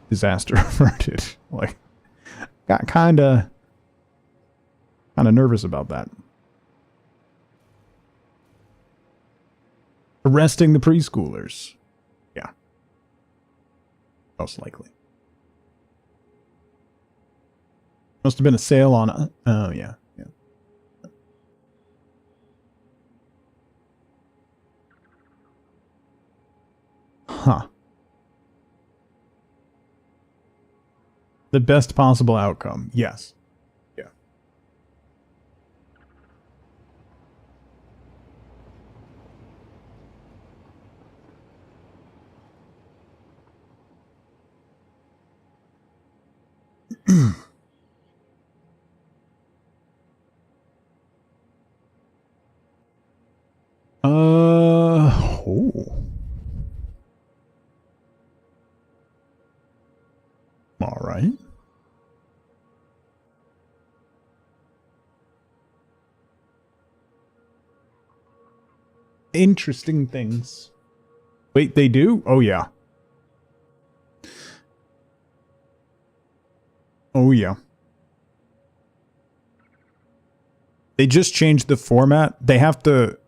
disaster averted. Like, got kind of nervous about that. Arresting the preschoolers. Yeah. Most likely. Must have been a sale on... Oh, yeah. Yeah. Huh. The best possible outcome. Yes. Yeah. Oh. All right. Interesting things. Wait, they do? Oh, yeah. Oh, yeah. They just changed the format. They have to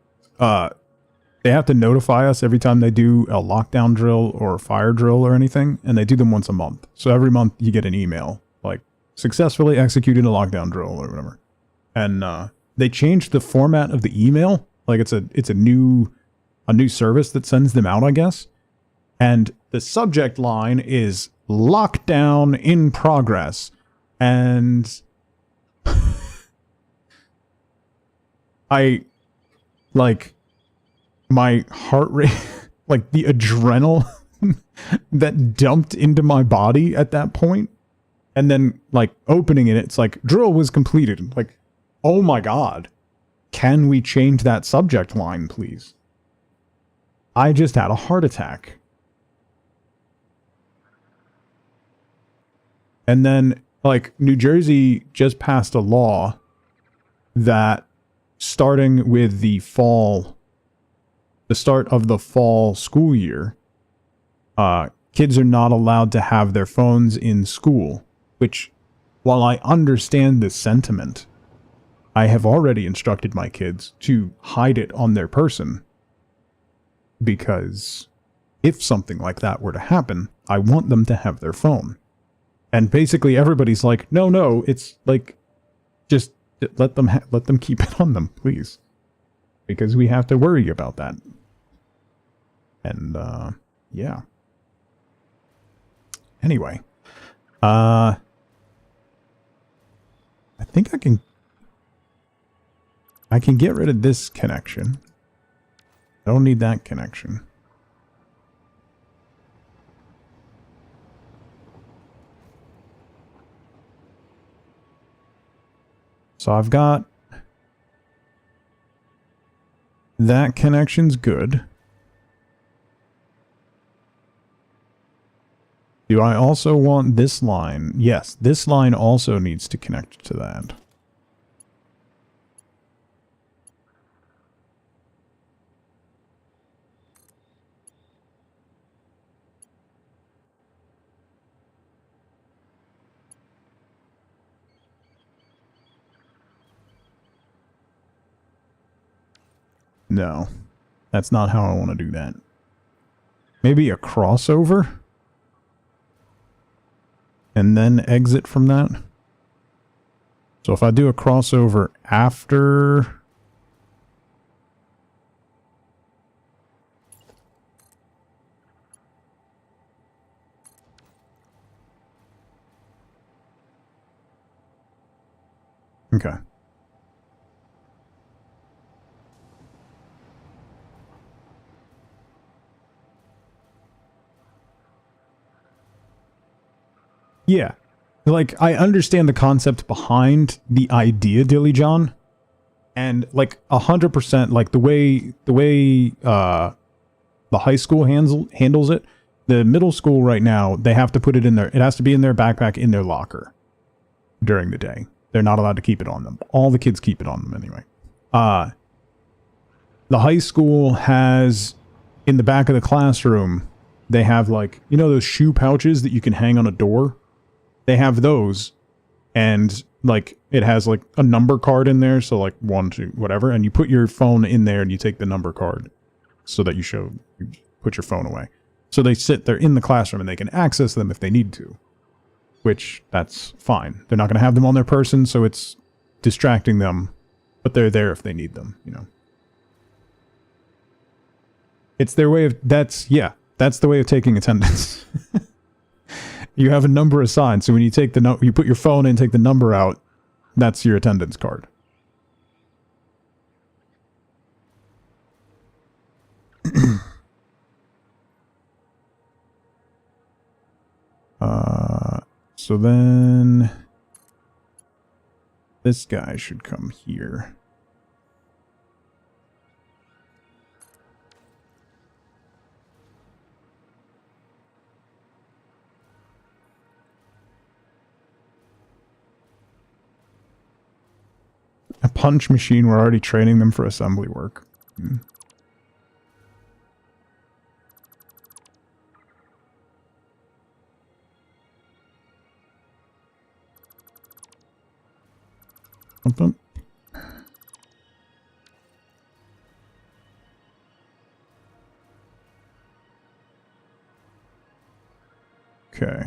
They have to notify us every time they do a lockdown drill or a fire drill or anything, and they do them once a month. So every month you get an email, like, successfully executed a lockdown drill or whatever. And they changed the format of the email. Like, it's a new service that sends them out, I guess. And the subject line is lockdown in progress. And I, like, my heart rate, like the adrenaline that dumped into my body at that point, and then like opening it, it's like drill was completed. Like, oh my god, can we change that subject line, please? I just had a heart attack. And then like New Jersey just passed a law that starting with the start of the fall school year, kids are not allowed to have their phones in school, which, while I understand the sentiment, I have already instructed my kids to hide it on their person, because if something like that were to happen, I want them to have their phone. And basically everybody's like, no, it's like, just let them keep it on them, please, because we have to worry about that. And, yeah. Anyway. I think I can get rid of this connection. I don't need that connection. So I've got... that connection's good. Do I also want this line? Yes, this line also needs to connect to that. No, that's not how I want to do that. Maybe a crossover? And then exit from that. So if I do a crossover after... Okay. Yeah. Like, I understand the concept behind the idea, Dilly John. And, like, 100%, like, the way the high school handles it, the middle school right now, they have to put it in their... it has to be in their backpack, in their locker during the day. They're not allowed to keep it on them. All the kids keep it on them anyway. The high school has, in the back of the classroom, they have, like, you know those shoe pouches that you can hang on a door? They have those, and, like, it has, like, a number card in there, so, like, 1, 2, whatever, and you put your phone in there and you take the number card so that you put your phone away. So they sit there in the classroom and they can access them if they need to, which, that's fine. They're not going to have them on their person, so it's distracting them, but they're there if they need them, you know. It's their way of... that's the way of taking attendance. You have a number assigned, so when you take the you put your phone in, take the number out, that's your attendance card. So then this guy should come here. A punch machine, we're already training them for assembly work. Okay.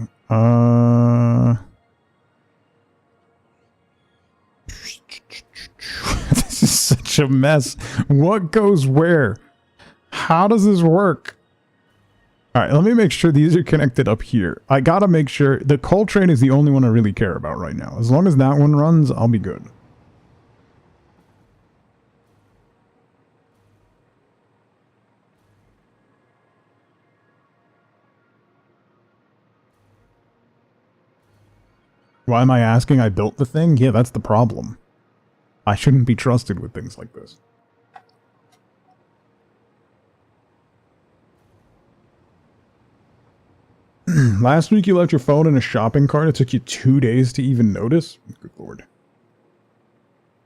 This is such a mess. What goes where? How does this work? All right, let me make sure these are connected up here. I gotta make sure the coal train is the only one I really care about right now. As long as that one runs, I'll be good. Why am I asking? I built the thing? Yeah, that's the problem. I shouldn't be trusted with things like this. Last week you left your phone in a shopping cart. It took you 2 days to even notice. Good lord.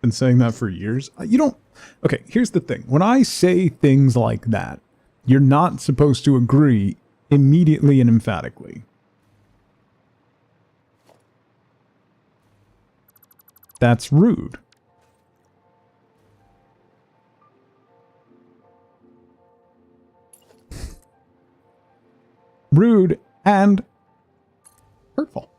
Been saying that for years. You don't... Okay, here's the thing. When I say things like that, you're not supposed to agree immediately and emphatically. That's rude. Rude and hurtful.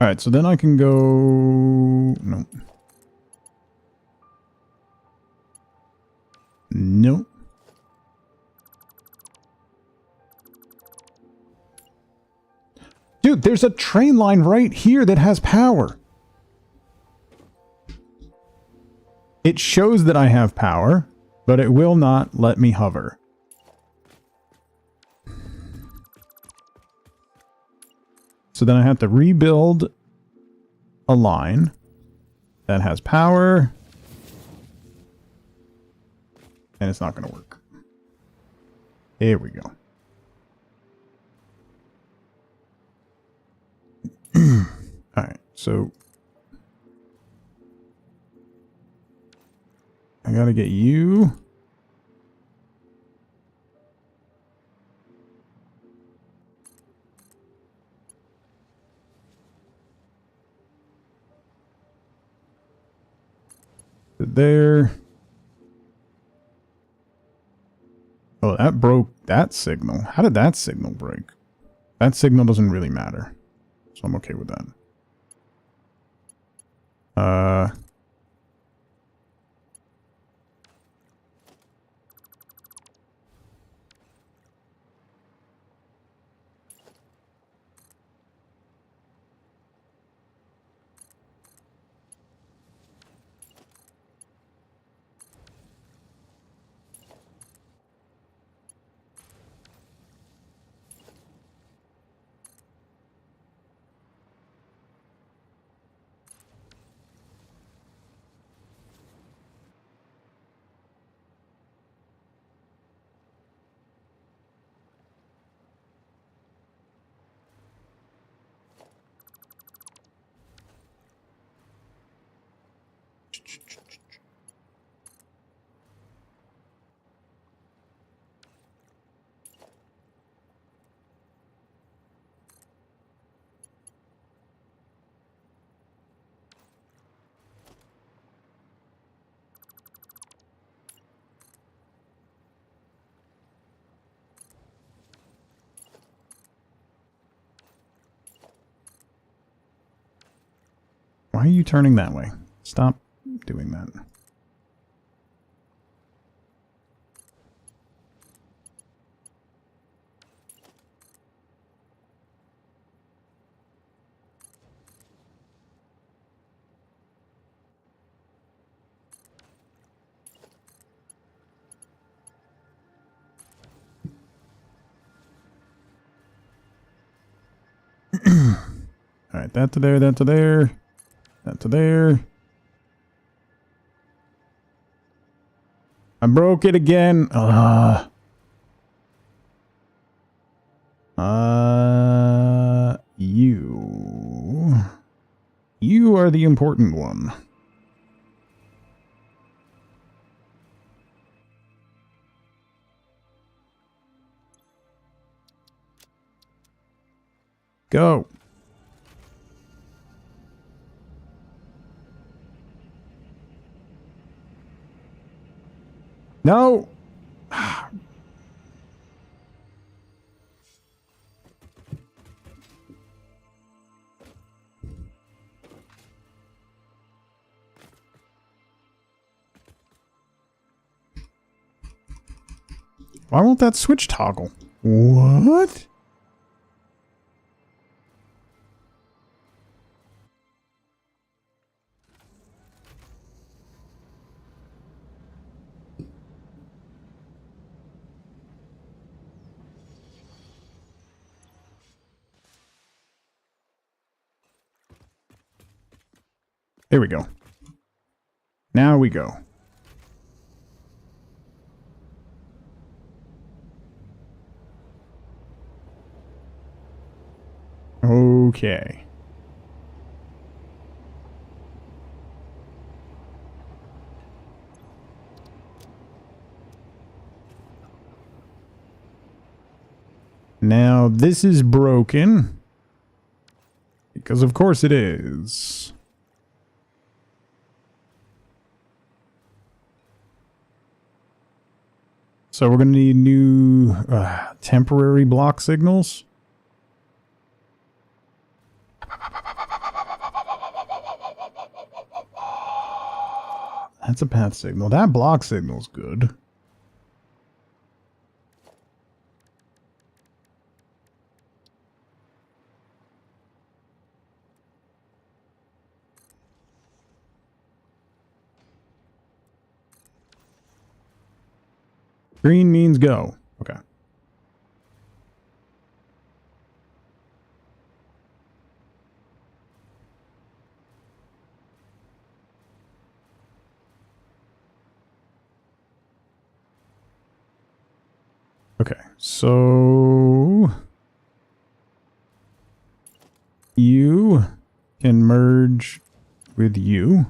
All right, so then I can go... No. Nope. Dude, there's a train line right here that has power. It shows that I have power, but it will not let me hover. So then I have to rebuild a line that has power. And it's not going to work. Here we go. Alright, so I gotta get you. There. Oh, that broke that signal. How did that signal break? That signal doesn't really matter. So I'm okay with that. Why are you turning that way? Stop doing that. Alright, that to there, that to there. That to there. I broke it again. You are the important one. Go. No! Why won't that switch toggle? What? There we go. Now we go. Okay. Now this is broken. Because of course it is. So we're going to need new temporary block signals. That's a path signal. That block signal's good. Green means go. Okay. Okay, so you can merge with you.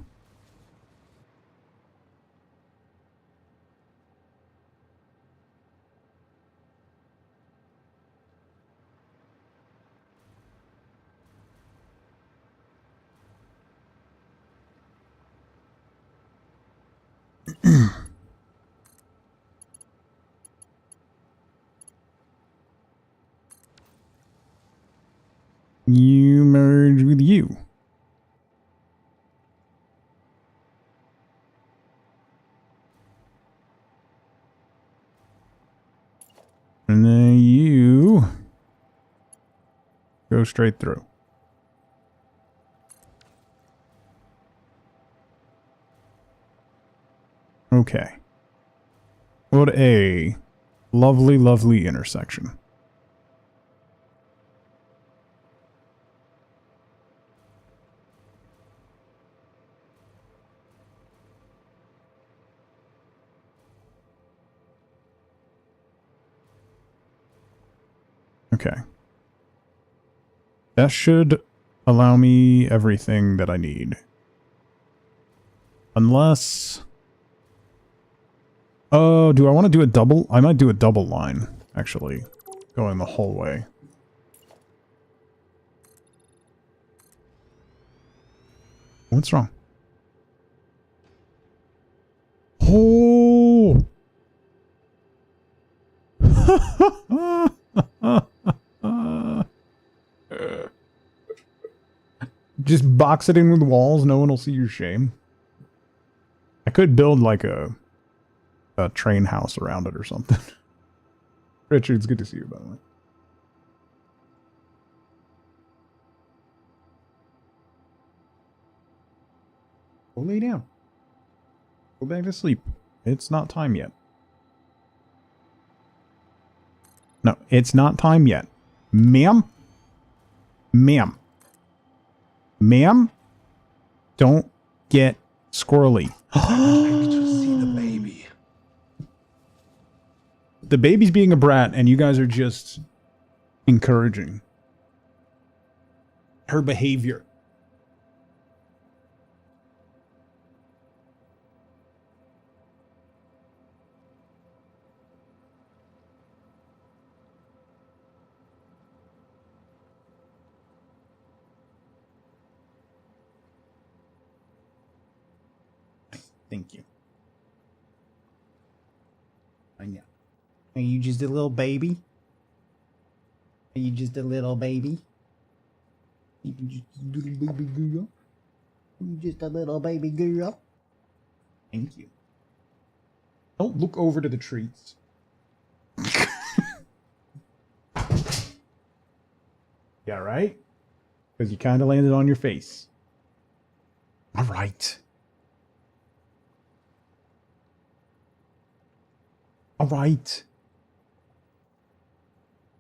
You merge with you. And then you go straight through. Okay. What a lovely, lovely intersection. Okay. That should allow me everything that I need. Unless... Oh, do I want to do a double? I might do a double line, actually. Going the whole way. What's wrong? Oh! Just box it in with walls, no one will see your shame. I could build like a train house around it or something. Richard, it's good to see you, by the way. Go lay down. Go back to sleep. It's not time yet. No, it's not time yet. Ma'am? Ma'am. Ma'am? Don't get squirrely. Maybe to see the baby. The baby's being a brat, and you guys are just encouraging her behavior. Thank you. I know. Are you just a little baby? Are you just a little baby? You just a little baby girl? You just a little baby girl? Thank you. Don't look over to the treats. Yeah, right? Because you kind of landed on your face. All right. All right.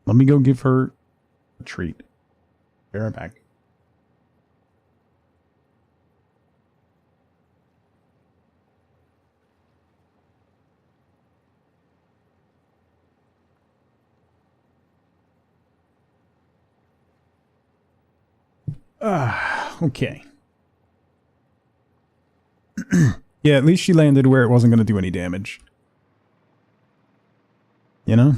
Let me go give her a treat. Be right back. Okay. Yeah, at least she landed where it wasn't going to do any damage. You know?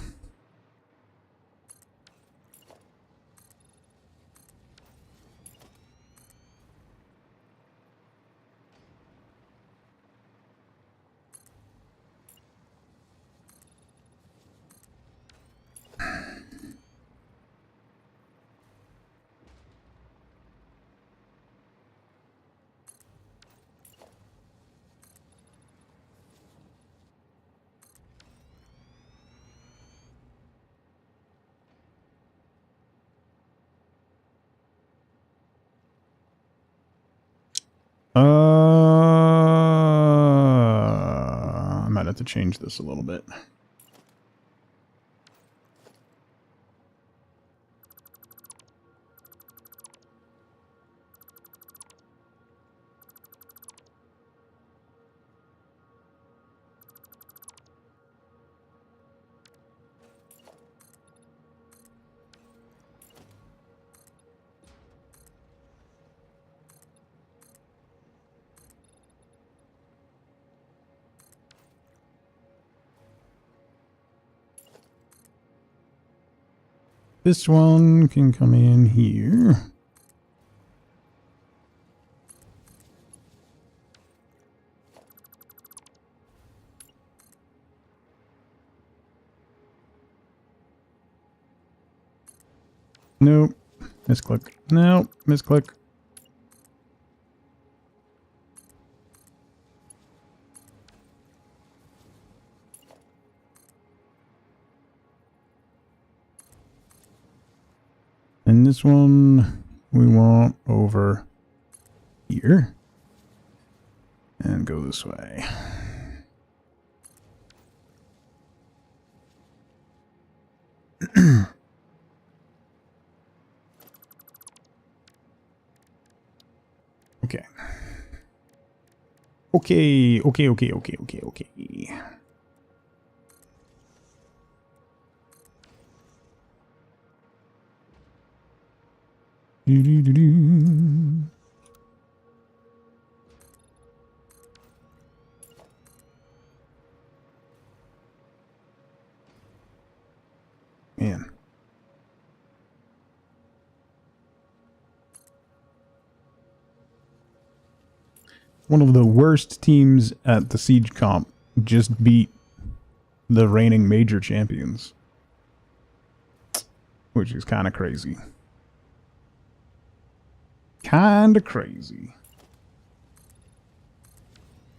I might have to change this a little bit. This one can come in here. Nope. Misclick. Nope. Misclick. And this one we want over here. And go this way. Okay. Okay. Do. Man. One of the worst teams at the Siege Comp just beat the reigning major champions. Which is kind of crazy. Kinda crazy.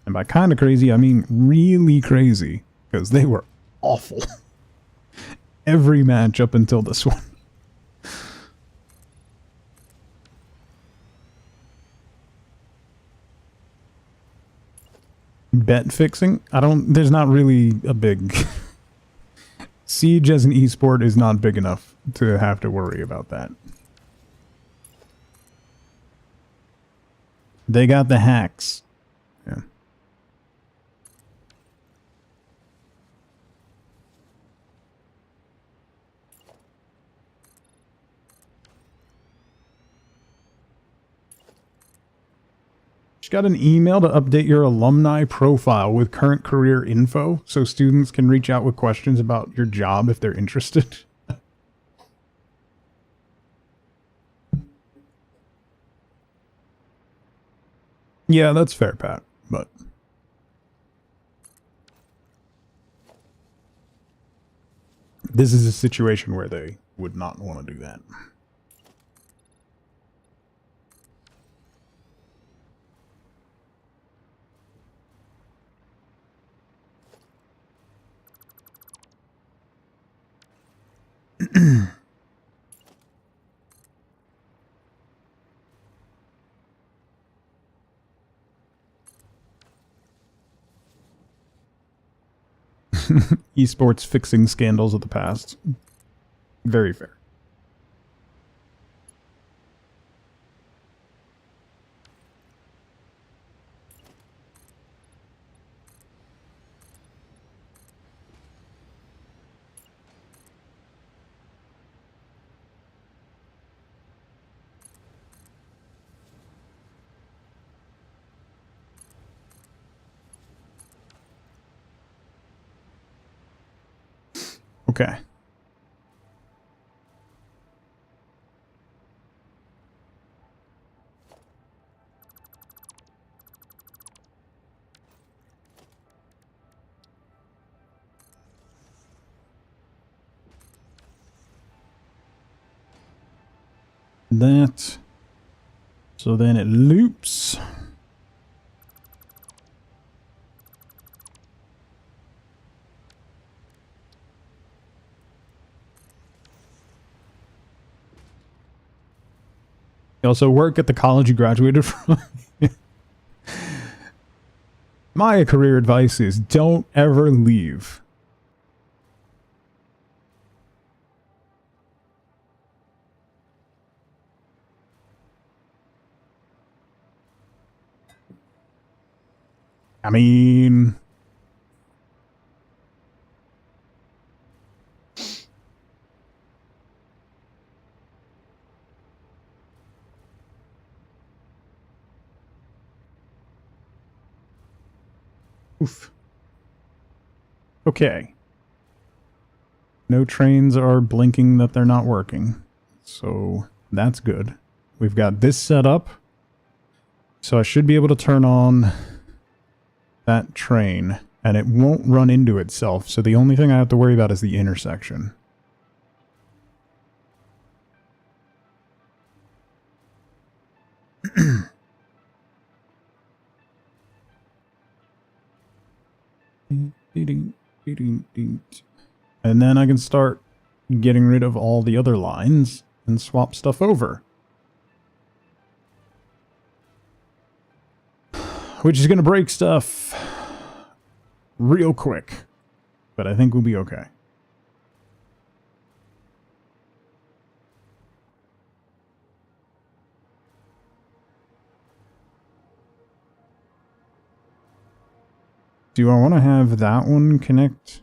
And by kinda crazy, I mean really crazy. Because they were awful. Every match up until this one. Bet fixing? There's not really a big... Siege as an esport is not big enough to have to worry about that. They got the hacks. Yeah. Just got an email to update your alumni profile with current career info so students can reach out with questions about your job if they're interested. Yeah, that's fair, Pat, but... This is a situation where they would not want to do that. Esports fixing scandals of the past. Very fair. Okay. That. So then it loops. You also work at the college you graduated from. My career advice is don't ever leave. I mean... Oof. Okay. No trains are blinking that they're not working. So that's good. We've got this set up. So I should be able to turn on that train. And it won't run into itself. So the only thing I have to worry about is the intersection. And then I can start getting rid of all the other lines and swap stuff over. Which is going to break stuff real quick. But I think we'll be okay. Do I want to have that one connect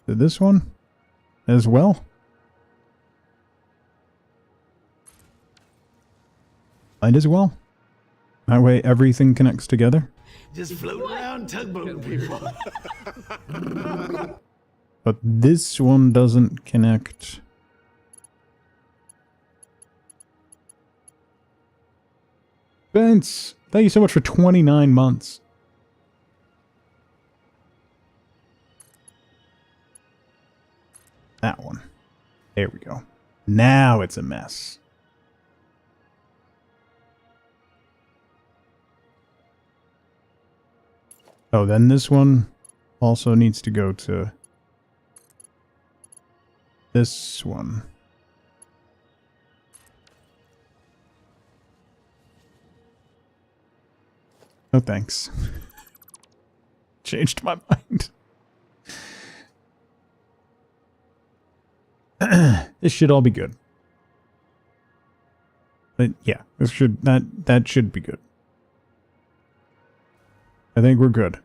to this one as well? Might as well. That way everything connects together. Just floating around tugboat people. But this one doesn't connect. Vince, thank you so much for 29 months. That one. There we go. Now it's a mess. Oh, then this one also needs to go to this one. No thanks. Changed my mind. This should all be good. But yeah, this should that should be good. I think we're good.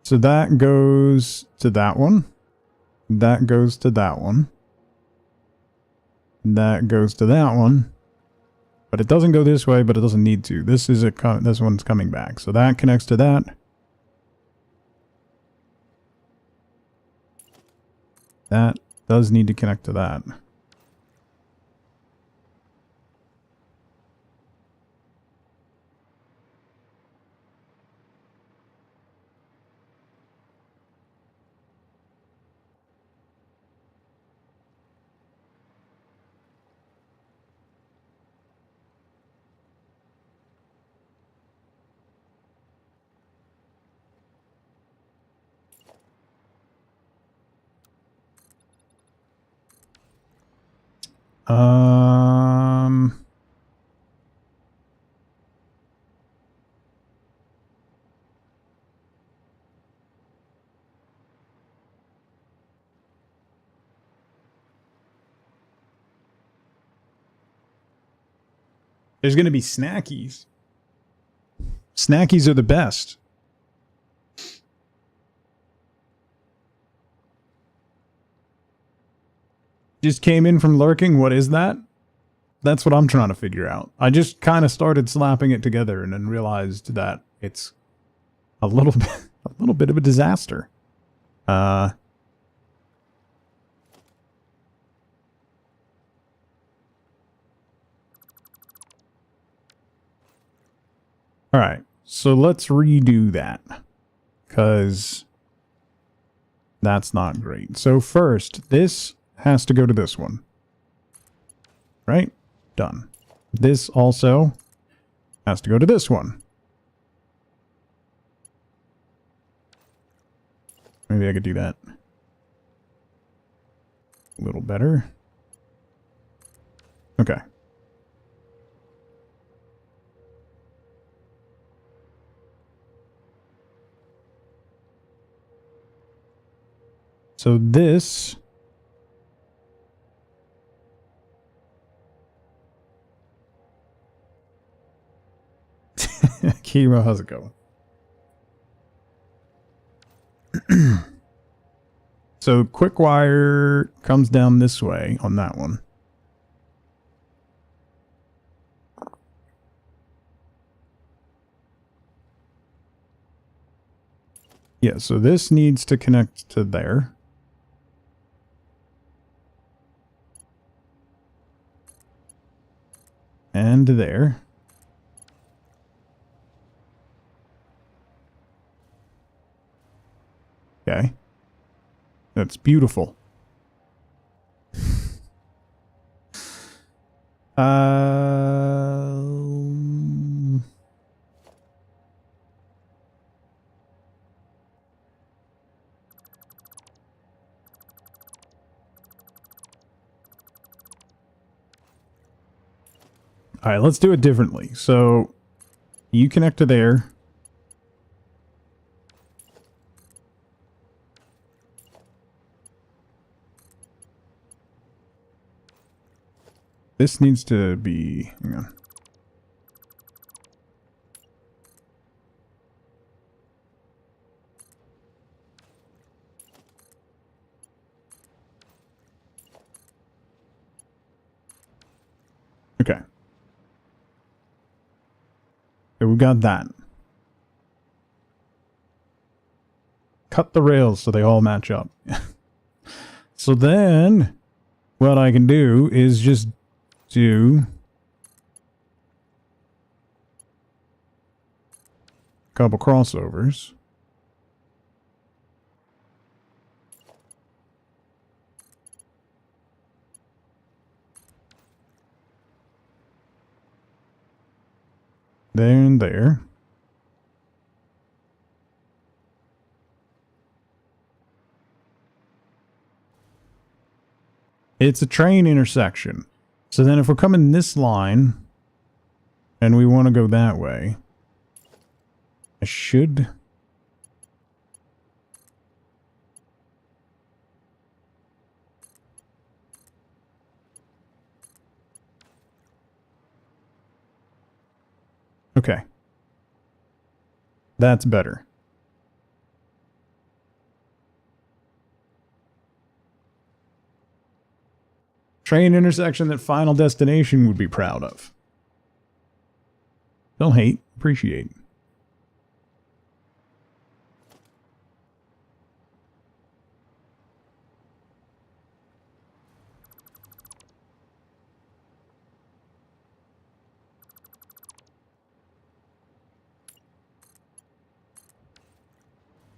So that goes to that one. That goes to that one. That goes to that one. But it doesn't go this way, but it doesn't need to. This is this one's coming back. So that connects to that. That does need to connect to that. There's going to be snackies. Snackies are the best. Just came in from lurking. What is that? That's what I'm trying to figure out. I just kind of started slapping it together and then realized that it's a little bit of a disaster. All right, so let's redo that, because that's not great. So first, this has to go to this one. Right? Done. This also has to go to this one. Maybe I could do that a little better. Okay. So this Kiro, how's it going? So quick wire comes down this way on that one. Yeah, so this needs to connect to there. And there. Okay. That's beautiful. Alright, let's do it differently. So, you connect to there. This needs to be... Hang on. Okay. So we got that. Cut the rails so they all match up. So then, what I can do is just do a couple crossovers. There and there. It's a train intersection. So then if we're coming this line and we want to go that way, I should... Okay. That's better. Train intersection that Final Destination would be proud of. Don't hate, appreciate.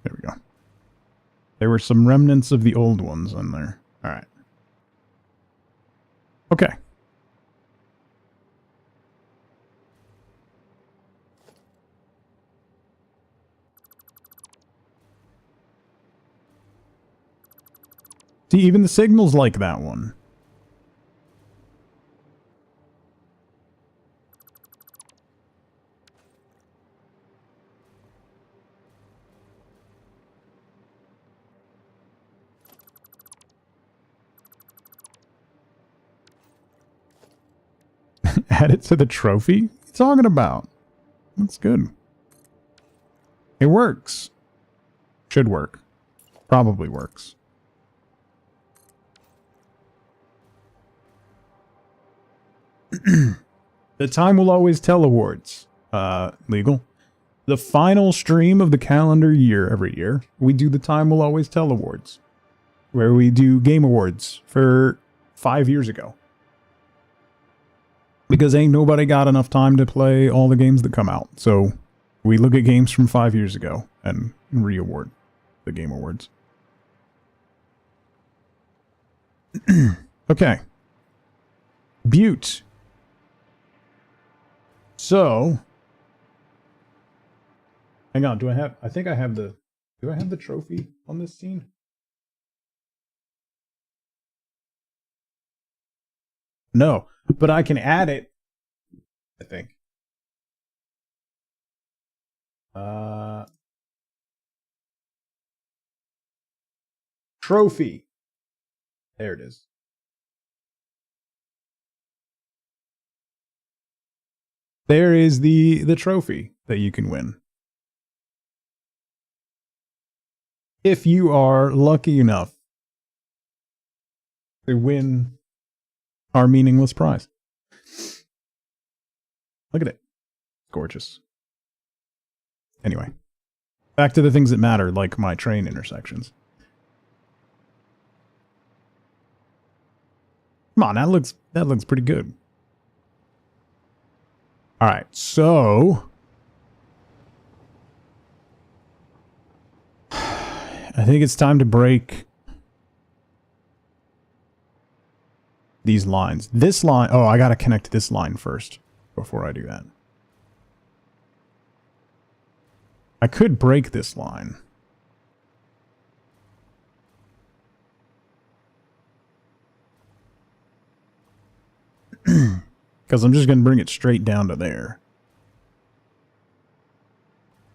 There we go. There were some remnants of the old ones in there. All right. Okay. See, even the signals like that one. Add it to the trophy? What are you talking about? Looks good. It works. Should work. Probably works. The Time Will Always Tell Awards. Legal. The final stream of the calendar year every year, we do the Time Will Always Tell Awards. Where we do game awards for 5 years ago. Because ain't nobody got enough time to play all the games that come out. So we look at games from 5 years ago and re-award the game awards. Okay. Butte. So, hang on, do I have the trophy on this scene? No, but I can add it, I think. Trophy. There it is. There is the trophy that you can win. If you are lucky enough to win our meaningless prize. Look at it. Gorgeous. Anyway. Back to the things that matter, like my train intersections. Come on, that looks pretty good. Alright, so I think it's time to break these lines. This line, oh, I gotta connect this line first before I do that. I could break this line. Because I'm just going to bring it straight down to there.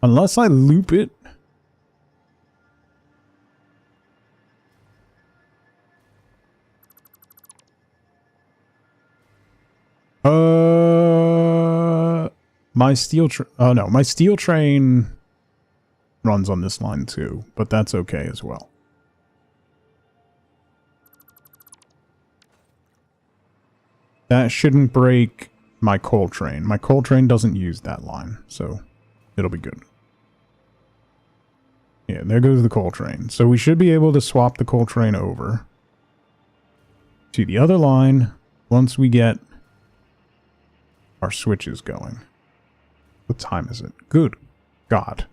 Unless I loop it. My steel train. Oh no, my steel train runs on this line too, but that's okay as well. That shouldn't break my coal train. My coal train doesn't use that line, so it'll be good. Yeah, there goes the coal train. So we should be able to swap the coal train over to the other line once we get our switches going. What time is it? Good God.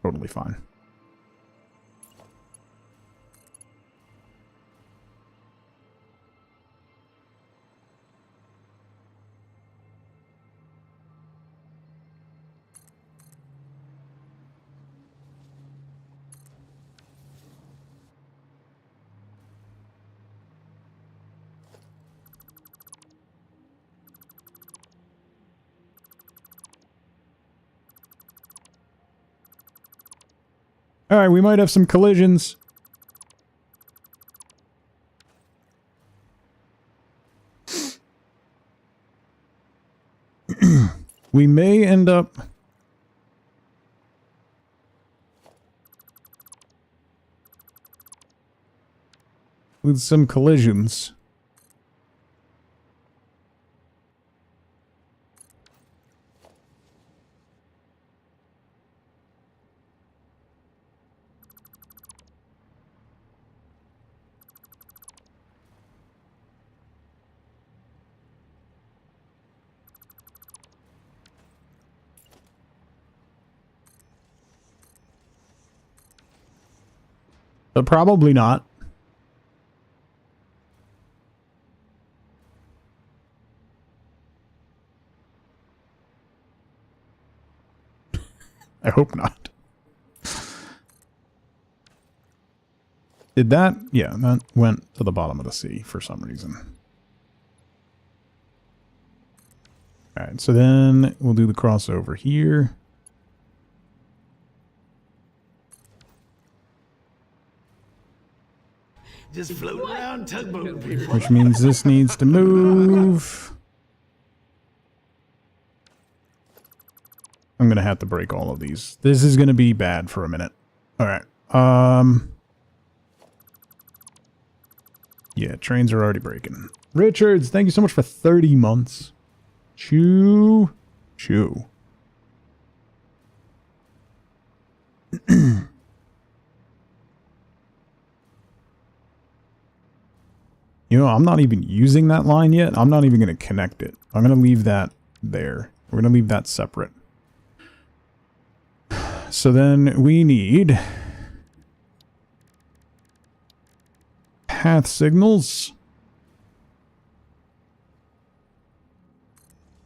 Totally fine. Alright, we might have some collisions. We may end up with some collisions. But probably not. I hope not. Did that? Yeah, that went to the bottom of the sea for some reason. Alright, so then we'll do the crossover here. Just floating around tugboating people. Which means this needs to move. I'm gonna have to break all of these. This is gonna be bad for a minute. Alright. Yeah, trains are already breaking. Richards, thank you so much for 30 months. Chew. Chew. You know, I'm not even using that line yet. I'm not even going to connect it. I'm going to leave that there. We're going to leave that separate. So then we need path signals.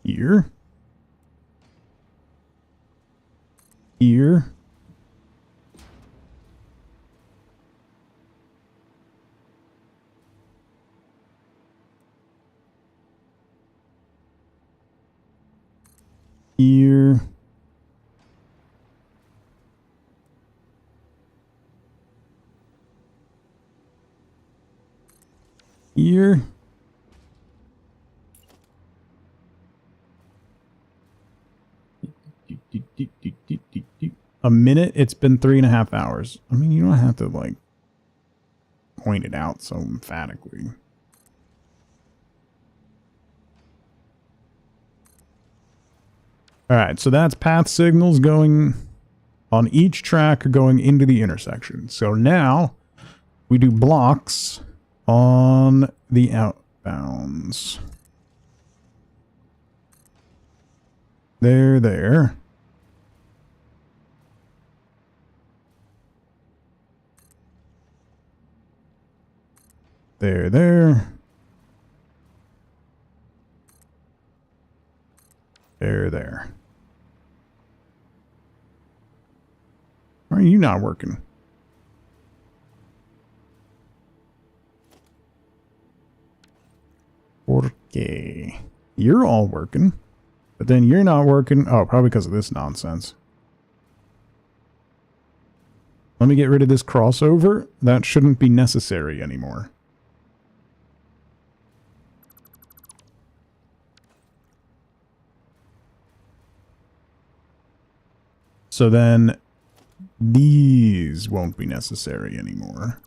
Here. Here. Here. Here. A minute? It's been 3.5 hours. I mean, you don't have to, like, point it out so emphatically. Alright, so that's path signals going on each track going into the intersection. So now we do blocks on the outbounds. There. There. There. Why are you not working? Okay. You're all working. But then you're not working. Oh, probably because of this nonsense. Let me get rid of this crossover. That shouldn't be necessary anymore. So then these won't be necessary anymore.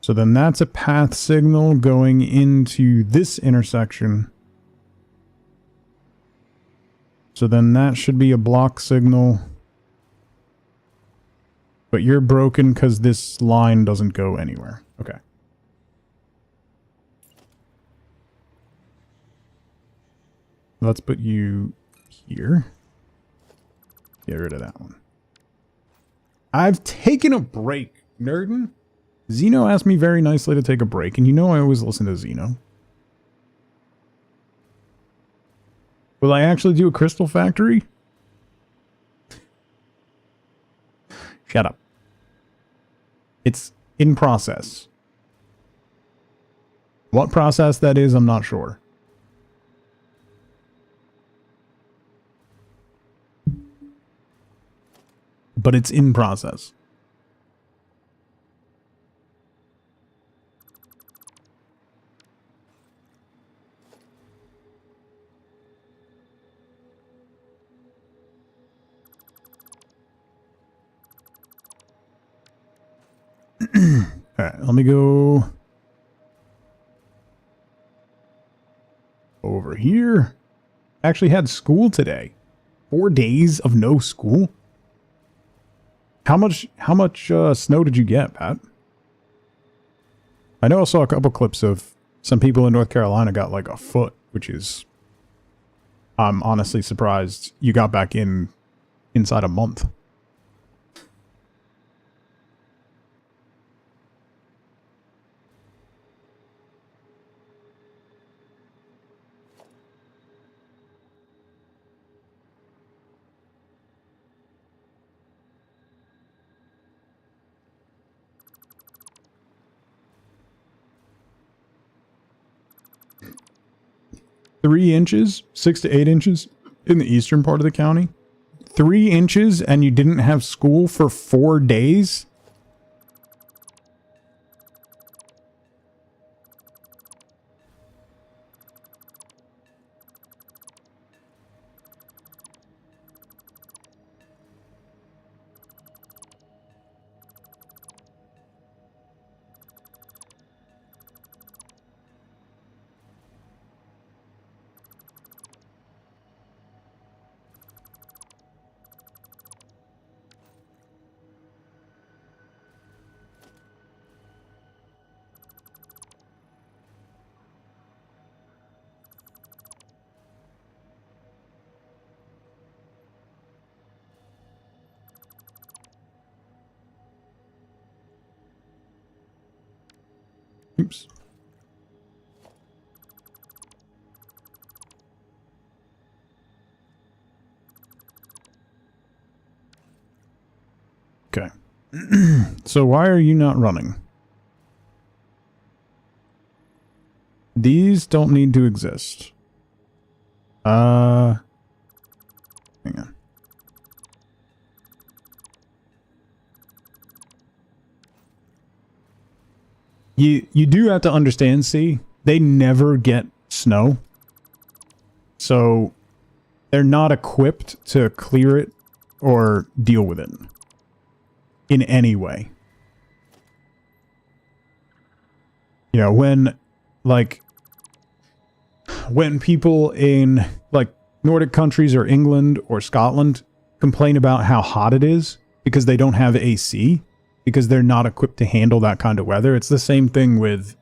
So then that's a path signal going into this intersection. So then that should be a block signal. But you're broken because this line doesn't go anywhere. Okay. Let's put you here. Get rid of that one. I've taken a break, Nerdin. Zeno asked me very nicely to take a break, and you know I always listen to Zeno. Will I actually do a Crystal Factory? Shut up. It's in process. What process that is, I'm not sure. But it's in process. Alright, let me go over here. Actually had school today. 4 days of no school. How much snow did you get, Pat? I know I saw a couple clips of some people in North Carolina got like a foot, which is, I'm honestly surprised you got back inside a month. 3 inches, 6 to 8 inches in the eastern part of the county. 3 inches and you didn't have school for 4 days? Oops. Okay. So why are you not running? These don't need to exist. Hang on. You do have to understand, see, they never get snow. So they're not equipped to clear it or deal with it in any way. You know, when people in like Nordic countries or England or Scotland complain about how hot it is because they don't have AC, because they're not equipped to handle that kind of weather. It's the same thing with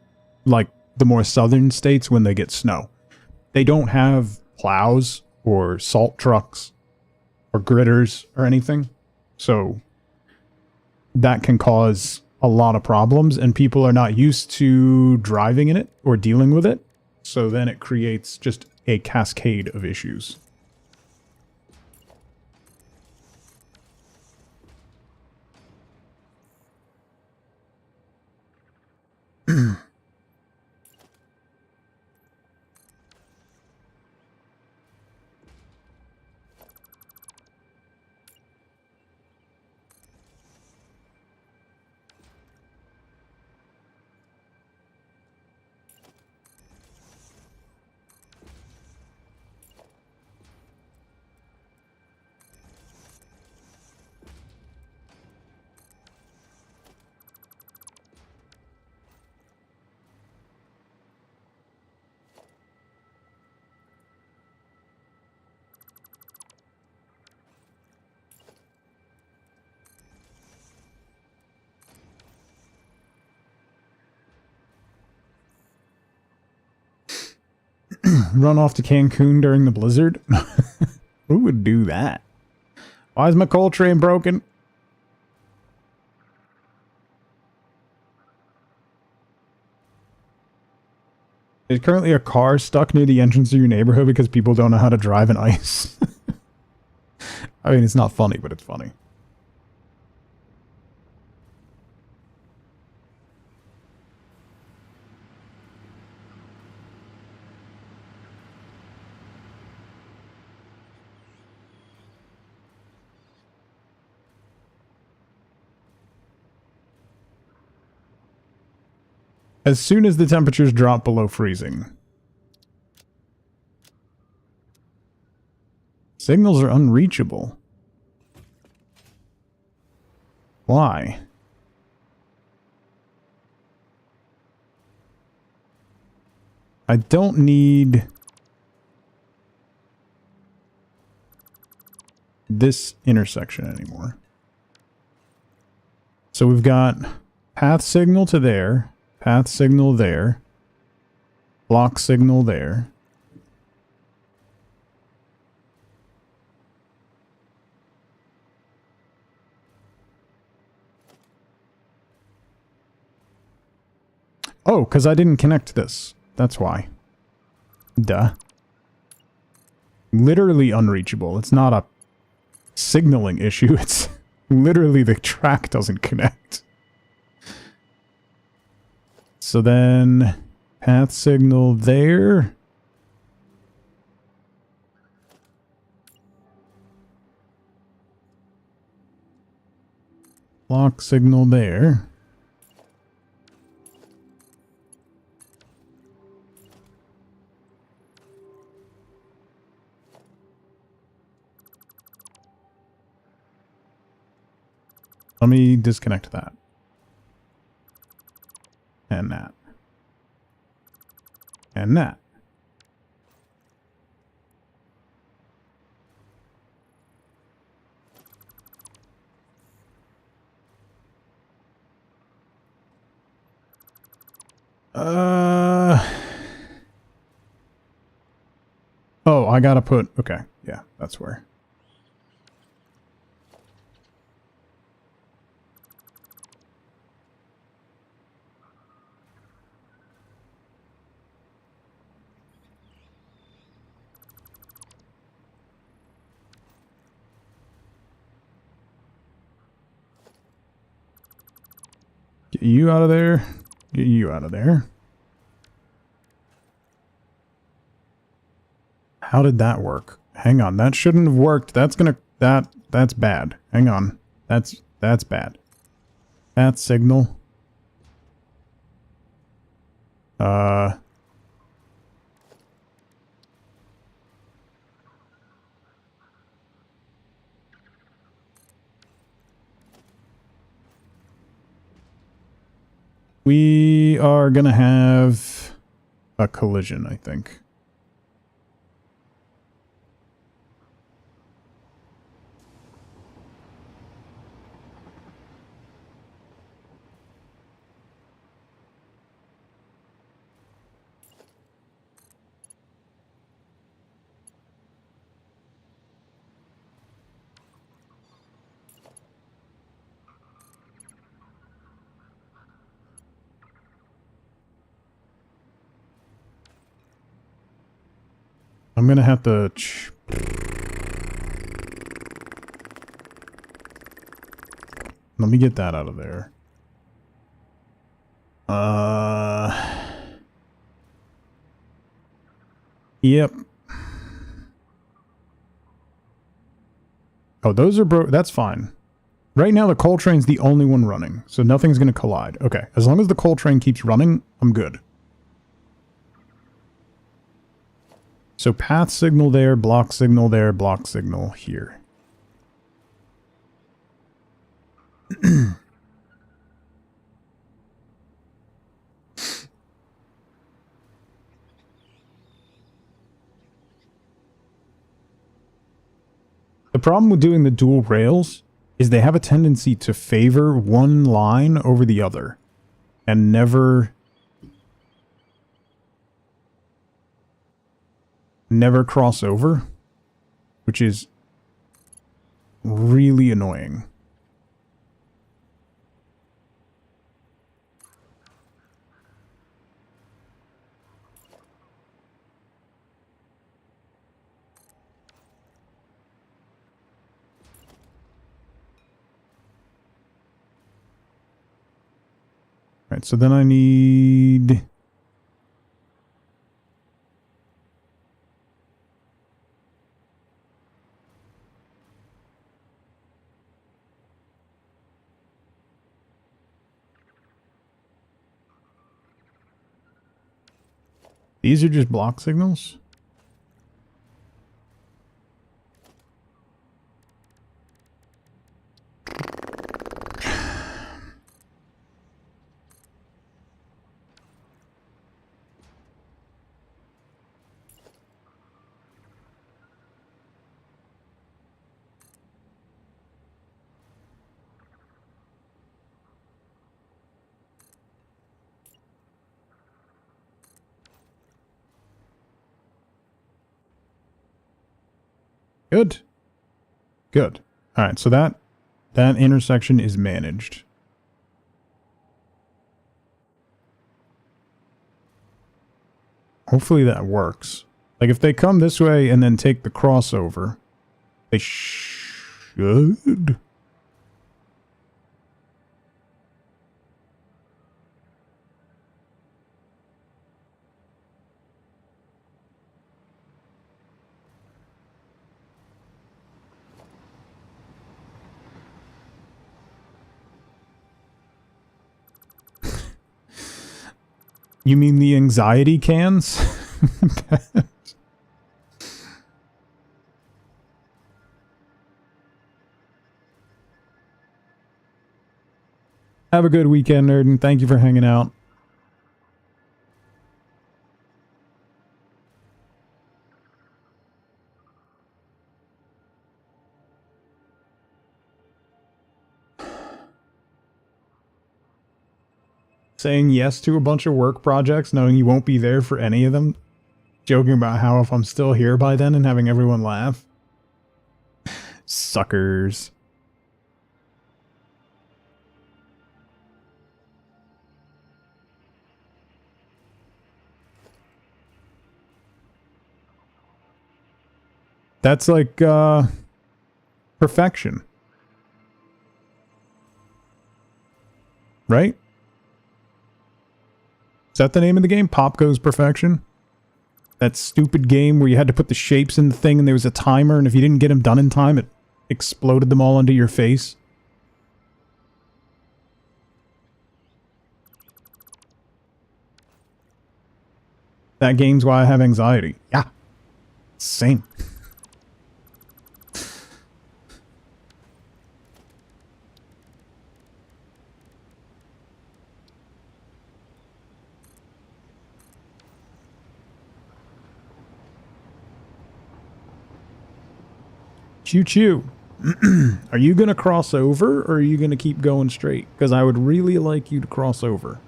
like the more southern states when they get snow. They don't have plows or salt trucks or gritters or anything. So that can cause a lot of problems, and people are not used to driving in it or dealing with it. So then it creates just a cascade of issues. Run off to Cancun during the blizzard? Who would do that? Why is my coal train broken? There's currently a car stuck near the entrance of your neighborhood because people don't know how to drive in ice. I mean, it's not funny, but it's funny. As soon as the temperatures drop below freezing. Signals are unreachable. Why? I don't need this intersection anymore. So we've got path signal to there. Path signal there. Block signal there. Oh, because I didn't connect this. That's why. Duh. Literally unreachable. It's not a signaling issue. It's literally the track doesn't connect. So then, path signal there. block signal there. Let me disconnect that. And that. And that. Oh, I gotta put... Okay, yeah, that's where. Get you out of there. Get you out of there. How did that work? Hang on, that shouldn't have worked. That's gonna... That's bad. Hang on. That's bad. That signal. We are gonna have a collision, I think. I'm gonna have to... Let me get that out of there. Yep. Oh, those are that's fine. Right now, the coal train's the only one running, so nothing's gonna collide. Okay, as long as the coal train keeps running, I'm good. So path signal there, block signal there, block signal here. The problem with doing the dual rails is they have a tendency to favor one line over the other and never cross over, which is really annoying. Right, so then I need... These are just block signals? Good. Good. Alright, so that intersection is managed. Hopefully that works. Like, if they come this way and then take the crossover, they should. You mean the anxiety cans? Have a good weekend, nerd, and thank you for hanging out. Saying yes to a bunch of work projects, knowing you won't be there for any of them. Joking about how if I'm still here by then and having everyone laugh. Suckers. That's like, perfection. Right? Is that the name of the game? Pop Goes Perfection? That stupid game where you had to put the shapes in the thing and there was a timer, and if you didn't get them done in time, it exploded them all into your face. That game's why I have anxiety. Yeah. Same. Choo-choo. Are you going to cross over, or are you going to keep going straight? Because I would really like you to cross over.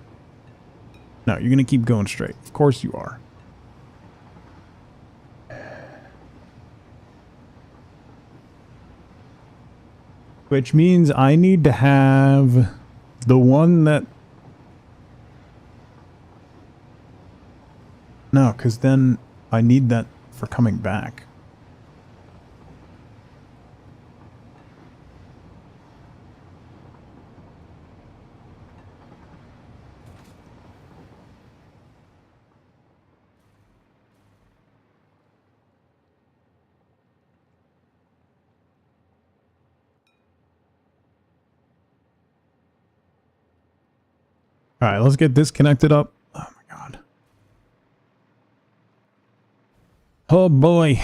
No, you're going to keep going straight. Of course you are. Which means I need to have the one that... No, because then I need that for coming back. Alright, let's get this connected up. Oh my god. Oh boy.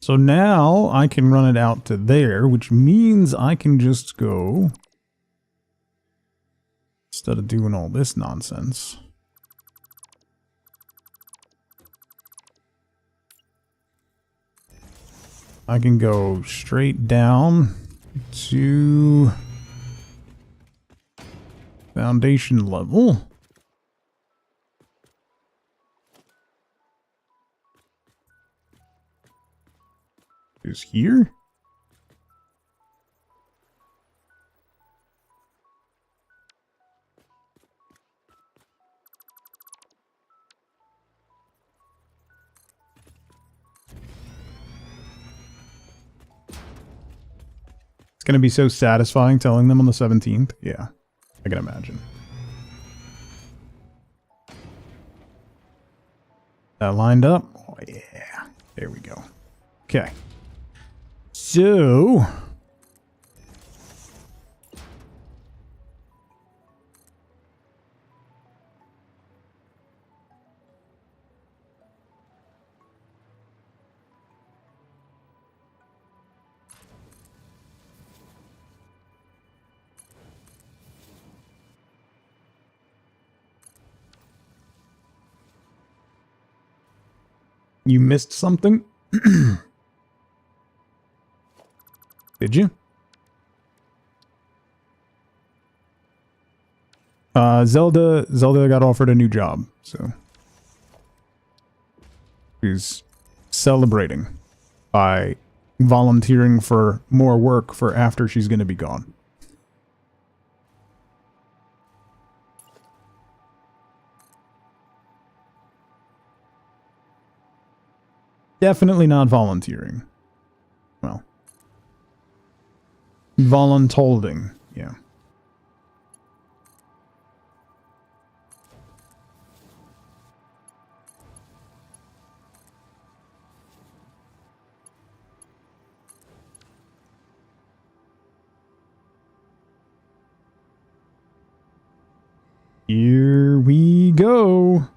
So now I can run it out to there, which means I can just go, instead of doing all this nonsense, I can go straight down to foundation level. Is here? It's gonna be so satisfying telling them on the 17th. Yeah, I can imagine. That lined up? Oh yeah. There we go. Okay. So... You missed something? Did you? Zelda got offered a new job, so she's celebrating by volunteering for more work for after she's going to be gone. Definitely not volunteering. Well, voluntolding, yeah. Here we go.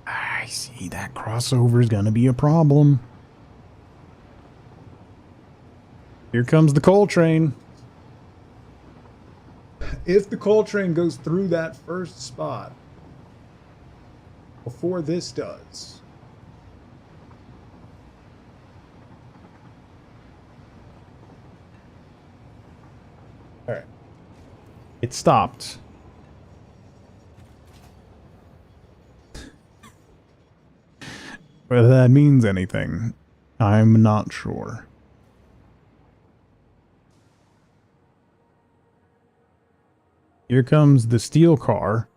I see that crossover is going to be a problem. Here comes the coal train. If the coal train goes through that first spot before this does, all right, it stopped. Whether that means anything, I'm not sure. Here comes the steel car.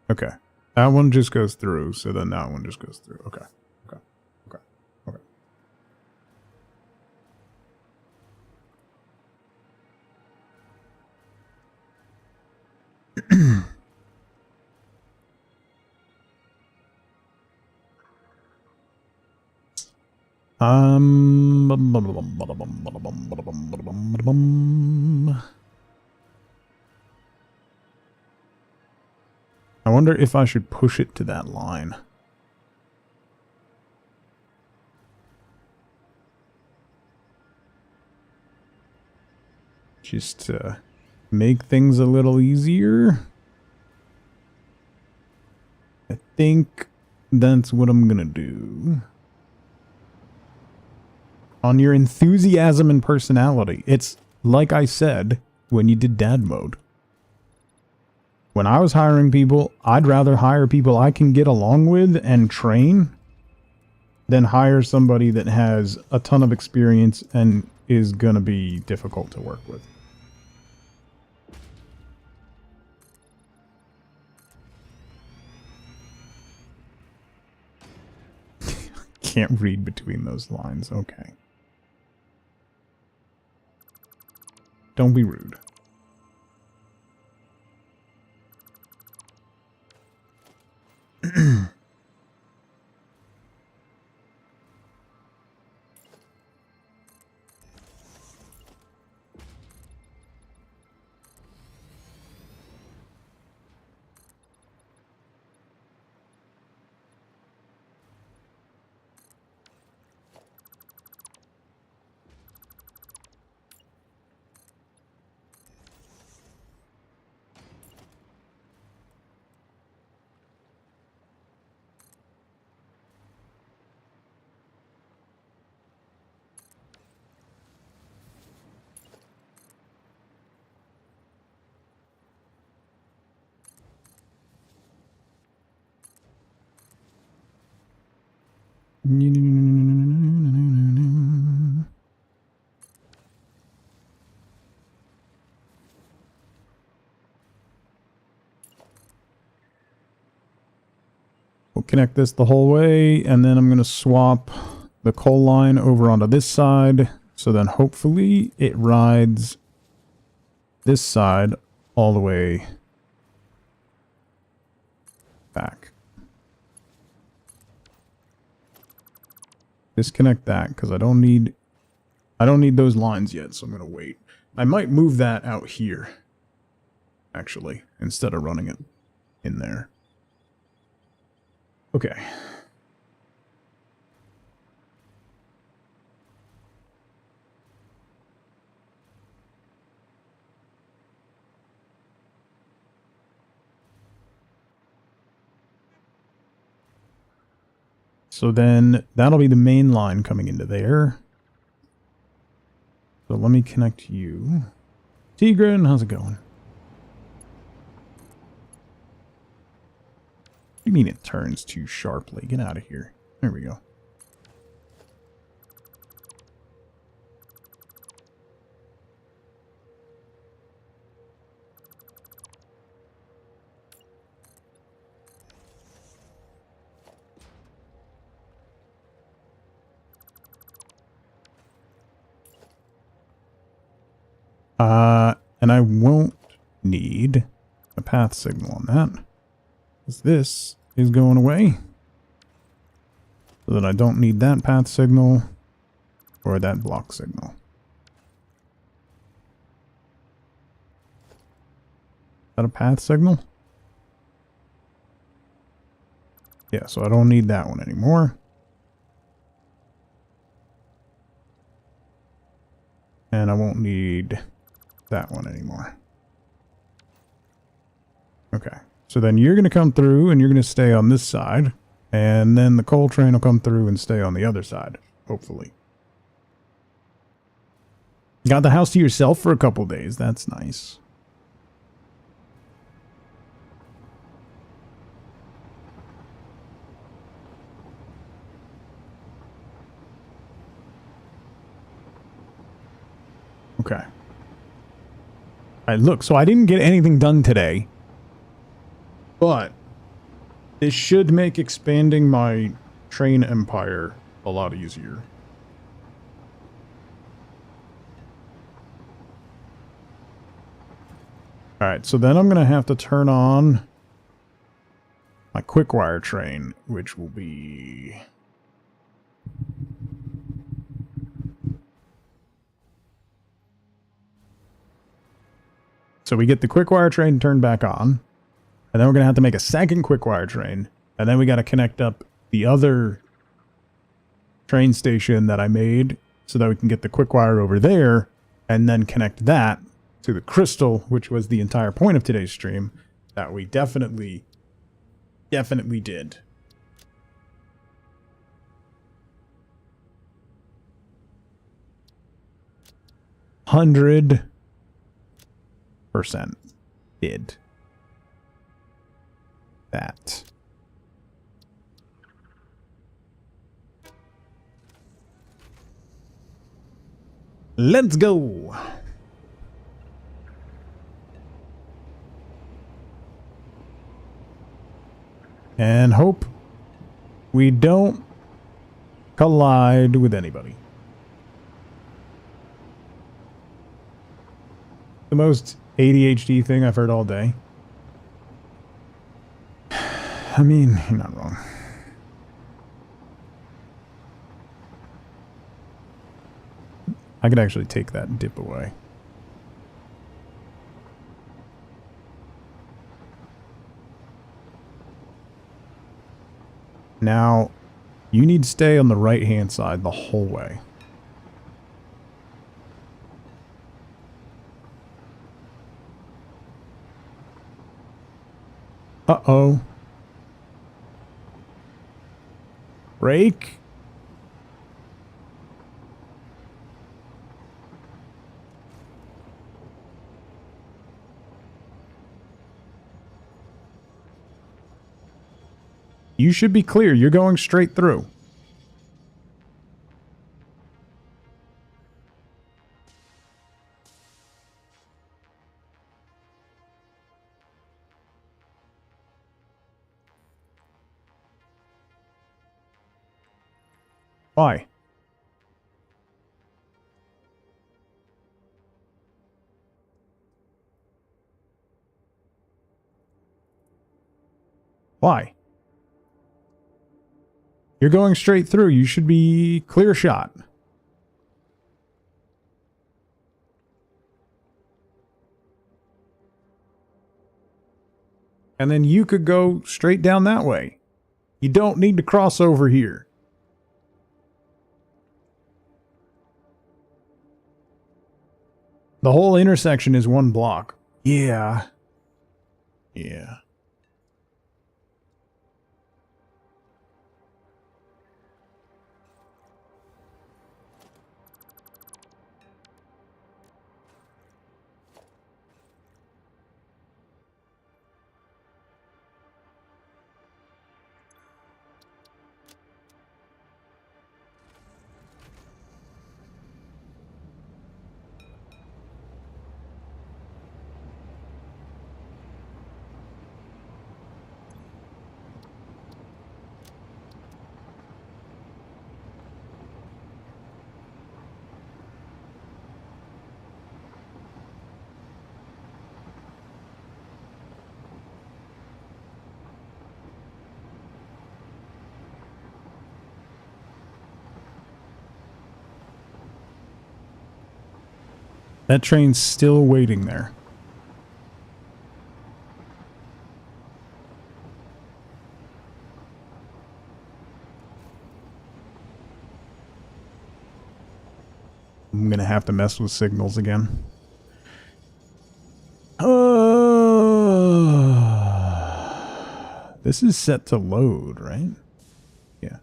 Okay. That one just goes through, so then that one just goes through. Okay. Okay. Okay. Okay. I wonder if I should push it to that line. Just to make things a little easier. I think that's what I'm gonna do. On your enthusiasm and personality. It's like I said when you did dad mode. When I was hiring people, I'd rather hire people I can get along with and train than hire somebody that has a ton of experience and is gonna be difficult to work with. Can't read between those lines. Okay. Don't be rude. We'll connect this the whole way, and then I'm going to swap the coal line over onto this side, so then hopefully it rides this side all the way back. Disconnect that, because I don't need those lines yet, so I'm going to wait. I might move that out here, actually, instead of running it in there. Okay. So then that'll be the main line coming into there. So let me connect you. Tigran, how's it going? What do you mean it turns too sharply? Get out of here. There we go. And I won't need a path signal on that, because this is going away. So that I don't need that path signal or that block signal. Is that a path signal? Yeah, so I don't need that one anymore. And I won't need that one anymore. Okay, so then you're going to come through and you're going to stay on this side. And then the coal train will come through and stay on the other side, hopefully. Got the house to yourself for a couple days. That's nice. Okay. Alright, look, so I didn't get anything done today. But this should make expanding my train empire a lot easier. Alright, so then I'm going to have to turn on my quick wire train, which will be... So we get the quick wire train turned back on, and then we're going to have to make a second quick wire train, and then we got to connect up the other train station that I made so that we can get the quick wire over there, and then connect that to the crystal, which was the entire point of today's stream, that we definitely did. %100 did that. Let's go. And hope we don't collide with anybody. The most ADHD thing I've heard all day. I mean, you're not wrong. I could actually take that dip away. Now, you need to stay on the right-hand side the whole way. Uh-oh. Break. You should be clear. You're going straight through. Why? Why? You're going straight through. You should be clear shot. And then you could go straight down that way. You don't need to cross over here. The whole intersection is one block. Yeah. Yeah. That train's still waiting there. I'm gonna have to mess with signals again. This is set to load, right? Yeah.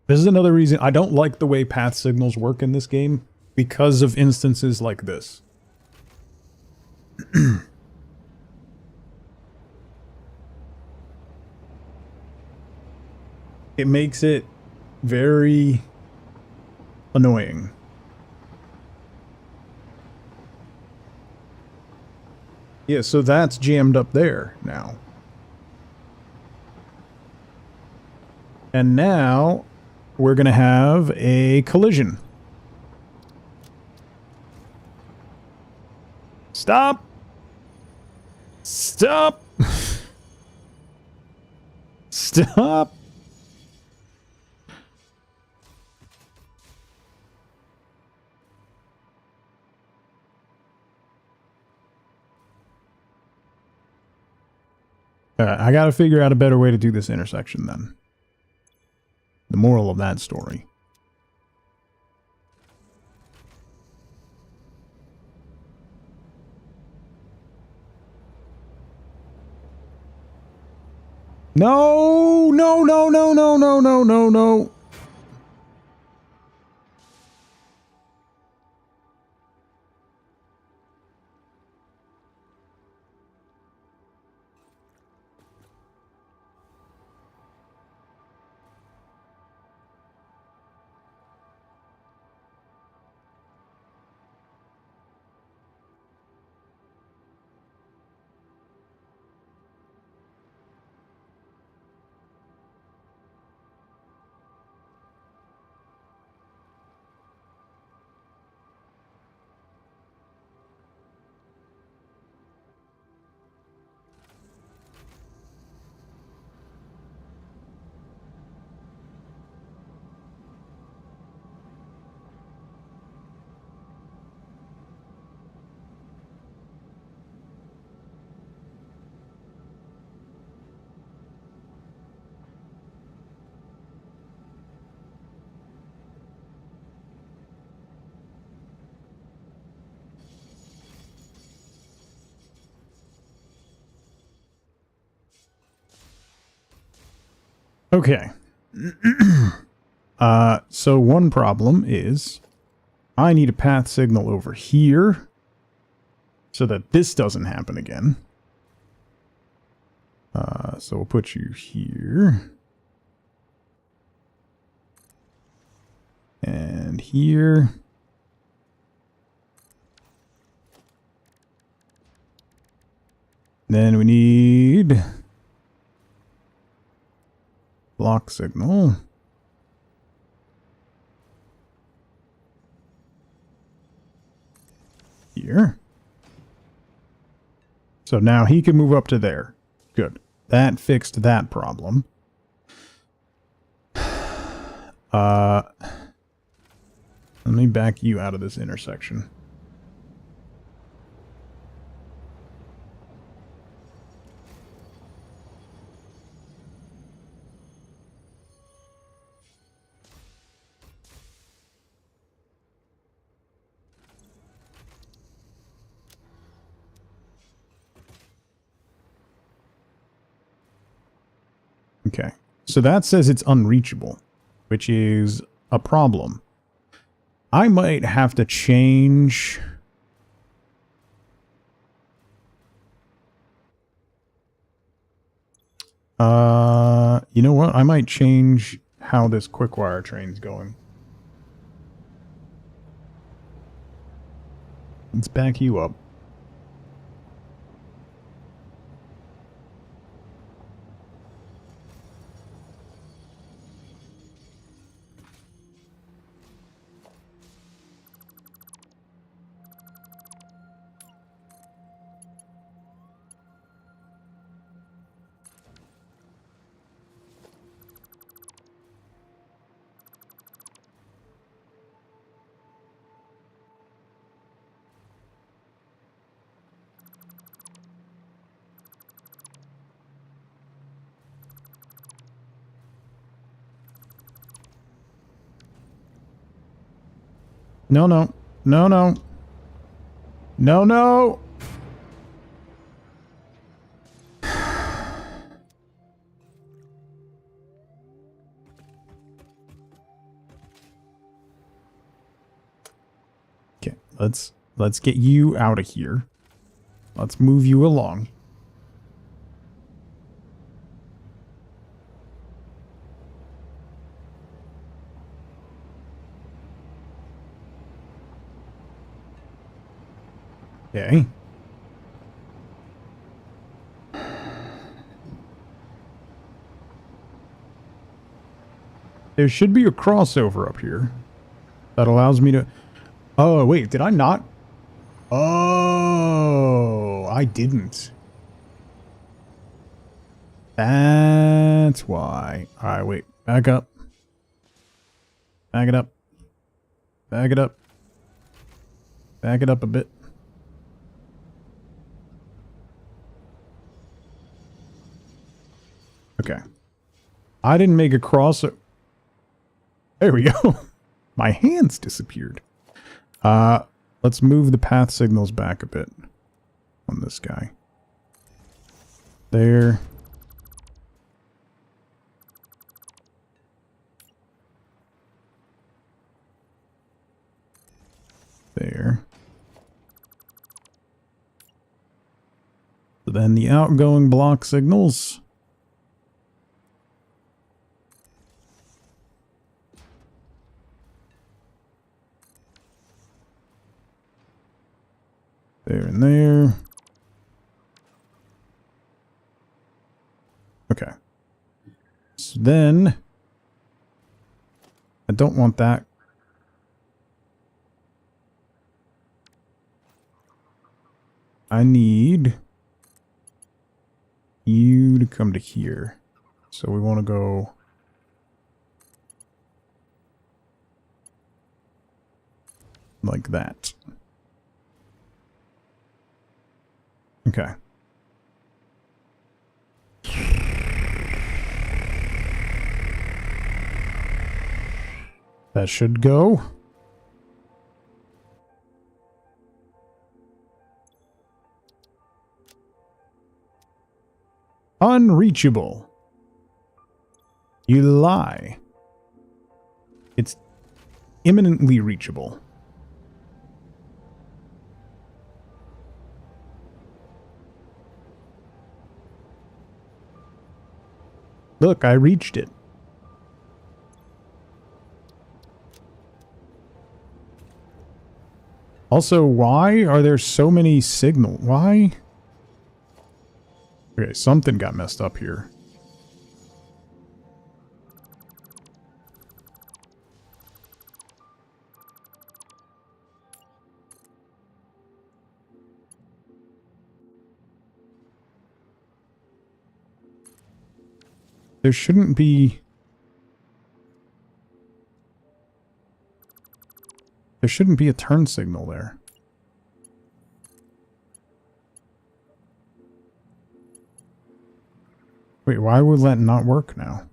This is another reason I don't like the way path signals work in this game, because of instances like this. It makes it very annoying. Yeah, so that's jammed up there now. And now we're going to have a collision. Stop! Stop! Stop! I gotta figure out a better way to do this intersection then. The moral of that story. No, no, no, no, no, no, no, no, no. Okay. So one problem is I need a path signal over here so that this doesn't happen again. So we'll put you here. And here. Then we need block signal. Here. So now he can move up to there. Good. That fixed that problem. Let me back you out of this intersection. Okay, so that says it's unreachable, which is a problem. I might have to change... you know what? I might change how this quick-wire train's going. Let's back you up. No, no. No, no. No, no. Okay, let's get you out of here. Let's move you along. Okay. There should be a crossover up here that allows me to... Oh, wait, did I not? Oh, I didn't. That's why. Alright, wait. Back up. Back it up. Back it up. Back it up a bit. Okay. I didn't make a crossover. There we go. My hands disappeared. Let's move the path signals back a bit on this guy. There. There. So then the outgoing block signals. There and there. Okay. So then I don't want that. I need you to come to here. So we want to go like that. Okay. That should go. Unreachable. You lie. It's imminently reachable. Look, I reached it. Also, why are there so many signals? Why? Okay, something got messed up here. There shouldn't be... There shouldn't be a turn signal there. Wait, why would that not work now?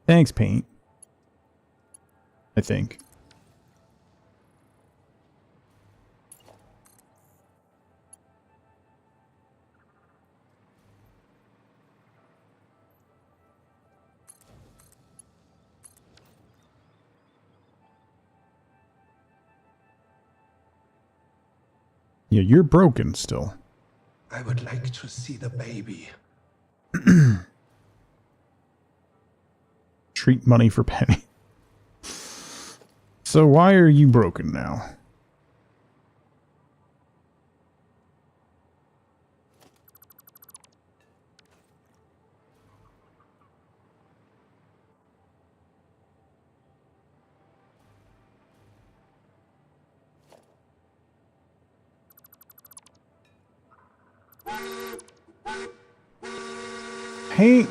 Thanks, Paint. I think. Yeah, you're broken still. I would like to see the baby. Treat money for penny. So why are you broken now? Hey.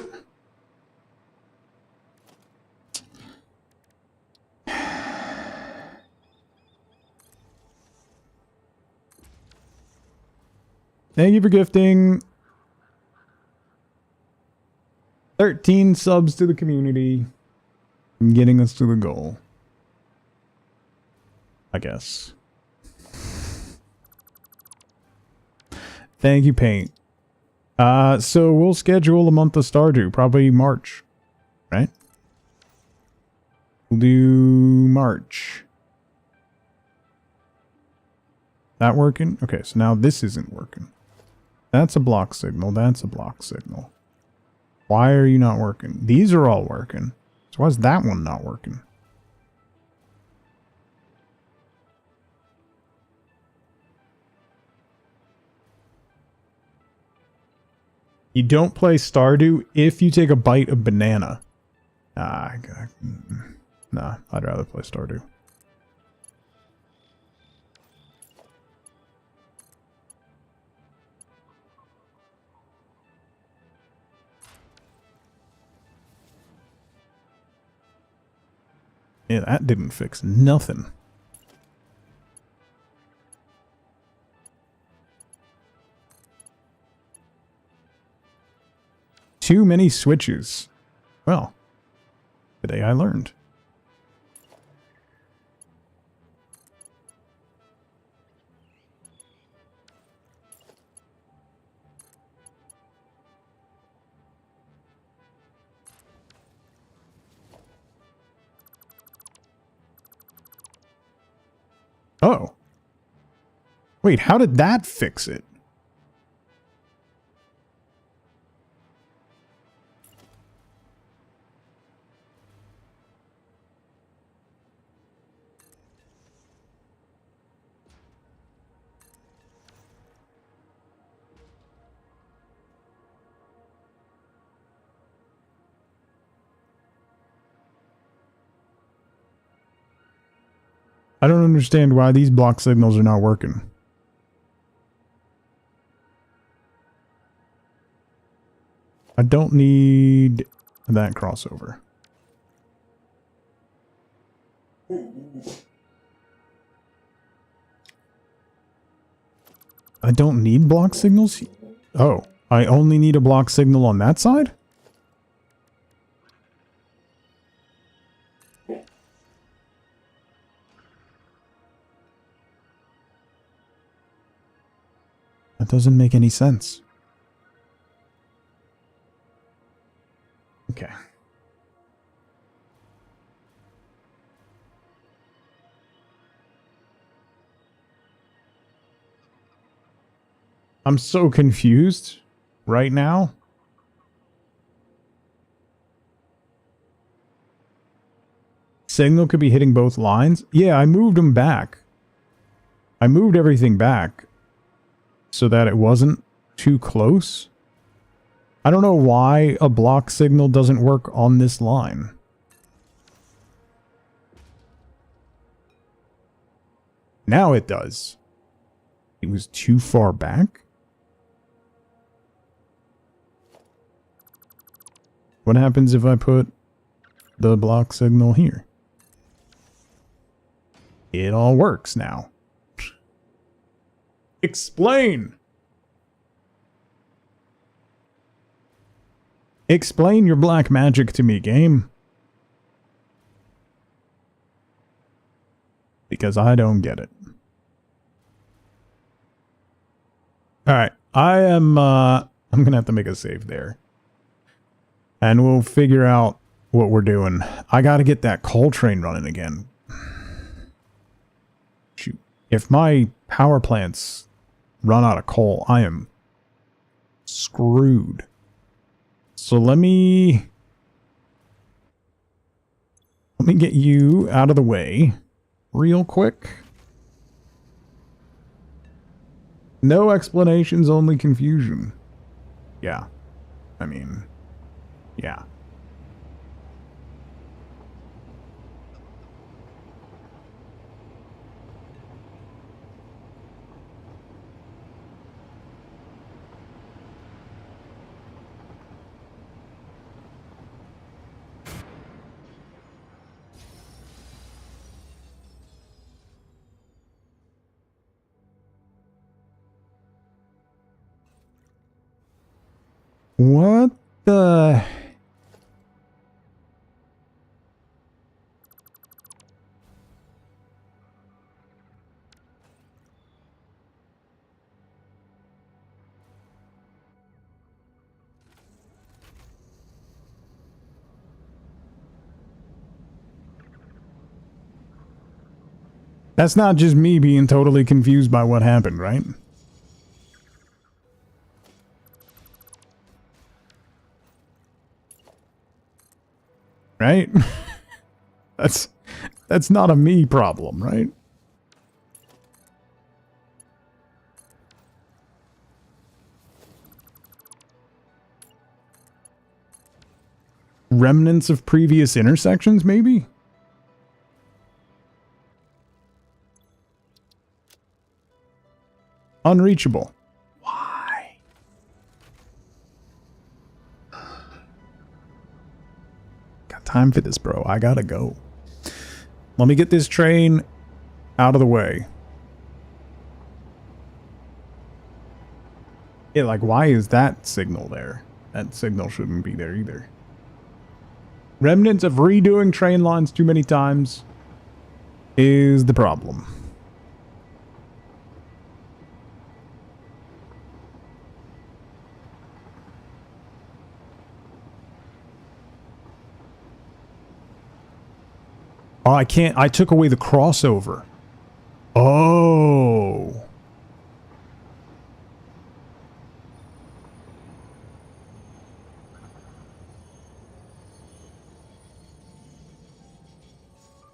Thank you for gifting 13 subs to the community and getting us to the goal. I guess. Thank you, Paint. So we'll schedule a month of Stardew, probably March, right? We'll do March. That working? Okay, so now this isn't working. That's a block signal. That's a block signal. Why are you not working? These are all working. So why is that one not working? You don't play Stardew if you take a bite of banana. Nah, I'd rather play Stardew. Yeah, that didn't fix nothing. Too many switches. Well, today I learned. Oh. Wait, how did that fix it? I don't understand why these block signals are not working. I don't need that crossover. I don't need block signals? Oh, I only need a block signal on that side? That doesn't make any sense. Okay. I'm so confused right now. Signal could be hitting both lines. Yeah, I moved them back. I moved everything back so that it wasn't too close. I don't know why a block signal doesn't work on this line. Now it does. It was too far back? What happens if I put the block signal here? It all works now. Explain! Explain your black magic to me, game. Because I don't get it. Alright, I'm gonna have to make a save there. And we'll figure out what we're doing. I gotta get that coal train running again. Shoot. If my power plants run out of coal, I am screwed. So let me get you out of the way real quick. No explanations, only confusion. Yeah. I mean, yeah. What the... That's not just me being totally confused by what happened, right? Right? That's not a me problem, right? Remnants of previous intersections, maybe? Unreachable. Why? Got time for this, bro. I gotta go. Let me get this train out of the way. Yeah, like, why is that signal there? That signal shouldn't be there either. Remnants of redoing train lines too many times is the problem. Oh, I can't. I took away the crossover. Oh.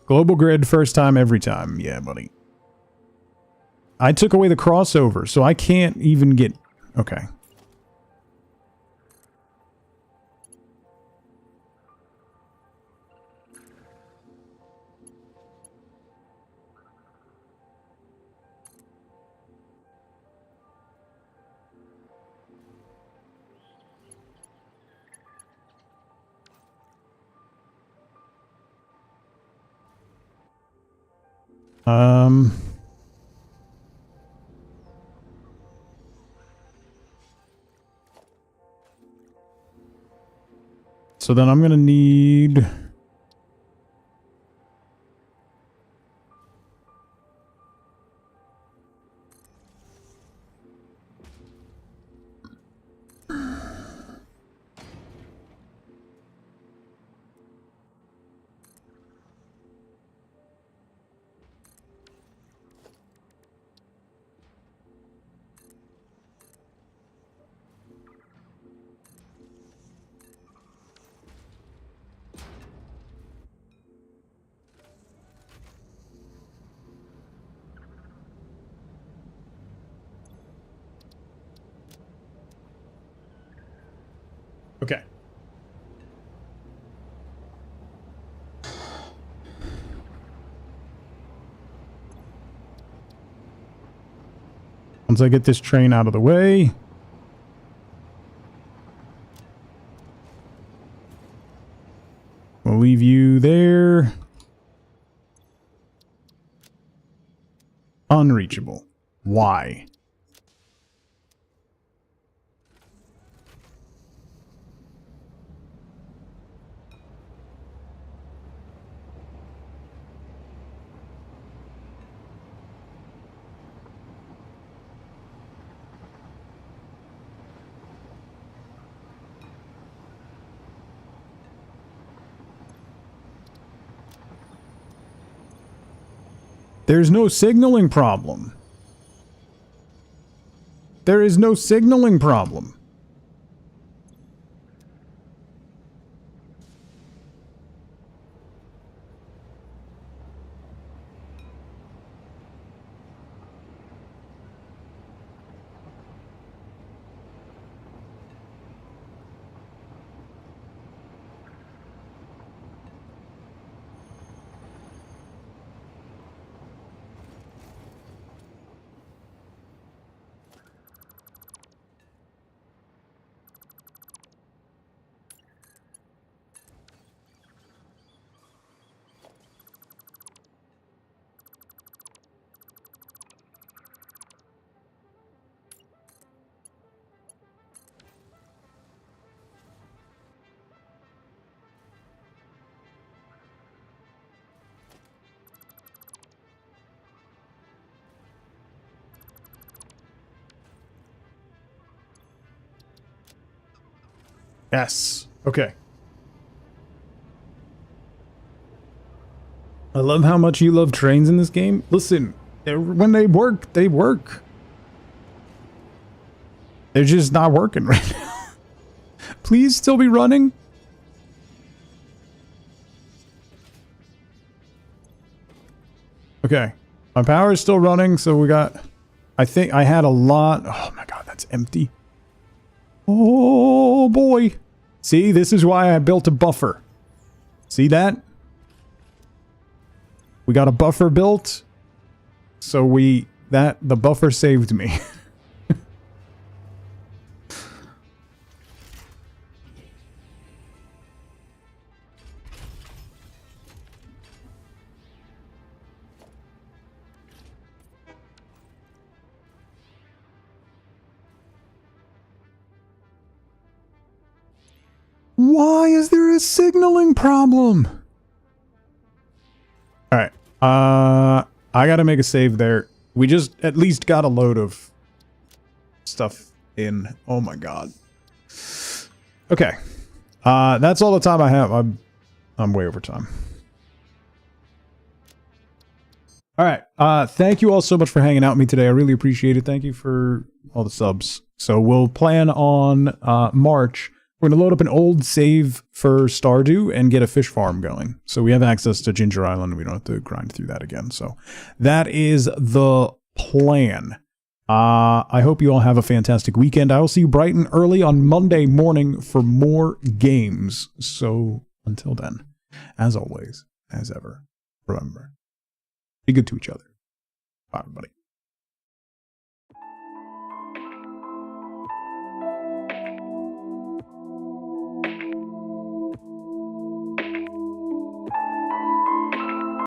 Global grid, first time, every time. Yeah, buddy. I took away the crossover, so I can't even get... Okay. So then I'm gonna need... Okay. Once I get this train out of the way... We'll leave you there. Unreachable. Why? There's no signaling problem. There is no signaling problem. Yes. Okay. I love how much you love trains in this game. Listen, when they work, they work. They're just not working right now. Please still be running. Okay. My power is still running, so we got... I think I had a lot... Oh my god, that's empty. Oh boy. See, this is why I built a buffer. See that? We got a buffer built. So the buffer saved me. Why is there a signaling problem? Alright. I gotta make a save there. We just at least got a load of stuff in. Oh my god. Okay. That's all the time I have. I'm way over time. Alright. Thank you all so much for hanging out with me today. I really appreciate it. Thank you for all the subs. So we'll plan on March. We're going to load up an old save for Stardew and get a fish farm going. So we have access to Ginger Island. We don't have to grind through that again. So that is the plan. I hope you all have a fantastic weekend. I will see you bright and early on Monday morning for more games. So until then, as always, as ever, remember, be good to each other. Bye, everybody.